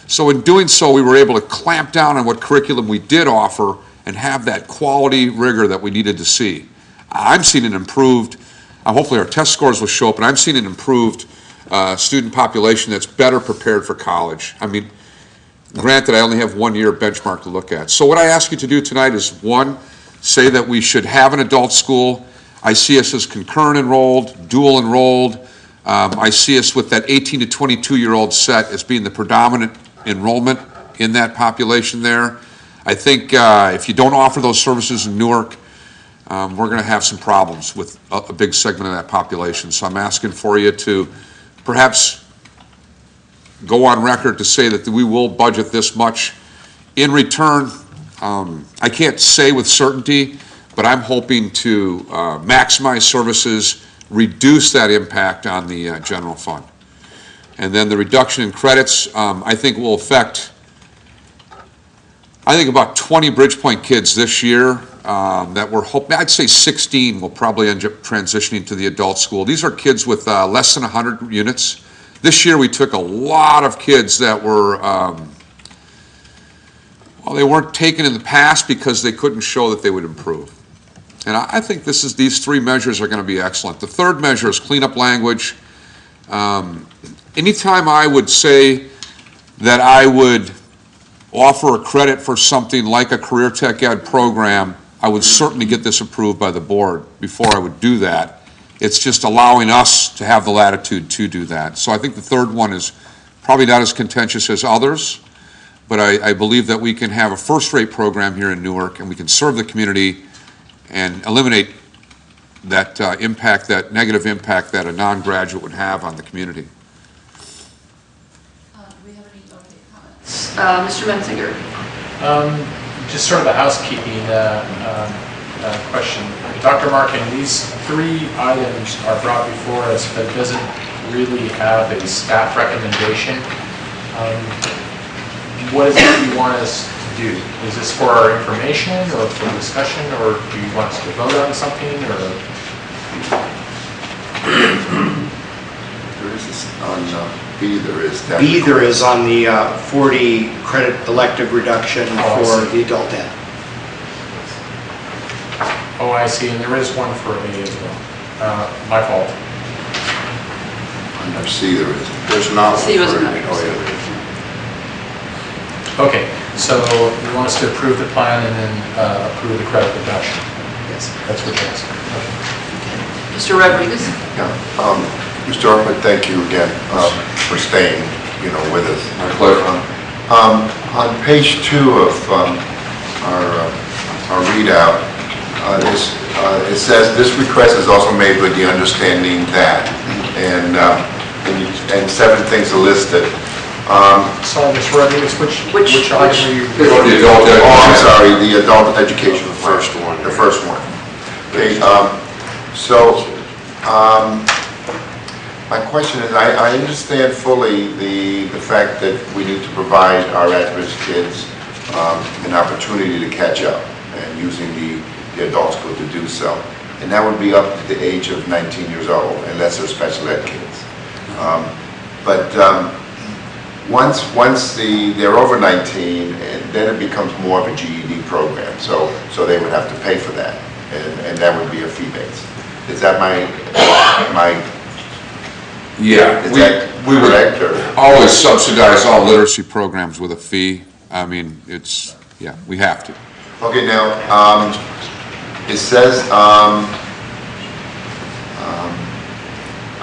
So in doing so, we were able to clamp down on what curriculum we did offer and have that quality rigor that we needed to see. I'm seeing an improved, hopefully our test scores will show up, and I'm seeing an improved student population that's better prepared for college. I mean, granted, I only have 1 year benchmark to look at. So what I ask you to do tonight is, one, say that we should have an adult school. I see us as concurrent enrolled, dual enrolled. I see us with that 18 to 22-year-old set as being the predominant enrollment in that population there. I think if you don't offer those services in Newark, we're going to have some problems with a big segment of that population. So I'm asking for you to perhaps go on record to say that we will budget this much. In return, I can't say with certainty, but I'm hoping to maximize services, reduce that impact on the general fund. And then the reduction in credits, I think will affect, about 20 Bridgepoint kids this year that we're hoping, I'd say 16 will probably end up transitioning to the adult school. These are kids with less than 100 units. This year we took a lot of kids that were, well, they weren't taken in the past because they couldn't show that they would improve. And I think these three measures are going to be excellent. The third measure is cleanup language. Anytime I would say that I would offer a credit for something like a career tech ed program, I would certainly get this approved by the board before I would do that. It's just allowing us to have the latitude to do that. So I think the third one is probably not as contentious as others, but I believe that we can have a first-rate program here in Newark, and we can serve the community and eliminate that impact, that negative impact that a non-graduate would have on the community. Do we have any comments? Mr. Menzinger. Just sort of a housekeeping question. Dr. Markin, these three items are brought before us, but it doesn't really have a staff recommendation. What is it you want us to do? Is this for our information or for discussion, or do you want us to vote on something? Or there is this on B, there is that. B, there is on the 40 credit elective reduction for the adult ed. Oh, I see, and there is one for A as well. My fault. Under C, there is. There's not. C was not. Oh, yeah, there is. Okay, so you want us to approve the plan and then approve the credit reduction? Yes. That's what you're asking. Mr. Rodriguez. Yeah. Mr. Ortman, thank you again for staying, with us. My pleasure. On page 2 of our readout, it says this request is also made with the understanding that, and 7 things are listed. Sorry, Mr. Rodriguez, which item are you? The adult ed. Oh, I'm sorry, the adult education. The first one. The first one. Okay. So, my question is, I understand fully the fact that we need to provide our at-risk kids an opportunity to catch up and using the adult school to do so. And that would be up to the age of 19 years old, unless they're special ed kids. But once they're over 19, and then it becomes more of a GED program. So they would have to pay for that, and that would be a fee base. Is that my Yeah, is we that would correct, or? always subsidize all literacy programs with a fee. I mean, it's, yeah, we have to. Okay, now, it says,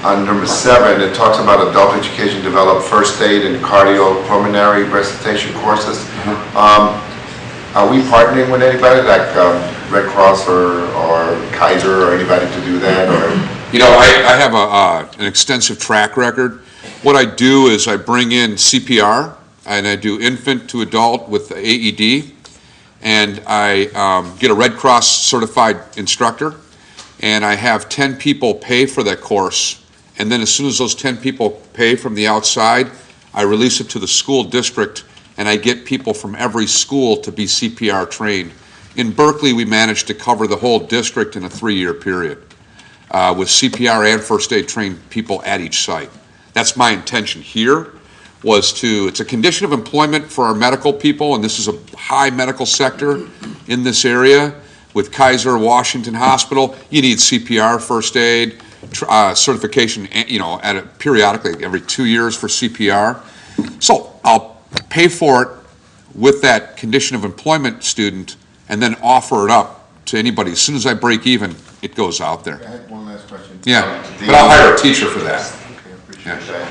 on number 7, it talks about adult education develop first aid and cardiopulmonary resuscitation courses. Are we partnering with anybody like Red Cross or Kaiser or anybody to do that? Or? You know, I have an extensive track record. What I do is I bring in CPR, and I do infant to adult with AED, and I get a Red Cross certified instructor, and I have 10 people pay for that course. And then as soon as those 10 people pay from the outside, I release it to the school district, and I get people from every school to be CPR trained. In Berkeley, we managed to cover the whole district in a 3-year period with CPR and first aid trained people at each site. That's my intention here, it's a condition of employment for our medical people, and this is a high medical sector in this area. With Kaiser Washington Hospital, you need CPR, first aid, certification, you know, periodically every 2 years for CPR. So I'll pay for it with that condition of employment student and then offer it up to anybody. As soon as I break even, it goes out there. I had one last question. Yeah, but I'll hire a teacher for that. Okay, appreciate that.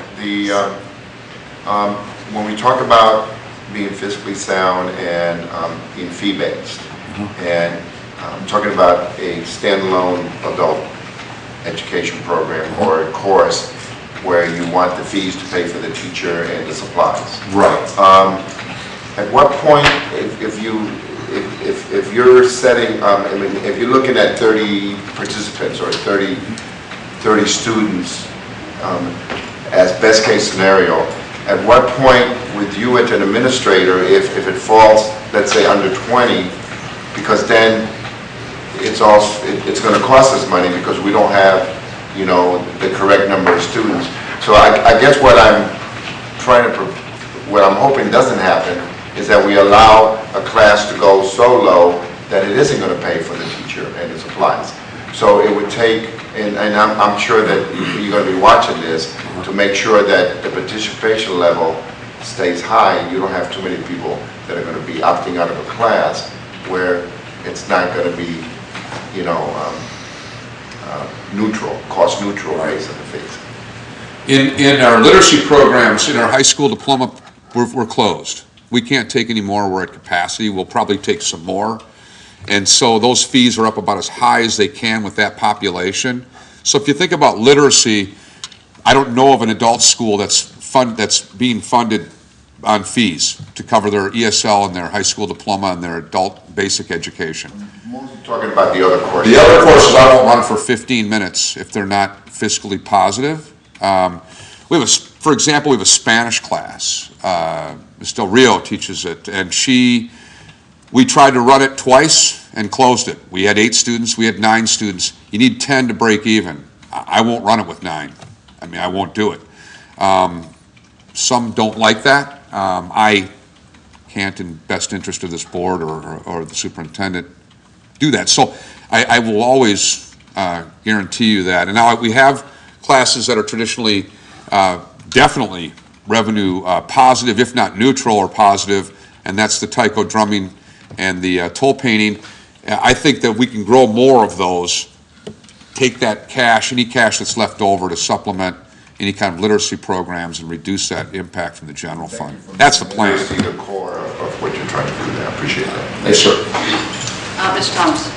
When we talk about being fiscally sound and being fee-based, and I'm talking about a standalone adult education program or a course where you want the fees to pay for the teacher and the supplies. Right. At what point, if you're setting, I mean, if you're looking at 30 participants or 30 students as best case scenario, at what point with you as an administrator, if it falls, let's say under 20, because then it's going to cost us money because we don't have, you know, the correct number of students. So I guess what I'm hoping doesn't happen is that we allow a class to go so low that it isn't going to pay for the teacher and the supplies. So it would take, and I'm sure that you're going to be watching this, to make sure that the participation level stays high. You don't have too many people that are going to be opting out of a class where it's not going to be, you know, cost neutral rates of the fees. In our literacy programs, in our high school diploma, we're closed. We can't take any more, we're at capacity. We'll probably take some more. And so those fees are up about as high as they can with that population. So if you think about literacy, I don't know of an adult school that's being funded on fees to cover their ESL and their high school diploma and their adult basic education. Mostly talking about the other courses. The other courses I won't run for 15 minutes if they're not fiscally positive. For example, we have a Spanish class. Ms. Del Rio teaches it, and we tried to run it twice and closed it. We had 8 students, we had 9 students. You need 10 to break even. I won't run it with 9. I mean, I won't do it. Some don't like that. I can't, in best interest of this board or the superintendent, do that. So I will always guarantee you that. And now we have classes that are traditionally definitely revenue positive, if not neutral or positive, and that's the taiko drumming and the toll painting. I think that we can grow more of those, take that cash, any cash that's left over, to supplement any kind of literacy programs and reduce that impact from the general fund. That's the plan. I see the core of what you're trying to do there. I appreciate that. Yes, sir. Ms. Thomas,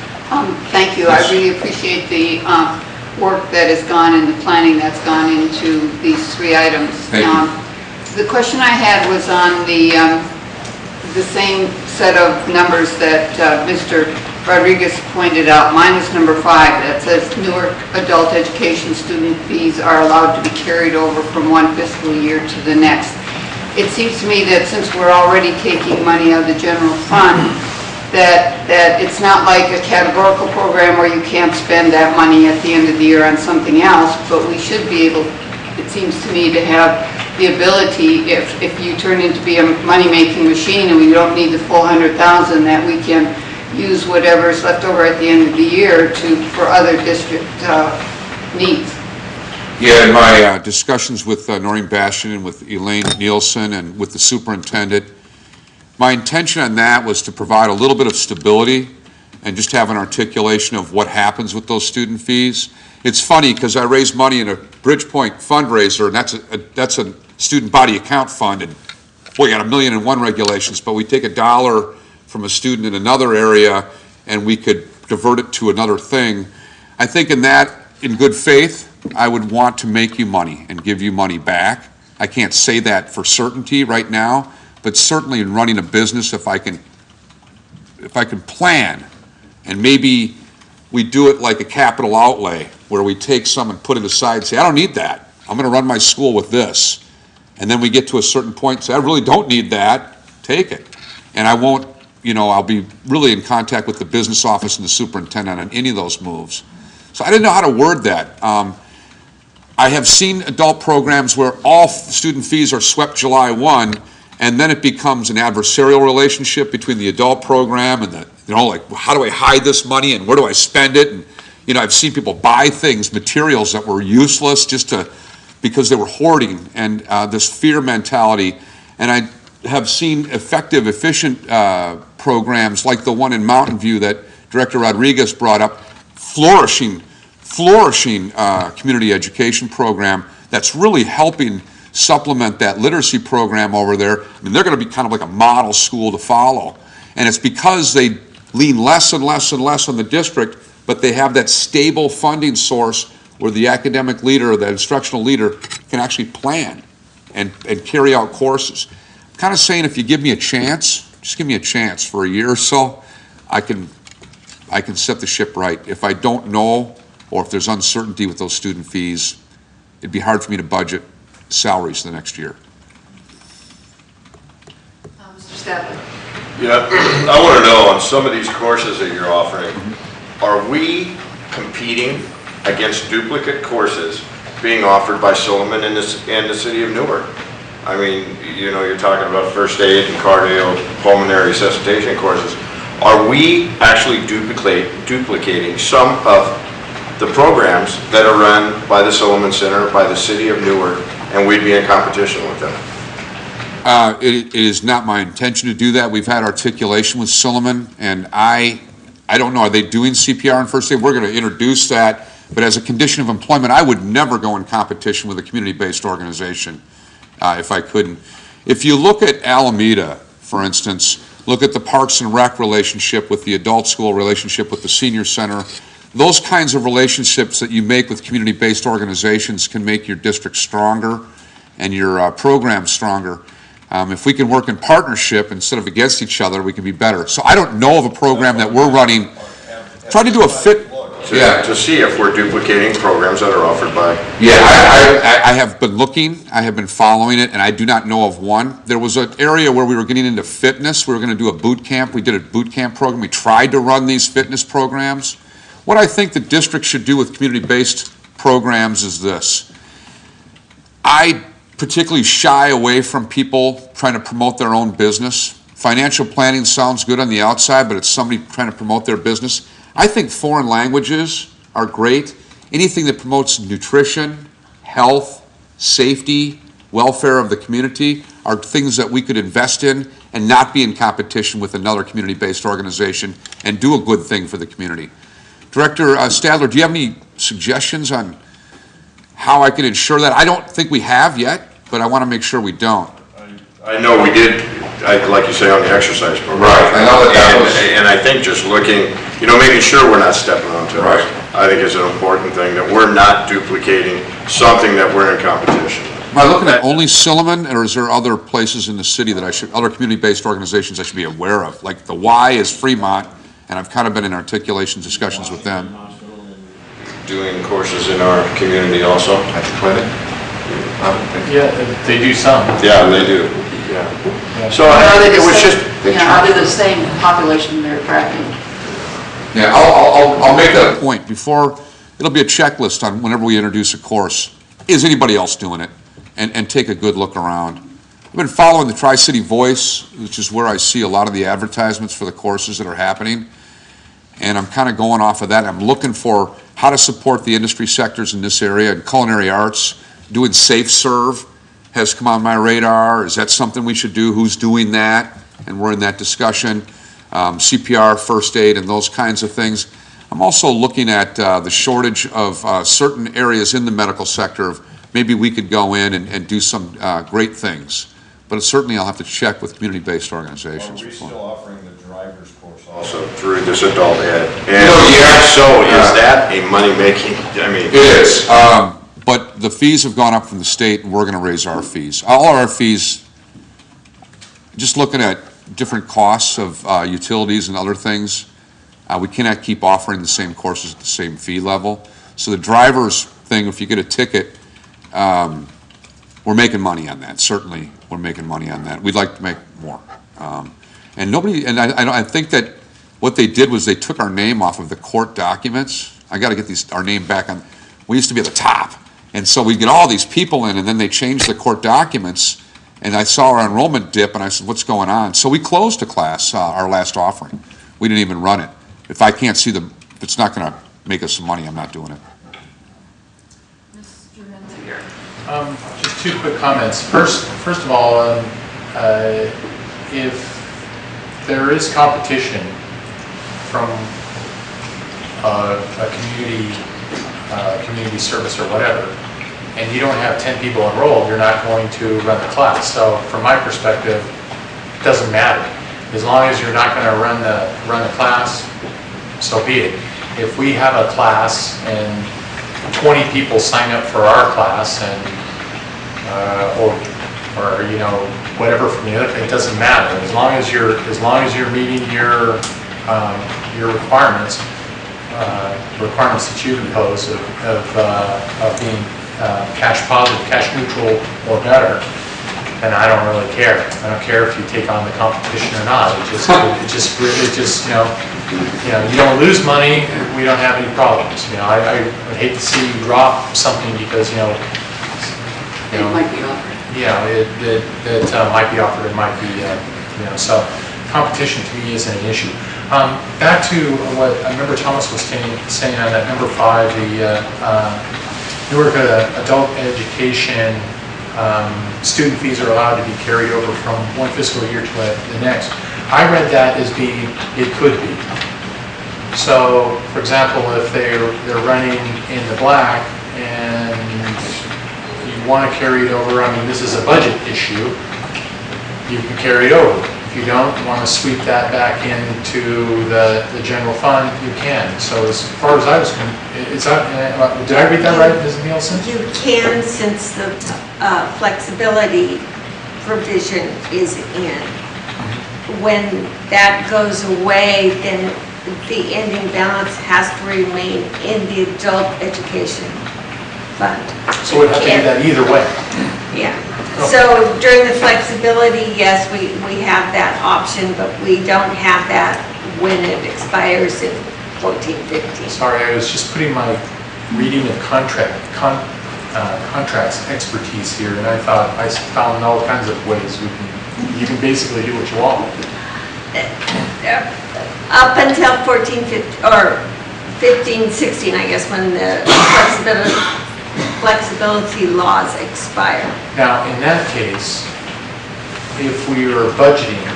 thank you. I really appreciate the work that has gone and the planning that's gone into these 3 items. Thank you. The question I had was on the same set of numbers that Mr. Rodriguez pointed out. Mine is number 5 that says Newark adult education student fees are allowed to be carried over from one fiscal year to the next. It seems to me that since we're already taking money out of the general fund, that it's not like a categorical program where you can't spend that money at the end of the year on something else, but we should be able, it seems to me, to have the ability, if you turn into be a money-making machine and we don't need the full 100,000, that we can use whatever is left over at the end of the year for other district needs. Yeah, in my discussions with Noreen Bastian and with Elaine Nielsen and with the superintendent, my intention on that was to provide a little bit of stability and just have an articulation of what happens with those student fees. It's funny because I raise money in a Bridgepoint fundraiser, and that's a student body account fund, and boy, you got 1,000,001 regulations, but we take $1 from a student in another area and we could divert it to another thing. I think in that, in good faith, I would want to make you money and give you money back. I can't say that for certainty right now, but certainly in running a business, if I can plan, and maybe we do it like a capital outlay, where we take some and put it aside and say, I don't need that. I'm going to run my school with this. And then we get to a certain point and say, I really don't need that. Take it. And I won't, I'll be really in contact with the business office and the superintendent on any of those moves. So I didn't know how to word that. I have seen adult programs where all student fees are swept July 1, and then it becomes an adversarial relationship between the adult program and the, like, how do I hide this money and where do I spend it? And, I've seen people buy things, materials that were useless because they were hoarding, and this fear mentality. And I have seen effective, efficient programs like the one in Mountain View that Director Rodriguez brought up, flourishing community education program that's really helping supplement that literacy program over there. I mean, they're going to be kind of like a model school to follow. And it's because they lean less and less and less on the district, but they have that stable funding source where the academic leader or the instructional leader can actually plan and carry out courses. I'm kind of saying, if you give me a chance, just give me a chance for a year or so, I can set the ship right. If I don't know, or if there's uncertainty with those student fees, it'd be hard for me to budget salaries the next year. Mr. Stadler. Yeah, I want to know, on some of these courses that you're offering, are we competing against duplicate courses being offered by Silliman and the city of Newark? I mean, you're talking about first aid and cardio, pulmonary resuscitation courses. Are we actually duplicating some of the programs that are run by the Silliman Center, by the city of Newark, and we'd be in competition with them? It is not my intention to do that. We've had articulation with Silliman, and I don't know, are they doing CPR on first aid? We're going to introduce that, but as a condition of employment, I would never go in competition with a community-based organization if I couldn't. If you look at Alameda, for instance, look at the Parks and Rec relationship with the adult school relationship with the senior center, those kinds of relationships that you make with community-based organizations can make your district stronger and your program stronger. If we can work in partnership instead of against each other, we can be better. So I don't know of a program that we're running, trying to do a fit. To see if we're duplicating programs that are offered by. Yeah, I have been looking, I have been following it, and I do not know of one. There was an area where we were getting into fitness. We were going to do a boot camp. We did a boot camp program. We tried to run these fitness programs. What I think the district should do with community-based programs is this. I particularly shy away from people trying to promote their own business. Financial planning sounds good on the outside, but it's somebody trying to promote their business. I think foreign languages are great. Anything that promotes nutrition, health, safety, welfare of the community are things that we could invest in and not be in competition with another community-based organization and do a good thing for the community. Director Stadler, do you have any suggestions on how I can ensure that? I don't think we have yet, but I want to make sure we don't. I know we did, like you say, on the exercise program. Right, I know that was. And I think just looking, making sure we're not stepping on toes. Right. I think is an important thing, that we're not duplicating something that we're in competition with. Am I looking at only Silliman, or is there other places in the city that other community-based organizations I should be aware of? Like the Y is Fremont, and I've kind of been in articulation discussions with them. Doing courses in our community also. At the clinic? Yeah, they do some. Yeah, they do. Yeah. So Are they it was just. are they the same population they're tracking? Yeah, I'll make that point before. It'll be a checklist on whenever we introduce a course. Is anybody else doing it? and take a good look around. I've been following the Tri-City Voice, which is where I see a lot of the advertisements for the courses that are happening, and I'm kind of going off of that. I'm looking for how to support the industry sectors in this area, and culinary arts, doing Safe Serve has come on my radar. Is that something we should do? Who's doing that? And we're in that discussion. CPR, first aid, and those kinds of things. I'm also looking at the shortage of certain areas in the medical sector of maybe we could go in and do some great things. But certainly I'll have to check with community-based organizations. Are we still offering the driver's course also through this adult ed? And so is that a money-making, I mean. It is, but the fees have gone up from the state, and we're going to raise our fees. All our fees, just looking at different costs of utilities and other things, we cannot keep offering the same courses at the same fee level. So the driver's thing, if you get a ticket, we're making money on that. Certainly, we're making money on that. We'd like to make more. And nobody, and I think that what they did was they took our name off of the court documents. I got to get our name back on. We used to be at the top, and so we get all these people in, and then they changed the court documents. And I saw our enrollment dip, and I said, "What's going on?" So we closed the class, our last offering. We didn't even run it. If I can't see if it's not going to make us some money, I'm not doing it. Just two quick comments. First of all, if there is competition from a community service or whatever, and you don't have 10 people enrolled, you're not going to run the class. So from my perspective, it doesn't matter. As long as you're not going to run the class, so be it. If we have a class and 20 people sign up for our class, and or you know, whatever from the other thing, it doesn't matter. As long as you're meeting your requirements, requirements that you impose of being cash positive, cash neutral, or better, then I don't really care. I don't care if you take on the competition or not. It just you know, you don't lose money, we don't have any problems. You know, I would hate to see you drop something because it might be offered. Yeah, that might be offered. It might be so competition to me isn't an issue. Back to what I remember Thomas was saying on that number 5, the Newark adult education student fees are allowed to be carried over from one fiscal year to the next. I read that as being it could be. So, for example, if they're running in the black and you want to carry it over, I mean, this is a budget issue, you can carry it over. If you don't want to sweep that back into the general fund, you can. So as far as I was concerned, did I read that right, Ms. Nielsen? You can, since the flexibility provision is in. When that goes away, then the ending balance has to remain in the adult education fund. So we'd have to do that either way. Yeah. So during the flexibility, yes, we have that option, but we don't have that when it expires in 14-15. Sorry, I was just putting my reading of contracts expertise here, and I found all kinds of ways you can basically do what you want. Up until 14-15 or 15-16, I guess, when the flexibility laws expire. Now, in that case, if we were budgeting,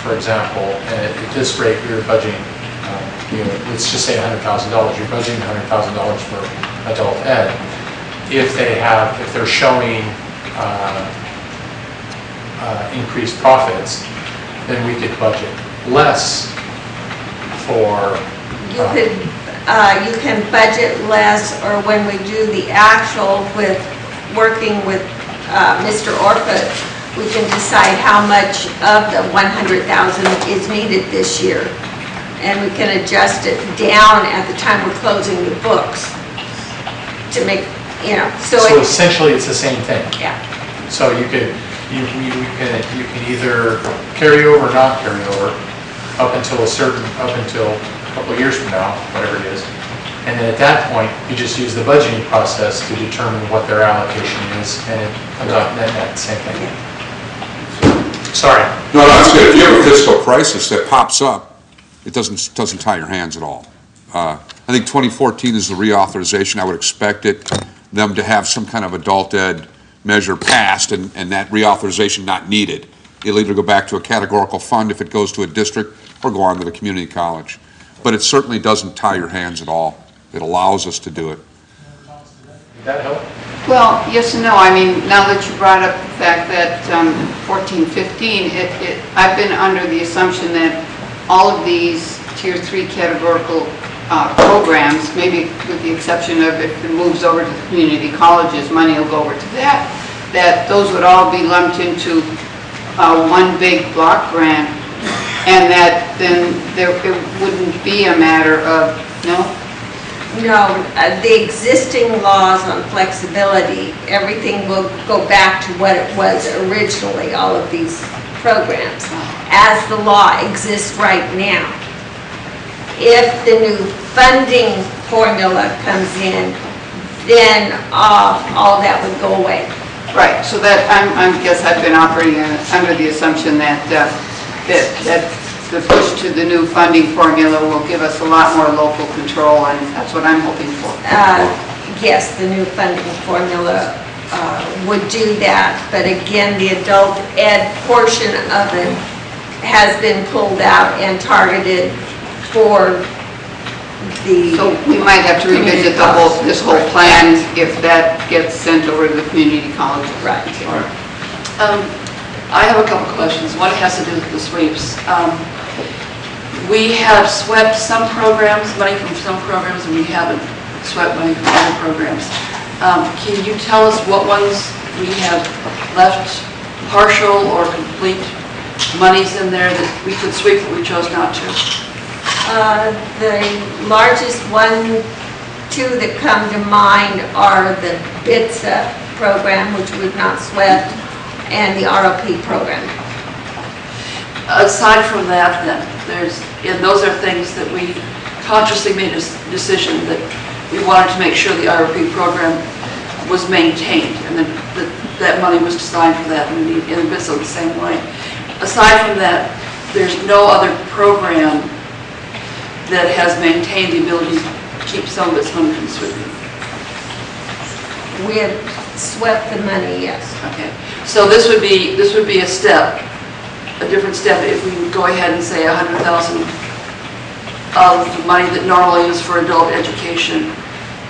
for example, at this rate, we were budgeting, let's just say $100,000. You're budgeting $100,000 for adult ed. If they're showing increased profits, then we could budget less for. You can budget less, or when we do the actual with working with Mr. Orput, we can decide how much of the 100,000 is needed this year, and we can adjust it down at the time we're closing the books to make, So essentially, it's the same thing. Yeah. So you can either carry over or not carry over up until a couple of years from now, whatever it is, And then at that point, you just use the budgeting process to determine what their allocation is, and it comes out net, same thing. Sorry. No, that's good. If you have a fiscal crisis that pops up, it doesn't tie your hands at all. I think 2014 is the reauthorization. I would expect them to have some kind of adult ed measure passed and that reauthorization not needed. It'll either go back to a categorical fund if it goes to a district or go on to the community college. But it certainly doesn't tie your hands at all. It allows us to do it. Did that help? Well, yes and no. I mean, now that you brought up the fact that 14, 15, I've been under the assumption that all of these Tier 3 categorical programs, maybe with the exception of if it moves over to the community colleges, money will go over to that those would all be lumped into one big block grant, and that then it wouldn't be a matter of, no? No, the existing laws on flexibility, everything will go back to what it was originally, all of these programs, as the law exists right now. If the new funding formula comes in, then all that would go away. Right, so that, I guess I've been operating under the assumption that the push to the new funding formula will give us a lot more local control, and that's what I'm hoping for. Yes, the new funding formula would do that, but again, the adult ed portion of it has been pulled out and targeted for the... So we might have to revisit this whole plan if that gets sent over to the community college. Right. I have a couple questions. One has to do with the sweeps. We have swept some programs, money from some programs, and we haven't swept money from other programs. Can you tell us what ones we have left partial or complete monies in there that we could sweep that we chose not to? The largest two that come to mind are the BITSA program, which we've not swept, and the ROP program. Aside from that, then, and those are things that we consciously made a decision that we wanted to make sure the ROP program was maintained, and that money was designed for that, and the BITSA the same way. Aside from that, there's no other program that has maintained the ability to keep some of its money from sweeping. We have swept the money, yes. Okay, so this would be a step, a different step if we would go ahead and say 100,000 of the money that normally is for adult education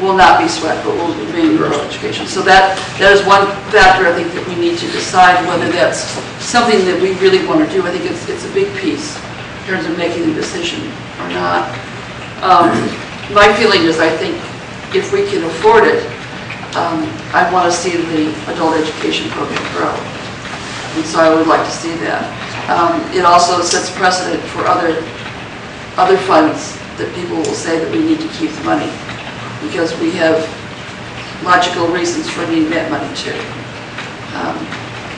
will not be swept, but will remain in adult education. So that is one factor I think that we need to decide whether that's something that we really want to do. I think it's a big piece in terms of making the decision or not. My feeling is I think if we can afford it, I want to see the adult education program grow. And so I would like to see that. It also sets precedent for other funds that people will say that we need to keep the money because we have logical reasons for needing that money too.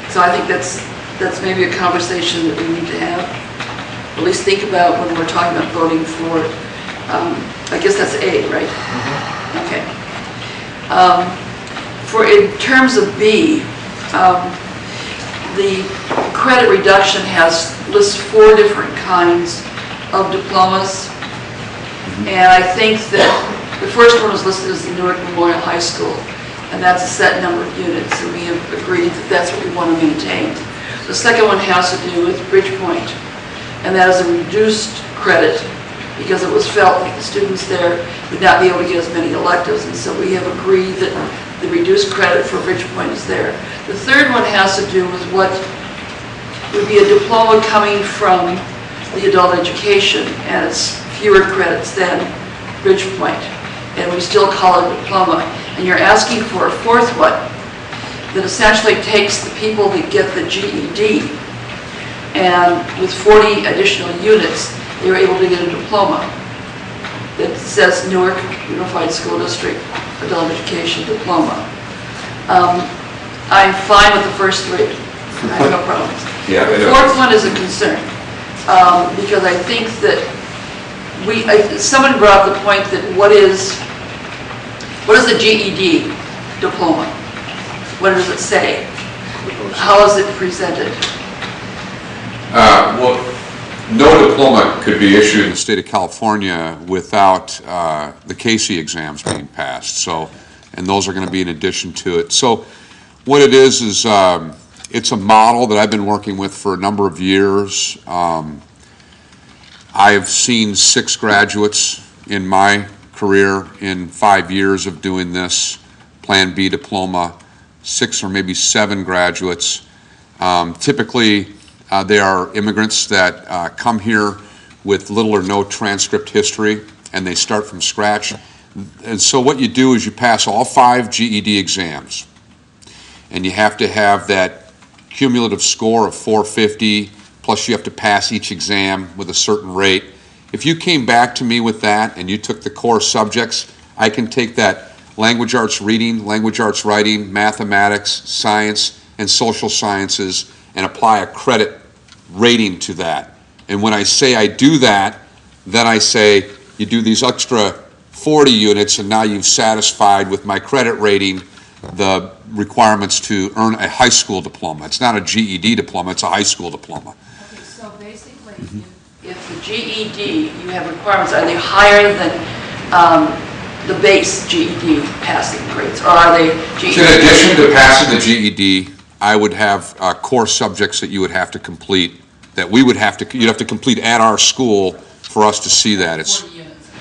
So I think that's maybe a conversation that we need to have. At least think about when we're talking about voting for, I guess that's A, right? Mm-hmm. Okay. In terms of B, the credit reduction lists 4 different kinds of diplomas. And I think that the first one was listed as the Newark Memorial High School, and that's a set number of units, and we have agreed that that's what we want to maintain. The second one has to do with Bridgepoint, and that is a reduced credit because it was felt that the students there would not be able to get as many electives, and so we have agreed that the reduced credit for Bridgepoint is there. The third one has to do with what would be a diploma coming from the adult education, and it's fewer credits than Bridgepoint, and we still call it a diploma. And you're asking for a fourth one that essentially takes the people that get the GED, and with 40 additional units, they were able to get a diploma that says Newark Unified School District Adult Education Diploma. I'm fine with the first 3. I have no problems. Yeah, the fourth one is a concern because I think that someone brought up the point that what is What is a GED diploma? What does it say? How is it presented? Well, no diploma could be issued in the state of California without the Casey exams being passed. So, and those are going to be in addition to it. So, what it is it's a model that I've been working with for a number of years. I've seen 6 graduates in my career in 5 years of doing this Plan B diploma, 6 or maybe 7 graduates. Typically, they are immigrants that come here with little or no transcript history, and they start from scratch. And so what you do is you pass all 5 GED exams, and you have to have that cumulative score of 450, plus you have to pass each exam with a certain rate. If you came back to me with that and you took the core subjects, I can take that language arts reading, language arts writing, mathematics, science, and social sciences and apply a credit rating to that. And when I say I do that, then I say you do these extra 40 units and now you've satisfied with my credit rating the requirements to earn a high school diploma. It's not a GED diploma, it's a high school diploma. Okay, so basically, if the GED, you have requirements, are they higher than the base GED passing grades, or are they GED? In addition to passing the GED, I would have core subjects that you would have to complete, that we would have to, you'd have to complete at our school for us to see that. It's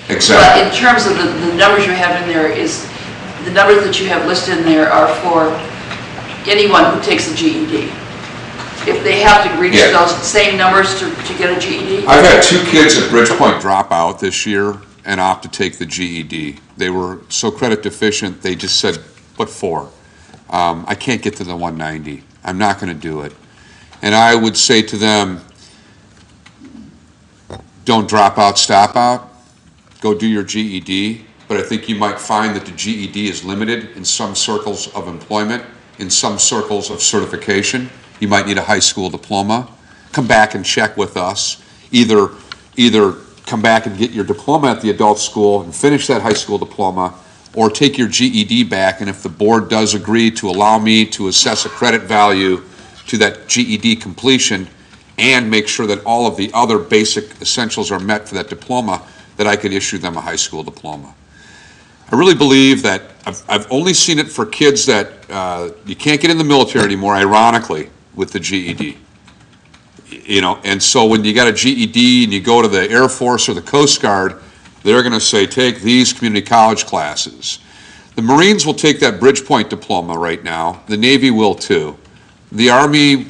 exactly. But in terms of the numbers you have in there, is the numbers that you have listed in there are for anyone who takes a GED. If they have to reach those same numbers to get a GED? I've had 2 kids at Bridgepoint drop out this year and opt to take the GED. They were so credit deficient, they just said, what for? I can't get to the 190. I'm not going to do it. And I would say to them, don't drop out, stop out. Go do your GED. But I think you might find that the GED is limited in some circles of employment, in some circles of certification. You might need a high school diploma. Come back and check with us. Either come back and get your diploma at the adult school and finish that high school diploma, or take your GED back, and if the board does agree to allow me to assess a credit value to that GED completion and make sure that all of the other basic essentials are met for that diploma, that I could issue them a high school diploma. I really believe that I've only seen it for kids that you can't get in the military anymore, ironically, with the GED. You know, and so when you got a GED and you go to the Air Force or the Coast Guard, they're going to say, take these community college classes. The Marines will take that Bridgepoint diploma right now. The Navy will too. The Army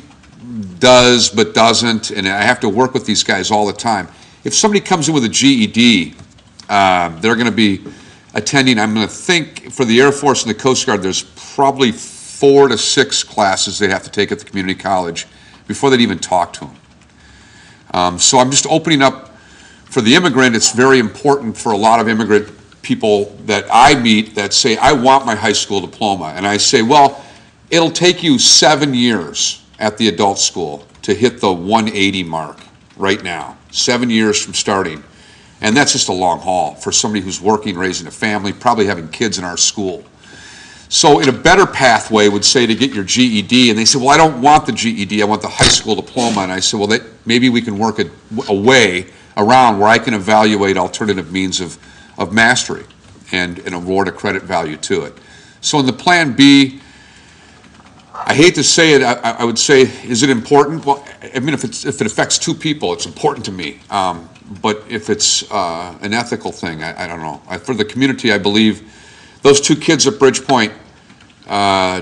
does but doesn't, and I have to work with these guys all the time. If somebody comes in with a GED, they're going to be attending, I'm going to think, for the Air Force and the Coast Guard, there's probably 4 to 6 classes they have to take at the community college before they'd even talk to them. So I'm just opening up for the immigrant. It's very important for a lot of immigrant people that I meet that say, I want my high school diploma. And I say, well, it'll take you 7 years at the adult school to hit the 180 mark right now, 7 years from starting. And that's just a long haul for somebody who's working, raising a family, probably having kids in our school. So in a better pathway would say to get your GED, and they say, well, I don't want the GED, I want the high school diploma. And I said, well, maybe we can work a way around where I can evaluate alternative means of mastery and award a credit value to it. So in the Plan B, I hate to say it, I would say, is it important? Well, I mean, if it affects 2 people, it's important to me. But if it's an ethical thing, I don't know. For the community, I believe those 2 kids at Bridgepoint,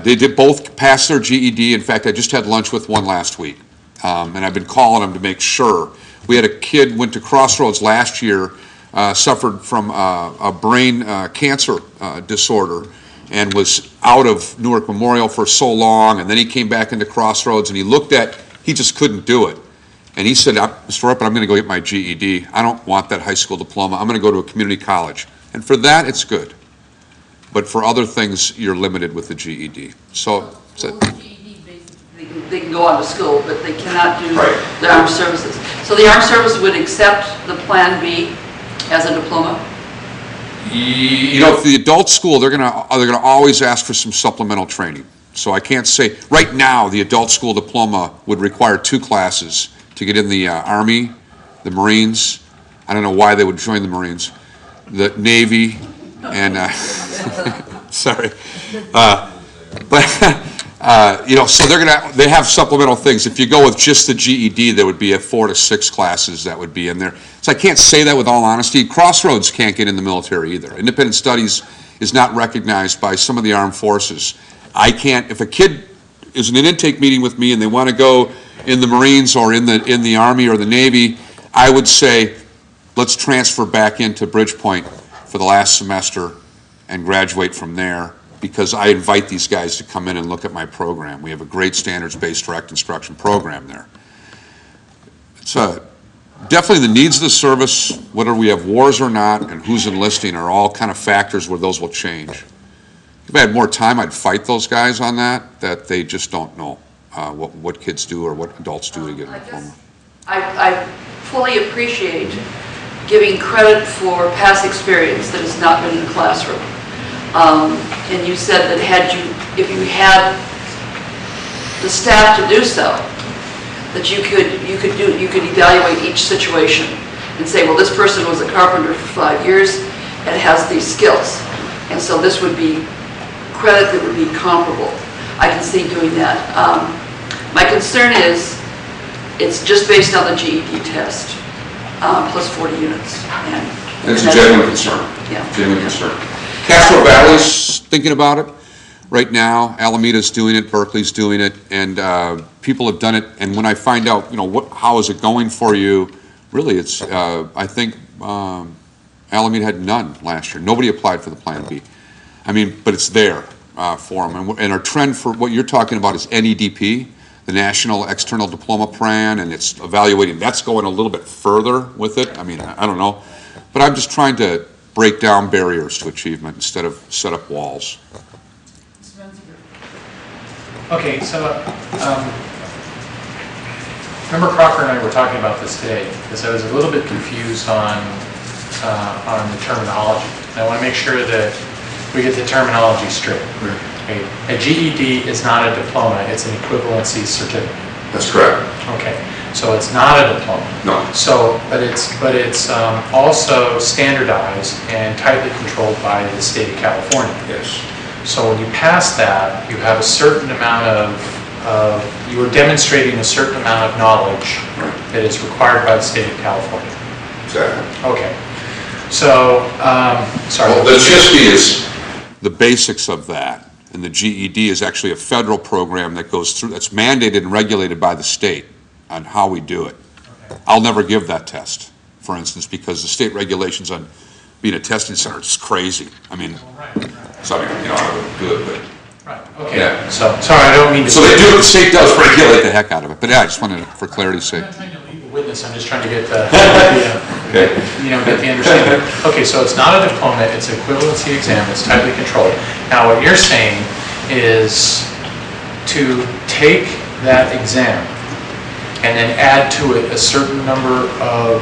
they did both pass their GED. In fact, I just had lunch with one last week. And I've been calling them to make sure. We had a kid went to Crossroads last year, suffered from a brain cancer disorder, and was out of Newark Memorial for so long, and then he came back into Crossroads, and he just couldn't do it. And he said, Mr. Rupp, I'm going to go get my GED. I don't want that high school diploma. I'm going to go to a community college. And for that, it's good. But for other things, you're limited with the GED. So GED, they can go on to school, but they cannot do the armed services. So the armed services would accept the Plan B as a diploma? You know, for the adult school, they're gonna always ask for some supplemental training. So I can't say, right now, the adult school diploma would require 2 classes to get in the Army, the Marines. I don't know why they would join the Marines, the Navy, and, sorry. You know, so they have supplemental things. If you go with just the GED, there would be 4 to 6 classes that would be in there. So I can't say that with all honesty. Crossroads can't get in the military either. Independent studies is not recognized by some of the armed forces. I can't, if a kid is in an intake meeting with me and they want to go in the Marines or in the Army or the Navy, I would say, let's transfer back into Bridgepoint for the last semester and graduate from there, because I invite these guys to come in and look at my program. We have a great standards-based direct instruction program there. It's definitely the needs of the service, whether we have wars or not, and who's enlisting are all kind of factors where those will change. If I had more time, I'd fight those guys on that they just don't know what kids do or what adults do to get a diploma. I fully appreciate giving credit for past experience that has not been in the classroom. And you said that if you had the staff to do so, that you could evaluate each situation and say, well, this person was a carpenter for 5 years and has these skills, and so this would be credit that would be comparable. I can see doing that. My concern is it's just based on the GED test plus 40 units. It's a genuine concern. Yeah. Genuine concern. Castro Valley's thinking about it right now. Alameda's doing it. Berkeley's doing it, and people have done it. And when I find out, you know, how is it going for you? Really, it's I think Alameda had none last year. Nobody applied for the Plan B. I mean, but it's there for them. And our trend for what you're talking about is NEDP, the National External Diploma Plan, and it's evaluating. That's going a little bit further with it. I mean, I don't know. But I'm just trying to break down barriers to achievement instead of set up walls. Okay, so remember Crocker and I were talking about this today, because I was a little bit confused on the terminology. And I want to make sure that we get the terminology straight. Okay. A GED is not a diploma, it's an equivalency certificate. That's correct. Okay, so it's not a diploma. No. So, but it's also standardized and tightly controlled by the state of California. Yes. So when you pass that, you have a certain amount you are demonstrating a certain amount of knowledge that is required by the state of California. Exactly. Okay. So, sorry. Well, the GSD is the basics of that, and the GED is actually a federal program that goes through, that's mandated and regulated by the state on how we do it. Okay. I'll never give that test, for instance, because the state regulations on being a testing center is crazy. I mean, so I mean, you know, I would do it, but. Right, okay. Yeah. So, sorry, I don't mean to. So they do, the state does regulate the heck out of it, but yeah, I just wanted, for clarity's sake. I'm not trying to leave a witness, I'm just trying to get the, get the understanding. Okay, so it's not a diploma, it's an equivalency exam, it's tightly controlled. Now, what you're saying is to take that exam and then add to it a certain number of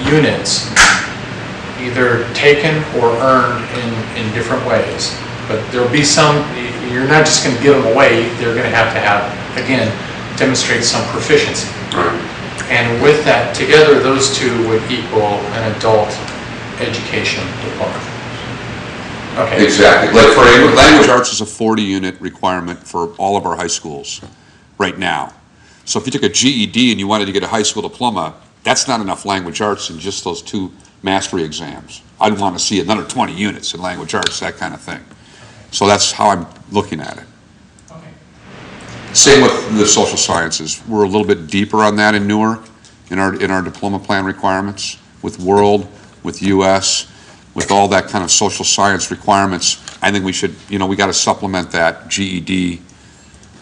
units, either taken or earned in different ways. But there'll be some, you're not just going to give them away, they're going to have, again, demonstrate some proficiency. Right. And with that, together, those two would equal an adult education diploma. Okay. Exactly. Like for language arts is a 40-unit requirement for all of our high schools right now. So if you took a GED and you wanted to get a high school diploma, that's not enough language arts in just those 2 mastery exams. I'd want to see another 20 units in language arts, that kind of thing. So that's how I'm looking at it. Okay. Same with the social sciences. We're a little bit deeper on that in Newark, in our diploma plan requirements, with World, with US, with all that kind of social science requirements. I think we should, we got to supplement that GED.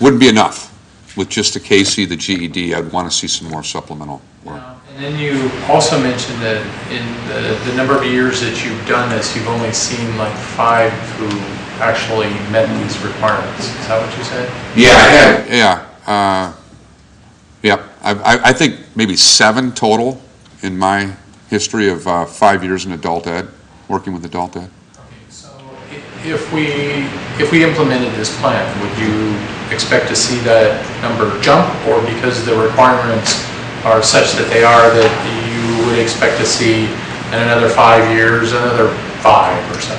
Wouldn't be enough with just the KC, the GED. I'd want to see some more supplemental work. And then you also mentioned that in the number of years that you've done this, you've only seen like 5 who actually met these requirements. Is that what you said? Yeah, I had, I think maybe 7 total in my history of 5 years in adult ed, working with adult ed. If we implemented this plan, would you expect to see that number jump, or because the requirements are such that they are, that you would expect to see in another 5 years, another 5 or so?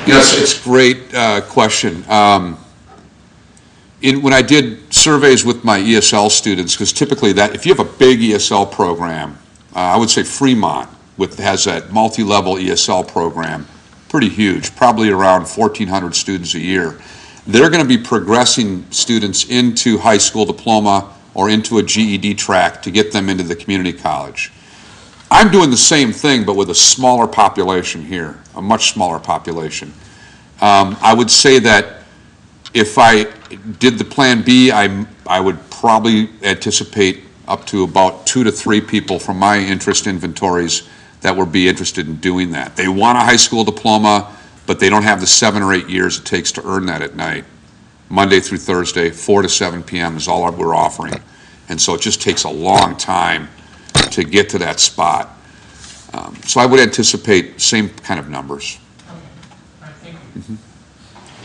Yes, it's a great question. When I did surveys with my ESL students, because typically if you have a big ESL program, I would say Fremont has that multi-level ESL program, pretty huge, probably around 1,400 students a year. They're going to be progressing students into high school diploma or into a GED track to get them into the community college. I'm doing the same thing, but with a smaller population here, a much smaller population. I would say that if I did the Plan B, I would probably anticipate up to about 2 to 3 people from my interest inventories that would be interested in doing that. They want a high school diploma, but they don't have the 7 or 8 years it takes to earn that at night. Monday through Thursday, 4 to 7 p.m. is all we're offering. And so it just takes a long time to get to that spot. So I would anticipate same kind of numbers.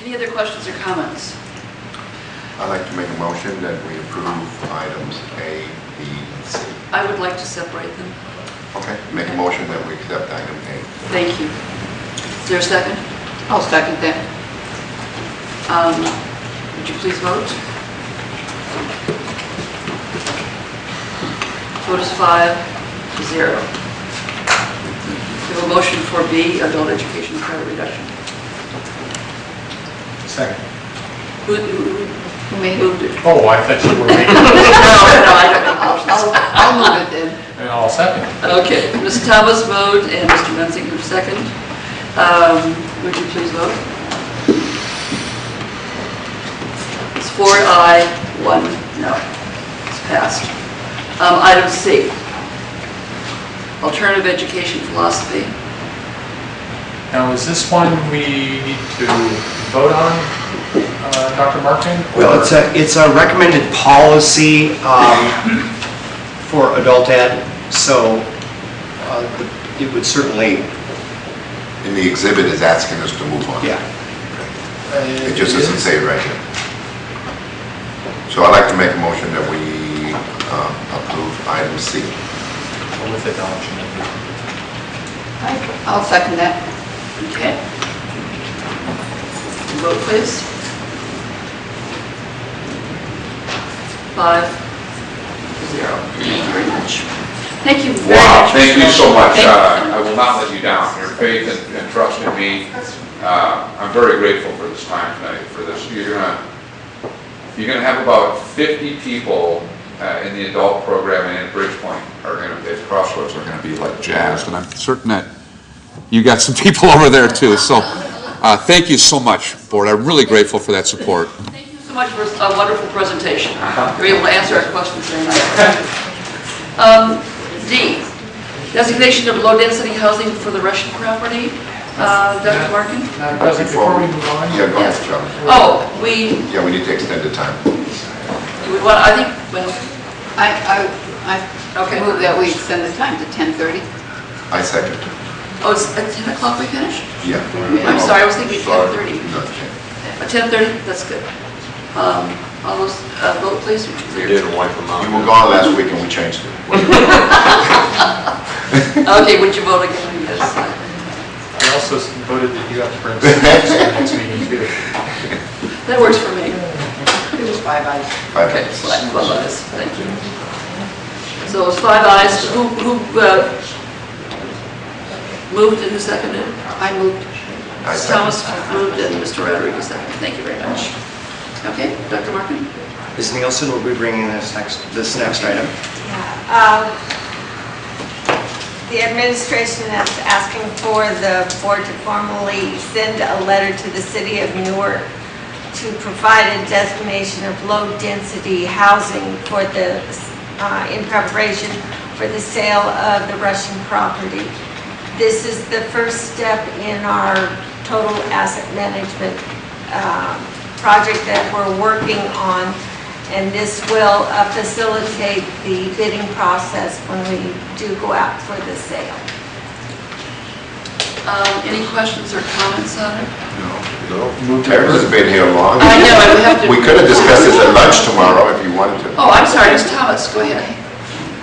Any other questions or comments? I'd like to make a motion that we approve items A, B, and C. I would like to separate them. Okay, make a motion that we accept item A. Thank you. Is there a second? I'll second that. Would you please vote? Vote is 5-0. We have a motion for B, adult education credit reduction. Second. Who moved it? Oh, I thought you were making. No, I don't make motions. I'll move it then. And I'll second. Okay, Ms. Thomas moved and Mr. Mensinger second. Would you please vote? It's 4 aye, 1 no. It's passed. Item C, alternative education philosophy. Now, is this one we need to vote on, Dr. Martin? Well, it's a recommended policy for adult ed, so it would certainly. And the exhibit is asking us to move on. Yeah. It just doesn't say it right here. So I'd like to make a motion that we approve item C. With adoption. I'll second that. Okay. Vote please. 5-0. Thank you very much. Thank you very much. Thank you so much. Thank you. I will not let you down. Your faith and trust in me. I'm very grateful for this time tonight, for this. You're gonna have about 50 people in the adult program and in Bridgepoint are gonna, at Crossroads, are gonna be like jazzed, and I'm certain that you got some people over there too. So thank you so much, board. I'm really grateful for that support. Thank you so much for a wonderful presentation. You were able to answer our questions very nicely. D, designation of low-density housing for the Russian property. Dr. Markin? Before we move on? Yeah, go ahead, Charlie. Oh, Yeah, we need to extend the time. do we want, I think, well, I move that we extend the time to 10:30. I second. oh, it's at 10 o'clock we finish? Yeah. I'm sorry, I was thinking Sorry. 10:30. No, At 10:30, that's good. All those, vote please. You didn't wipe them out. You were gone last week and we changed it. Okay, would you vote again? Yes. I also voted that you have to bring some to the next meeting too. That works for me. It was 5 ayes. Okay, 5 ayes, thank you. So it was 5 ayes. Who moved and who seconded? I moved. I Ms. second. Thomas moved and Mr. Rodriguez seconded. Thank you very much. Okay, Dr. Markin? Ms. Nielsen will be bringing this next item. The administration is asking for the board to formally send a letter to the city of Newark to provide a designation of low-density housing for the, in preparation for the sale of the Russian property. This is the first step in our total asset management project that we're working on. And this will facilitate the bidding process when we do go out for the sale. Any questions or comments on it? No. Terrence has been here long. I know, I would have to. We could have discussed this at lunch tomorrow if you wanted to. Oh, I'm sorry, Ms. Thomas, go ahead.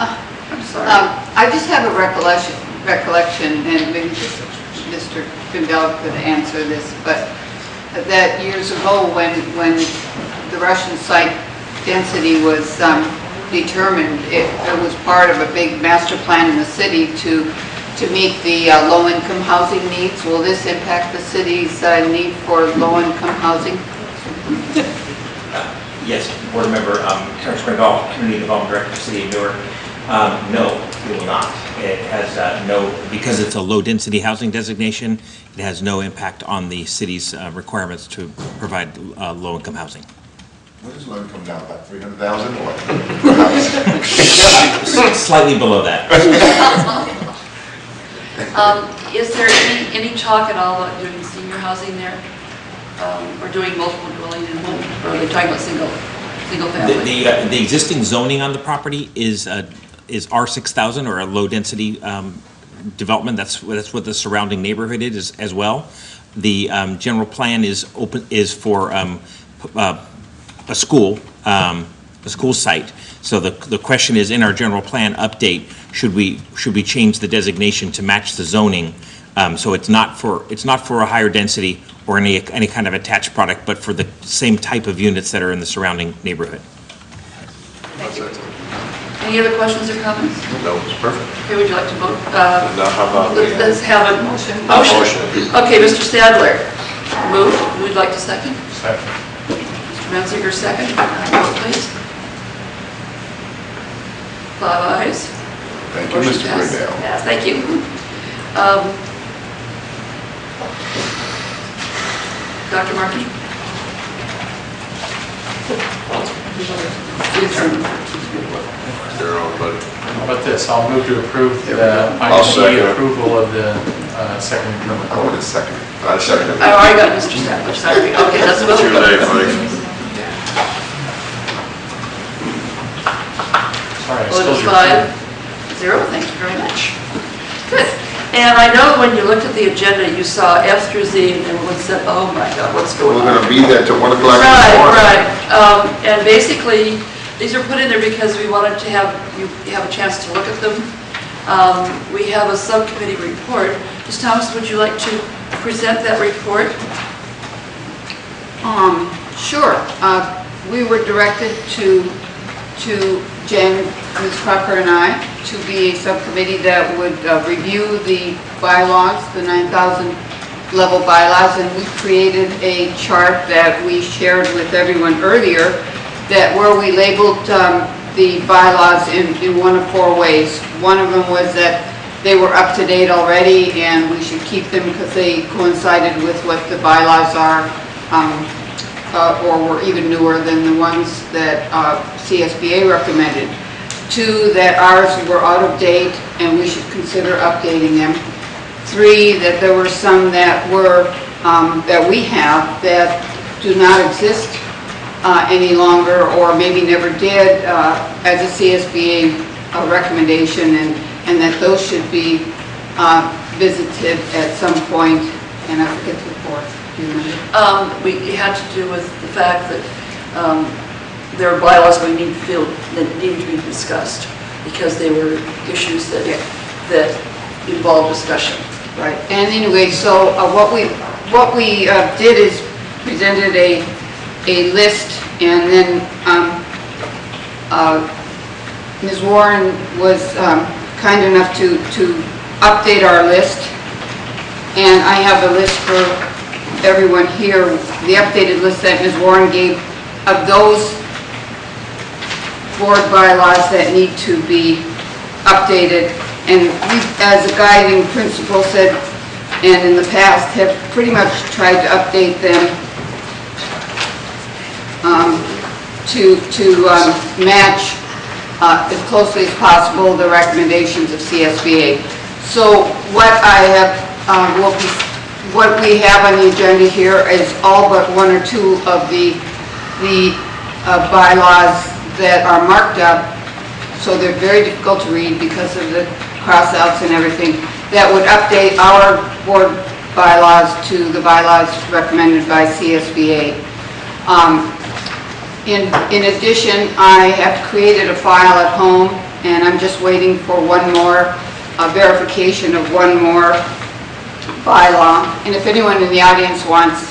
I'm sorry. I just have a recollection, and maybe Mr. Findell could answer this, but that years ago when the Russian site density was determined, it was part of a big master plan in the city to meet the low-income housing needs. Will this impact the city's need for low-income housing? Yes, Board Member, Terrence Brindall, Community Development Director, City of Newark. No, it will not. It has because it's a low-density housing designation, it has no impact on the city's requirements to provide low-income housing. What is low income now, about 300,000 or? Slightly below that. Is there any talk at all about doing senior housing there? Or doing multiple dwelling in one? Or are they talking about single family? The existing zoning on the property is R6000, or a low-density development. That's what the surrounding neighborhood is as well. The general plan is for a school site. So the question is, in our general plan update, should we change the designation to match the zoning? So it's not for a higher density or any kind of attached product, but for the same type of units that are in the surrounding neighborhood. Thank you. Any other questions or comments? No, it's perfect. Okay, would you like to vote? Now, how about Let's have a motion. Motion. Okay, Mr. Stadler, moved. Who would like to second? Second. Mr. Menzinger, second. Vote, please. 5 ayes. Thank you, Motion Mr. passed. Brindell. Yes, thank you. Dr. Markey? Your turn. Your own, buddy. How about this? I'll move to approve the I'll second it. approval of the second improvement. I want a second. I second it. I already got Mr. Stadler, sorry. Okay, let's vote. Too late, buddy. Sorry, I Vote stole is your 5-0, thank you very much. Good. And I know when you looked at the agenda, you saw F through Z, and everyone said, oh my God, what's going on? We're going to be there till 1 o'clock in the Right, morning. right. And basically, these are put in there because we wanted to have you have a chance to look at them. We have a subcommittee report. Ms. Thomas, would you like to present that report? Sure. We were directed to Jen, Ms. Crocker and I, to be a subcommittee that would review the bylaws, the 9,000 level bylaws, and we created a chart that we shared with everyone earlier, that where we labeled the bylaws in one of 4 ways. One of them was that they were up to date already and we should keep them because they coincided with what the bylaws are, or were even newer than the ones that CSBA recommended. 2, that ours were out of date and we should consider updating them. 3, that there were some that were that we have that do not exist any longer, or maybe never did as a CSBA recommendation, and that those should be visited at some point. And I forget the 4th. Do you remember? We had to do with the fact that there are bylaws we need to feel that needed to be discussed because they were issues that involved discussion. Right. And anyway, so what we did is presented a list, and then Ms. Warren was kind enough to update our list, and I have a list for everyone here, the updated list that Ms. Warren gave of those board bylaws that need to be updated. And we, as a guiding principle, said, and in the past, have pretty much tried to update them to match as closely as possible the recommendations of CSBA. So what I have, what we have on the agenda here is all but 1 or 2 of the bylaws that are marked up, so they're very difficult to read because of the cross-outs and everything, that would update our board bylaws to the bylaws recommended by CSBA. In addition, I have created a file at home, and I'm just waiting for one more verification of one more bylaw. And if anyone in the audience wants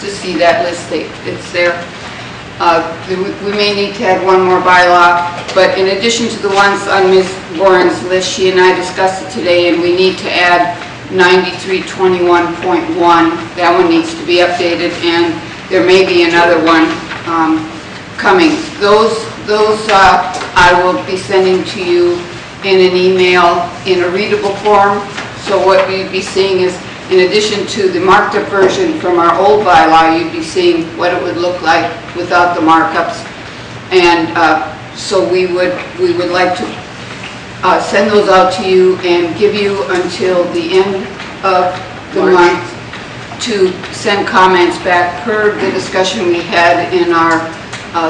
to see that list, it's there. We may need to add one more bylaw, but in addition to the ones on Ms. Warren's list, she and I discussed it today, and we need to add 9321.1. That one needs to be updated, and there may be another one coming. Those I will be sending to you in an email in a readable form. So what you'd be seeing is, in addition to the marked up version from our old bylaw, you'd be seeing what it would look like without the markups. And so we would like to send those out to you and give you until the end of the month to send comments back per the discussion we had in our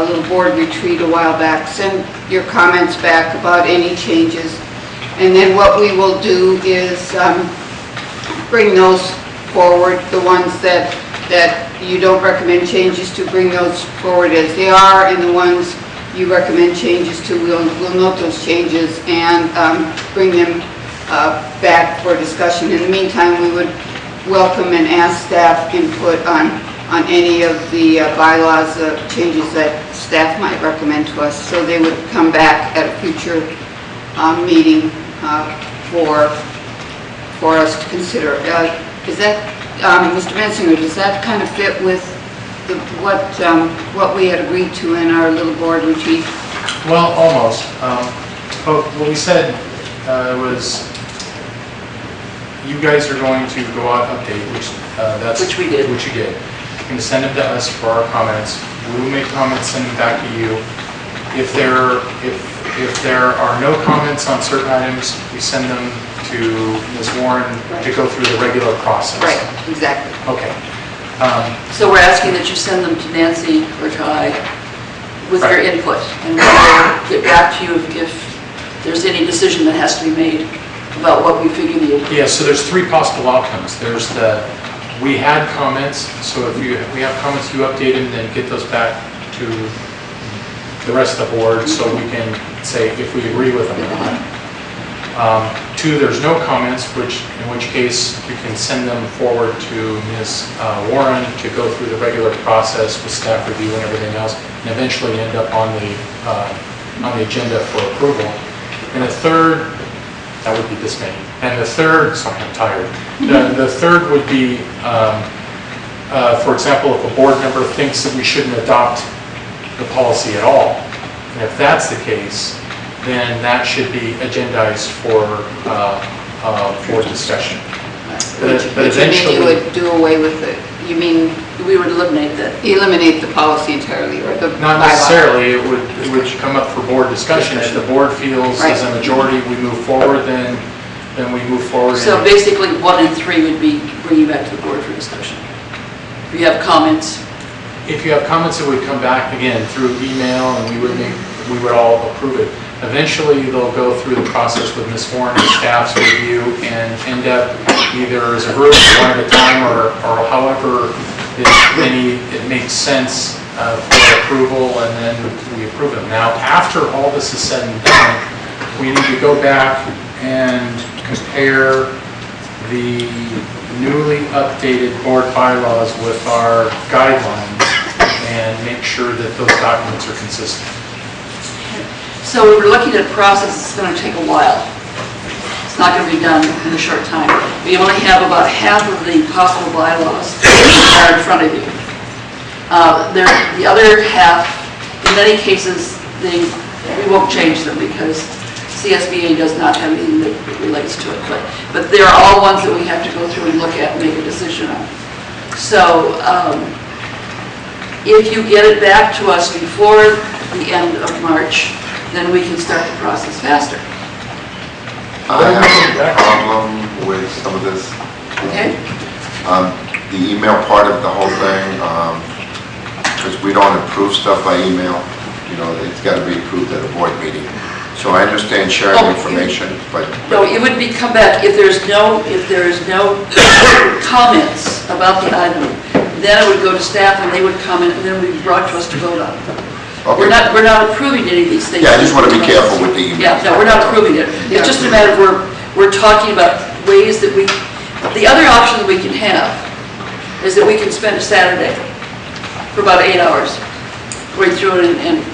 little board retreat a while back. Send your comments back about any changes. And then what we will do is bring those forward, the ones that you don't recommend changes to, bring those forward as they are, and the ones you recommend changes to, we'll note those changes and bring them back for discussion. In the meantime, we would welcome and ask staff input on any of the bylaws, changes that staff might recommend to us, so they would come back at a future meeting for us to consider. Is that, Mr. Mensinger, does that kind of fit with what we had agreed to in our little board retreat? Well, almost. But what we said was, you guys are going to go out and update, Which we did. Which you did. You're going to send them to us for our comments. We will make comments, send them back to you. If there are no comments on certain items, we send them to Ms. Warren to go through the regular process. Right, exactly. Okay. So we're asking that you send them to Nancy or to I with your input, and we'll get back to you if there's any decision that has to be made about what we figure the input. Yeah, so there's three possible outcomes. There's we had comments, so if we have comments, you update them, then get those back to the rest of the board so we can say if we agree with them or not. Two, there's no comments, in which case you can send them forward to Ms. Warren to go through the regular process with staff review and everything else, and eventually end up on the agenda for approval. And the third, that would be this many. And the third, sorry, I'm tired. The third would be, for example, if a board member thinks that we shouldn't adopt the policy at all, and if that's the case, then that should be agendized for discussion. But eventually, you would do away with it. You mean we would eliminate the policy entirely, or the not bylaw? necessarily. It would come up for board discussion. If the board feels as a majority we move forward, then we move forward. So basically, 1 and 3 would be bringing back to the board for discussion. If you have comments. If you have comments, it would come back again through email, and we would all approve it. Eventually, they'll go through the process with Ms. Warren and staff's review and end up either as a group, one at a time, or however it makes sense for approval, and then we approve them. Now, after all this is said and done, we need to go back and compare the newly updated board bylaws with our guidelines and make sure that those documents are consistent. So we're looking at a process that's going to take a while. It's not going to be done in a short time. We only have about half of the possible bylaws that are in front of you. The other half, in many cases, we won't change them because CSBA does not have anything that relates to it. But they're all ones that we have to go through and look at and make a decision on. So if you get it back to us before the end of March, then we can start the process faster. I have a problem with some of this. Okay. The email part of the whole thing, because we don't approve stuff by email. You know, it's got to be approved at a board meeting. So I understand sharing information, but... No, it would be come back, if there's no comments about the item, then it would go to staff and they would comment, and then it would be brought to us to vote on. Okay. We're not approving any of these things. Yeah, I just want to be careful with the email. Yeah, no, we're not approving it. It's just a matter of we're talking about ways that the other option that we can have is that we can spend a Saturday for about 8 hours going through it and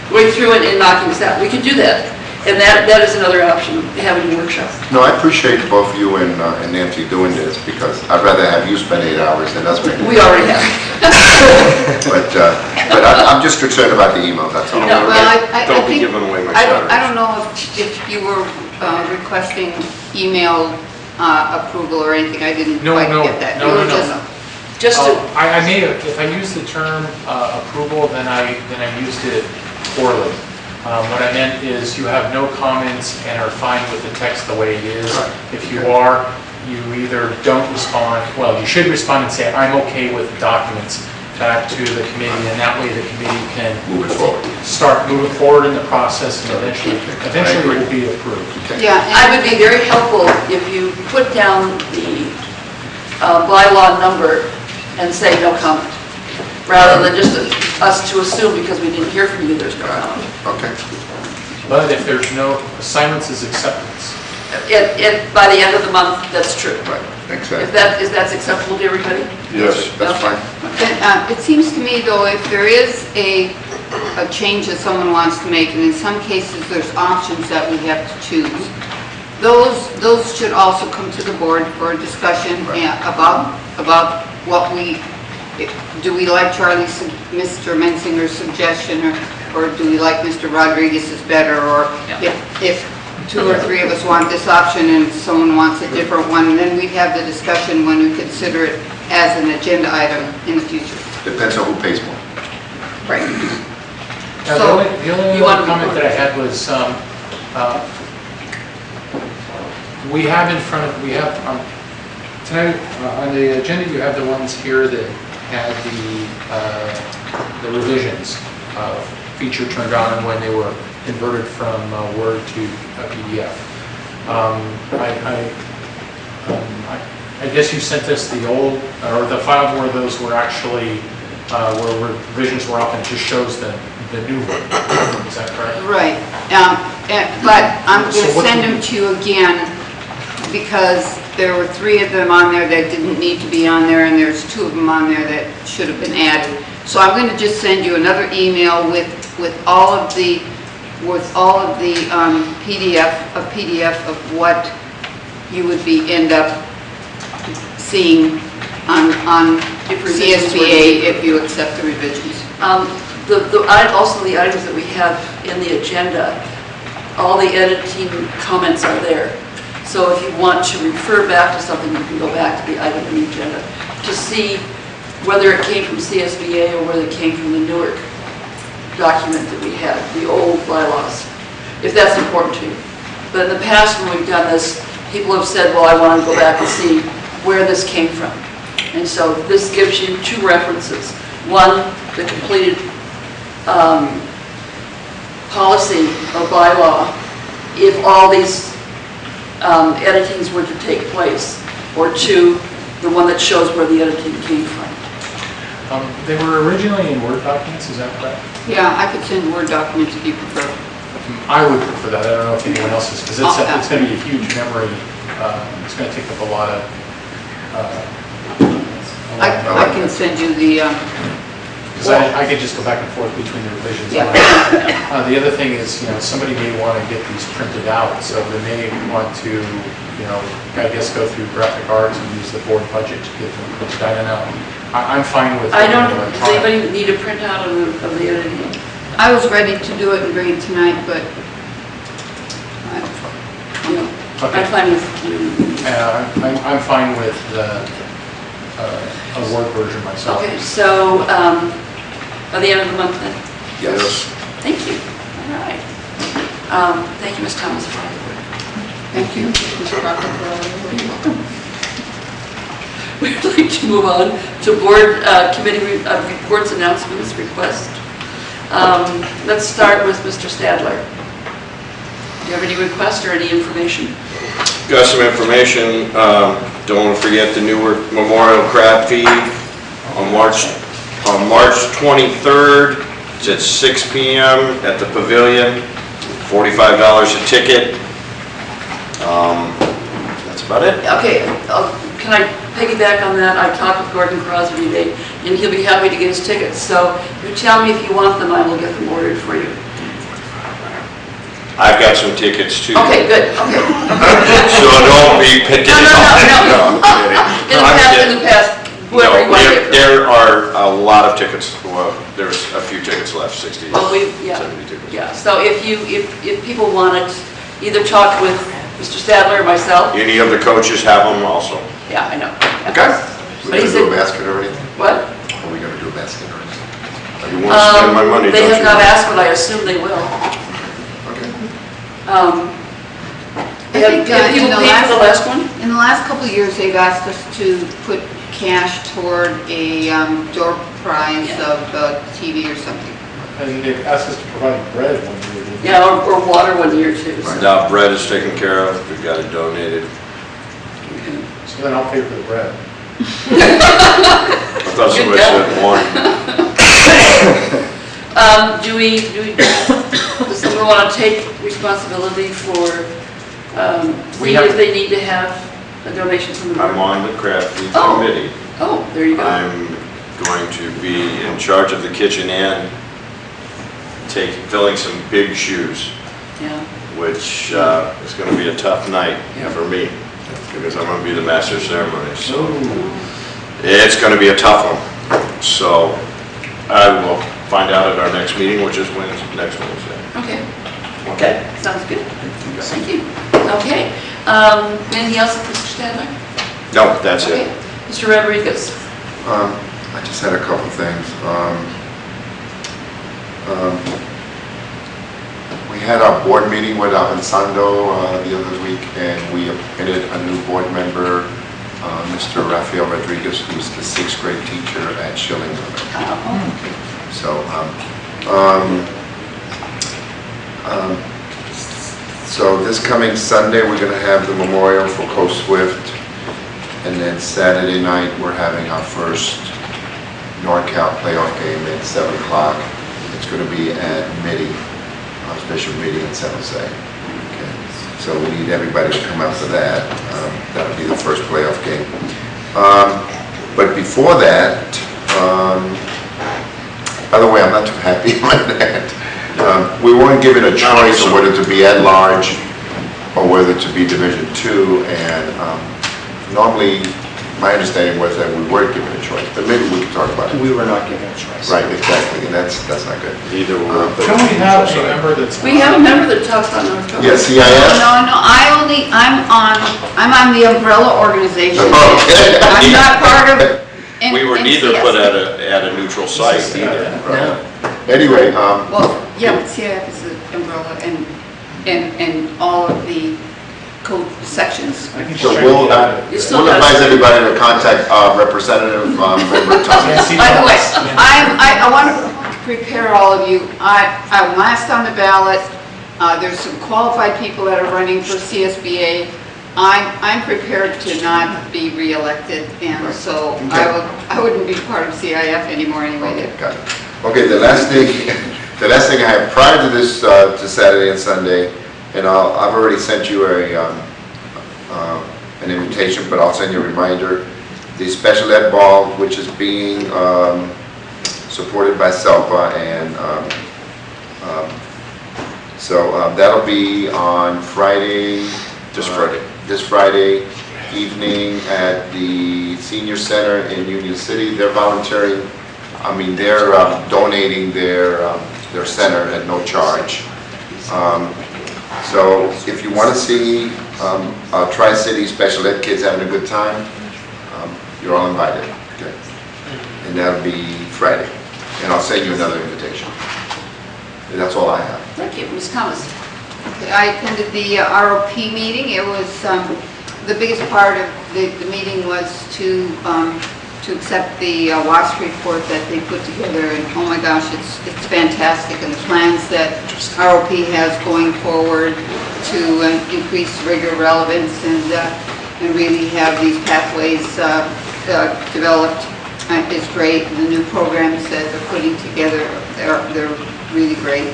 going through it and knocking this out. We can do that. And that is another option, having a workshop. No, I appreciate both you and Nancy doing this, because I'd rather have you spend 8 hours than us spend 8 hours. We already have. But I'm just concerned about the email, that's all. No, well, I Don't be think, giving away my I Saturdays. don't know if you were requesting email approval or anything. I didn't quite get that. No. Just to... I may have, if I used the term approval, then I used it poorly. What I meant is you have no comments and are fine with the text the way it is. Right. If you are, you either don't respond, well, you should respond and say, I'm okay with the documents back to the committee, and that way the committee can start moving forward in the process, and eventually it will be approved. Yeah, I would be very helpful if you put down the bylaw number and say no comment, rather than just us to assume because we didn't hear from you there's no comment. Okay. But if there's no, silence is acceptance. By the end of the month, that's true. Right, exactly. Is that acceptable to everybody? Yes, that's fine. It seems to me, though, if there is a change that someone wants to make, and in some cases there's options that we have to choose, those should also come to the board for a discussion about what do we like Mr. Mensinger's suggestion, or do we like Mr. Rodriguez's better, or if 2 or 3 of us want this option and someone wants a different one, then we'd have the discussion when we consider it as an agenda item in the future. Depends on who pays more. Right. Now, the only other comment that I had was, we have tonight on the agenda, you have the ones here that had the revisions feature turned on when they were converted from Word to PDF. I guess you sent us the old, or the file where those were actually, where revisions were up, and it just shows the new one. Is that correct? Right. But I'm going to send them to you again, because there were 3 of them on there that didn't need to be on there, and there's 2 of them on there that should have been added. So I'm going to just send you another email with all of the PDF of what you would end up seeing on CSBA if you accept the revisions. Also, the items that we have in the agenda, all the editing comments are there. So if you want to refer back to something, you can go back to the item in the agenda to see whether it came from CSBA or whether it came from the Newark document that we had, the old bylaws, if that's important to you. But in the past, when we've done this, people have said, well, I want to go back and see where this came from. And so this gives you 2 references. One, the completed policy or bylaw, if all these editings were to take place, or 2, the one that shows where the editing came from. They were originally in Word documents, is that correct? Yeah, I could send Word documents if you prefer. I would prefer that. I don't know if anyone else is, because it's going to be a huge memory. It's going to take up a lot of... I can send you the... Because I could just go back and forth between the revisions. Yeah. The other thing is, somebody may want to get these printed out, so they may want to, I guess go through graphic arts and use the board budget to get them printed. I don't know. I'm fine with... Does anybody need a printout of the editing? I was ready to do it and bring it tonight, but Okay. I'm fine with... I'm fine with a Word version myself. Okay, so by the end of the month then? Yes. Thank you. All right. Thank you, Ms. Thomas, for all the work. thank you, Mr. Proctor, for all your work. we'd like to move on to board committee reports, announcements, requests. Let's start with Mr. Stadler. Do you have any requests or any information? Got some information. Don't want to forget the Newark Memorial Crab Feed on March 23rd. It's at 6 p.m. at the Pavilion. $45 a ticket. That's about it. Okay, can I piggyback on that? I talked with Gordon Crosby today, and he'll be happy to get his tickets. So you tell me if you want them, I will get them ordered for you. I've got some tickets too. Okay, good. Okay. So don't be picking No. I'm kidding. In the past, whoever you want to get. There are a lot of tickets. Well, there's a few tickets left, 60, Well, 70 tickets. Yeah, so if people want it, either talk with Mr. Stadler or myself. Any of the coaches have them also. Yeah, I know. Okay. But We're he going to do a said- basket or anything? What? Are we going to do a basket or anything? You want to spend my money, They don't have you? not asked, but I assume they will. I think Have people paid for the last one? In the last couple of years, they've asked us to put cash toward a door prize of TV or something. And they've asked us to provide bread one year. didn't they? Yeah, or water 1 year too. so. Now bread is taken care of. We've got it donated. So then I'll pay for the bread. I thought somebody said one. Does someone want to take responsibility for, We seeing have- if they need to have a donation from the board? I'm on the craft feed Oh. committee. Oh, there you go. I'm going to be in charge of the kitchen and filling some big shoes, Yeah. which is going to be a tough night for me because I'm going to be the master of ceremonies. So it's going to be a tough one. So I will find out at our next meeting, which is next Wednesday. Okay. Okay, sounds good. Thank you. Okay. Anything else, Mr. Stadler? No, that's Okay. it. Mr. Rodriguez? I just had a couple things. We had our board meeting with Ansando the other week, and we appointed a new board member, Mr. Rafael Rodriguez, who's the 6th grade teacher at Schilling. So this coming Sunday, we're going to have the memorial for Coach Swift, and then Saturday night, we're having our first NorCal playoff game at 7 o'clock. It's going to be at Mitty, a special meeting in San Jose. Okay. So we need everybody to come out for that. That'll be the first playoff game. But before that, by the way, I'm not too happy on that. We weren't given a choice of whether to be at large or whether to be Division II, and normally my understanding was that we were given a choice, but maybe we can talk about it. We were not given a choice. Right, exactly, and that's not good. Either way. Can we have a member that's... We have a member that talks on North Dakota. Yeah, CIS? No, I'm on the umbrella organization. Okay. I'm not part of. We were neither NCS. put at a neutral site either. Anyway, Well, yeah, but CIF is the umbrella and all of the code sections. so we'll advise everybody to contact Representative Member Thomas. By the way, I want to prepare all of you. I'm last on the ballot. There's some qualified people that are running for CSBA. I'm prepared to not be reelected, and so I wouldn't be part of CIF anymore anyway. Got it. Okay, the last thing I have prior to this, to Saturday and Sunday, and I've already sent you an invitation, but I'll send you a reminder. The special ed ball, which is being supported by SELPA, and that'll be on Friday. This Friday evening at the Senior Center in Union City. They're volunteering. They're donating their center at no charge. So if you want to see Tri-City special ed kids having a good time, you're all invited. Okay. And that'll be Friday. And I'll send you another invitation. And that's all I have. Thank you. Ms. Thomas? I attended the ROP meeting. It was The biggest part of the meeting was to accept the WASP report that they put together, and oh my gosh, it's fantastic, and the plans that ROP has going forward to increase rigor relevance and really have these pathways developed is great. The new programs that they're putting together, they're really great.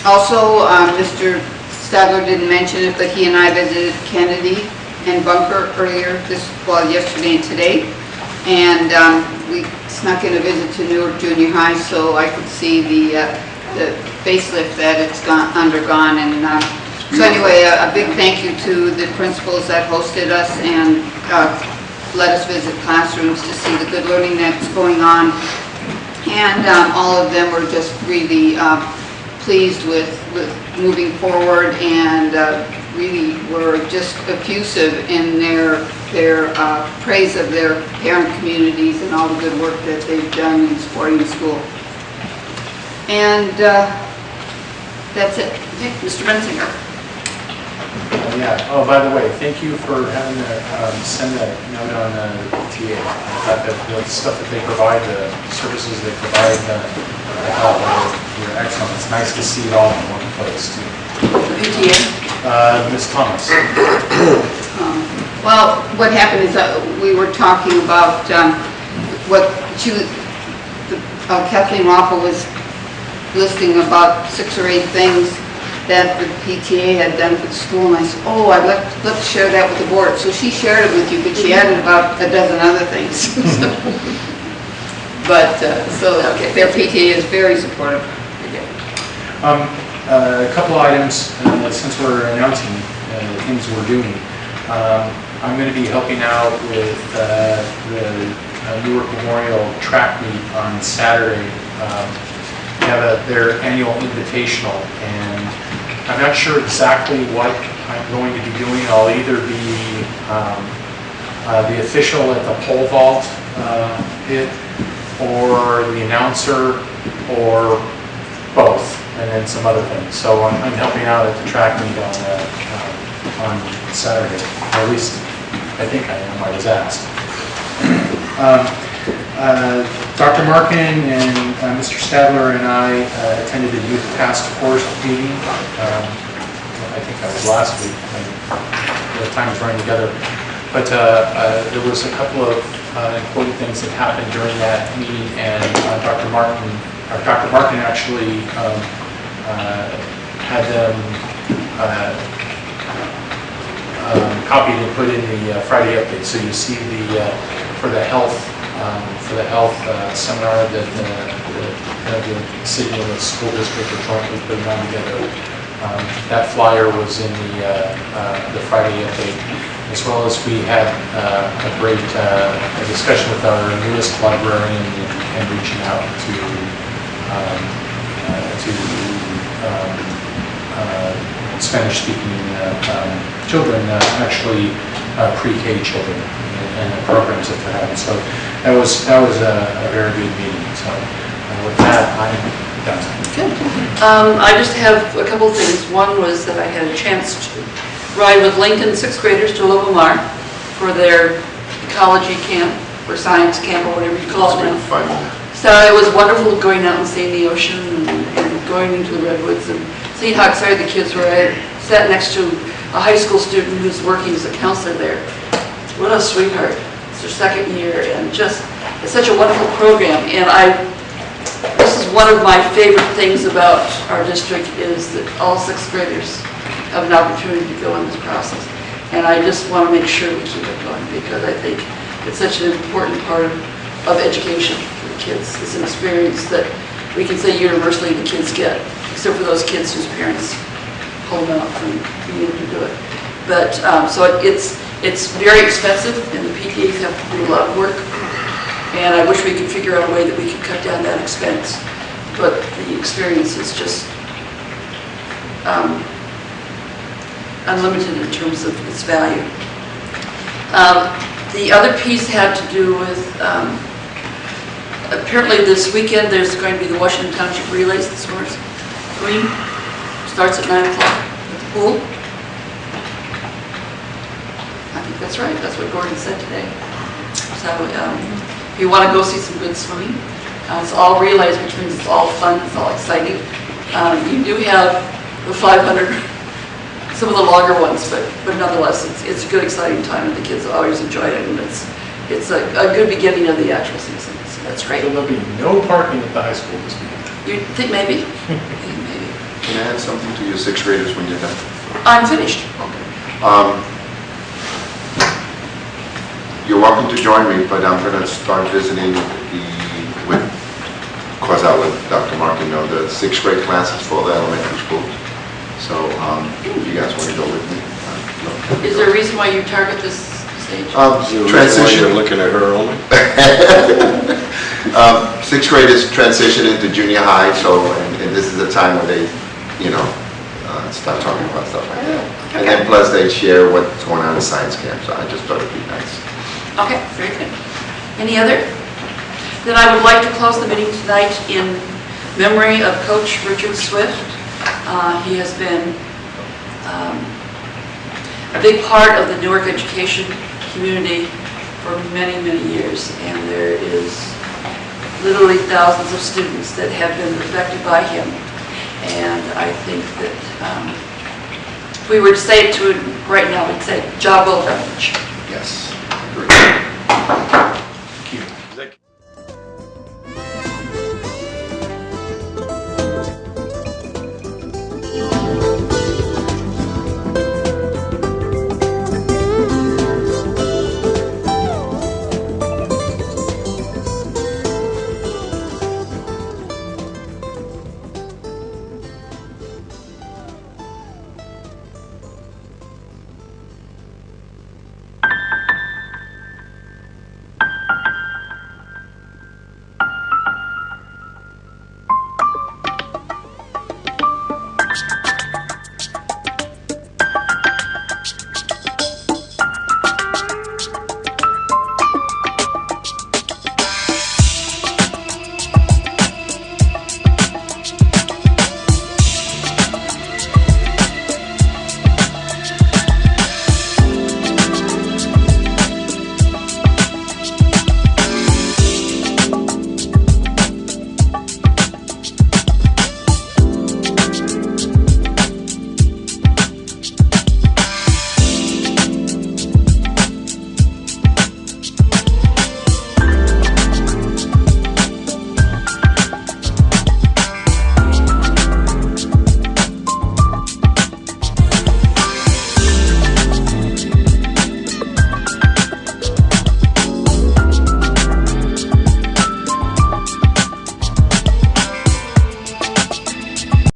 Also, Mr. Stadler didn't mention it, but he and I visited Kennedy and Bunker earlier yesterday and today. And we snuck in a visit to Newark Junior High, so I could see the facelift that it's undergone. And so anyway, a big thank you to the principals that hosted us and let us visit classrooms to see the good learning that's going on. And all of them were just really pleased with moving forward, and really were just effusive in their praise of their parent communities and all the good work that they've done in supporting the school. And that's it. Okay, Mr. Bensinger. Yeah. Oh, by the way, thank you for having to send that note on PTA. I thought that the stuff that they provide, the services they provide, they're excellent. It's nice to see it all in one place too. PTA? Ms. Thomas. Well, what happened is we were talking about what Kathleen Waffle was listing about 6 or 8 things that the PTA had done for the school, and I said, oh, I'd like to share that with the board. So she shared it with you, but she added about a dozen other things. But, okay, their PTA is very supportive. A couple items, since we're announcing the things we're doing. I'm going to be helping out with the Newark Memorial track meet on Saturday. They have their annual invitational, and I'm not sure exactly what I'm going to be doing. I'll either be the official at the pole vault pit, or the announcer, or both, and then some other things. So I'm helping out at the track meet on Saturday, or at least I think I am. I was asked. Dr. Markin and Mr. Stadler and I attended the Youth Task Force meeting. I think that was last week. The time's running together. But there was a couple of important things that happened during that meeting, and Dr. Markin actually had them copied and put in the Friday update. So you see for the health seminar that the city and the school district are jointly putting on together. That flyer was in the Friday update, as well as we had a great discussion with our newest librarian and reaching out to Spanish-speaking children, actually pre-K children, and the programs that they're having. So that was a very good meeting. So with that, I'm done. Good. I just have a couple of things. One was that I had a chance to ride with Lincoln 6th graders to Lobomar for their ecology camp, or science camp, or whatever you call it now. So it was wonderful going out and seeing the ocean and going into the redwoods and seeing how excited the kids were. I sat next to a high school student who's working as a counselor there. What a sweetheart. It's her second year, and just, it's such a wonderful program. And this is one of my favorite things about our district, is that all 6th graders have an opportunity to go in this process. And I just want to make sure we keep it going, because I think it's such an important part of education for the kids. It's an experience that we can say universally the kids get, except for those kids whose parents pull them out from being able to do it. But, so it's very expensive, and the PTAs have to do a lot of work. And I wish we could figure out a way that we could cut down that expense. But the experience is just unlimited in terms of its value. The other piece had to do with, apparently this weekend there's going to be the Washington Township Relays this morning. Green starts at 9 o'clock at the pool. think that's right, that's what Gordon said today. So if you want to go see some good swimming, it's all relays, which means it's all fun, it's all exciting. You do have the 500, some of the longer ones, but nonetheless, it's a good, exciting time, and the kids always enjoy it, and it's a good beginning of the actual season, so that's great. So there'll be no parking at the high school this weekend. You think maybe? Can I add something to your sixth graders when you're done? I'm finished. Okay. You're welcome to join me, but I'm going to start visiting of course, I'll let Dr. Markin know the sixth grade classes for the elementary school. So if you guys want to go with me. Is there a reason why you target this age? Transition. You're looking at her only? Sixth grade is transitioning to junior high, so, and this is a time where they, start talking about stuff like that. And then plus they share what's going on in science camp, so I just thought it'd be nice. Okay, very good. Any other? Then I would like to close the meeting tonight in memory of Coach Richard Swift. He has been a big part of the Newark education community for many, many years, and there is literally thousands of students that have been affected by him. And I think that if we were to say it to him right now, we'd say, job well done. Yes, I agree.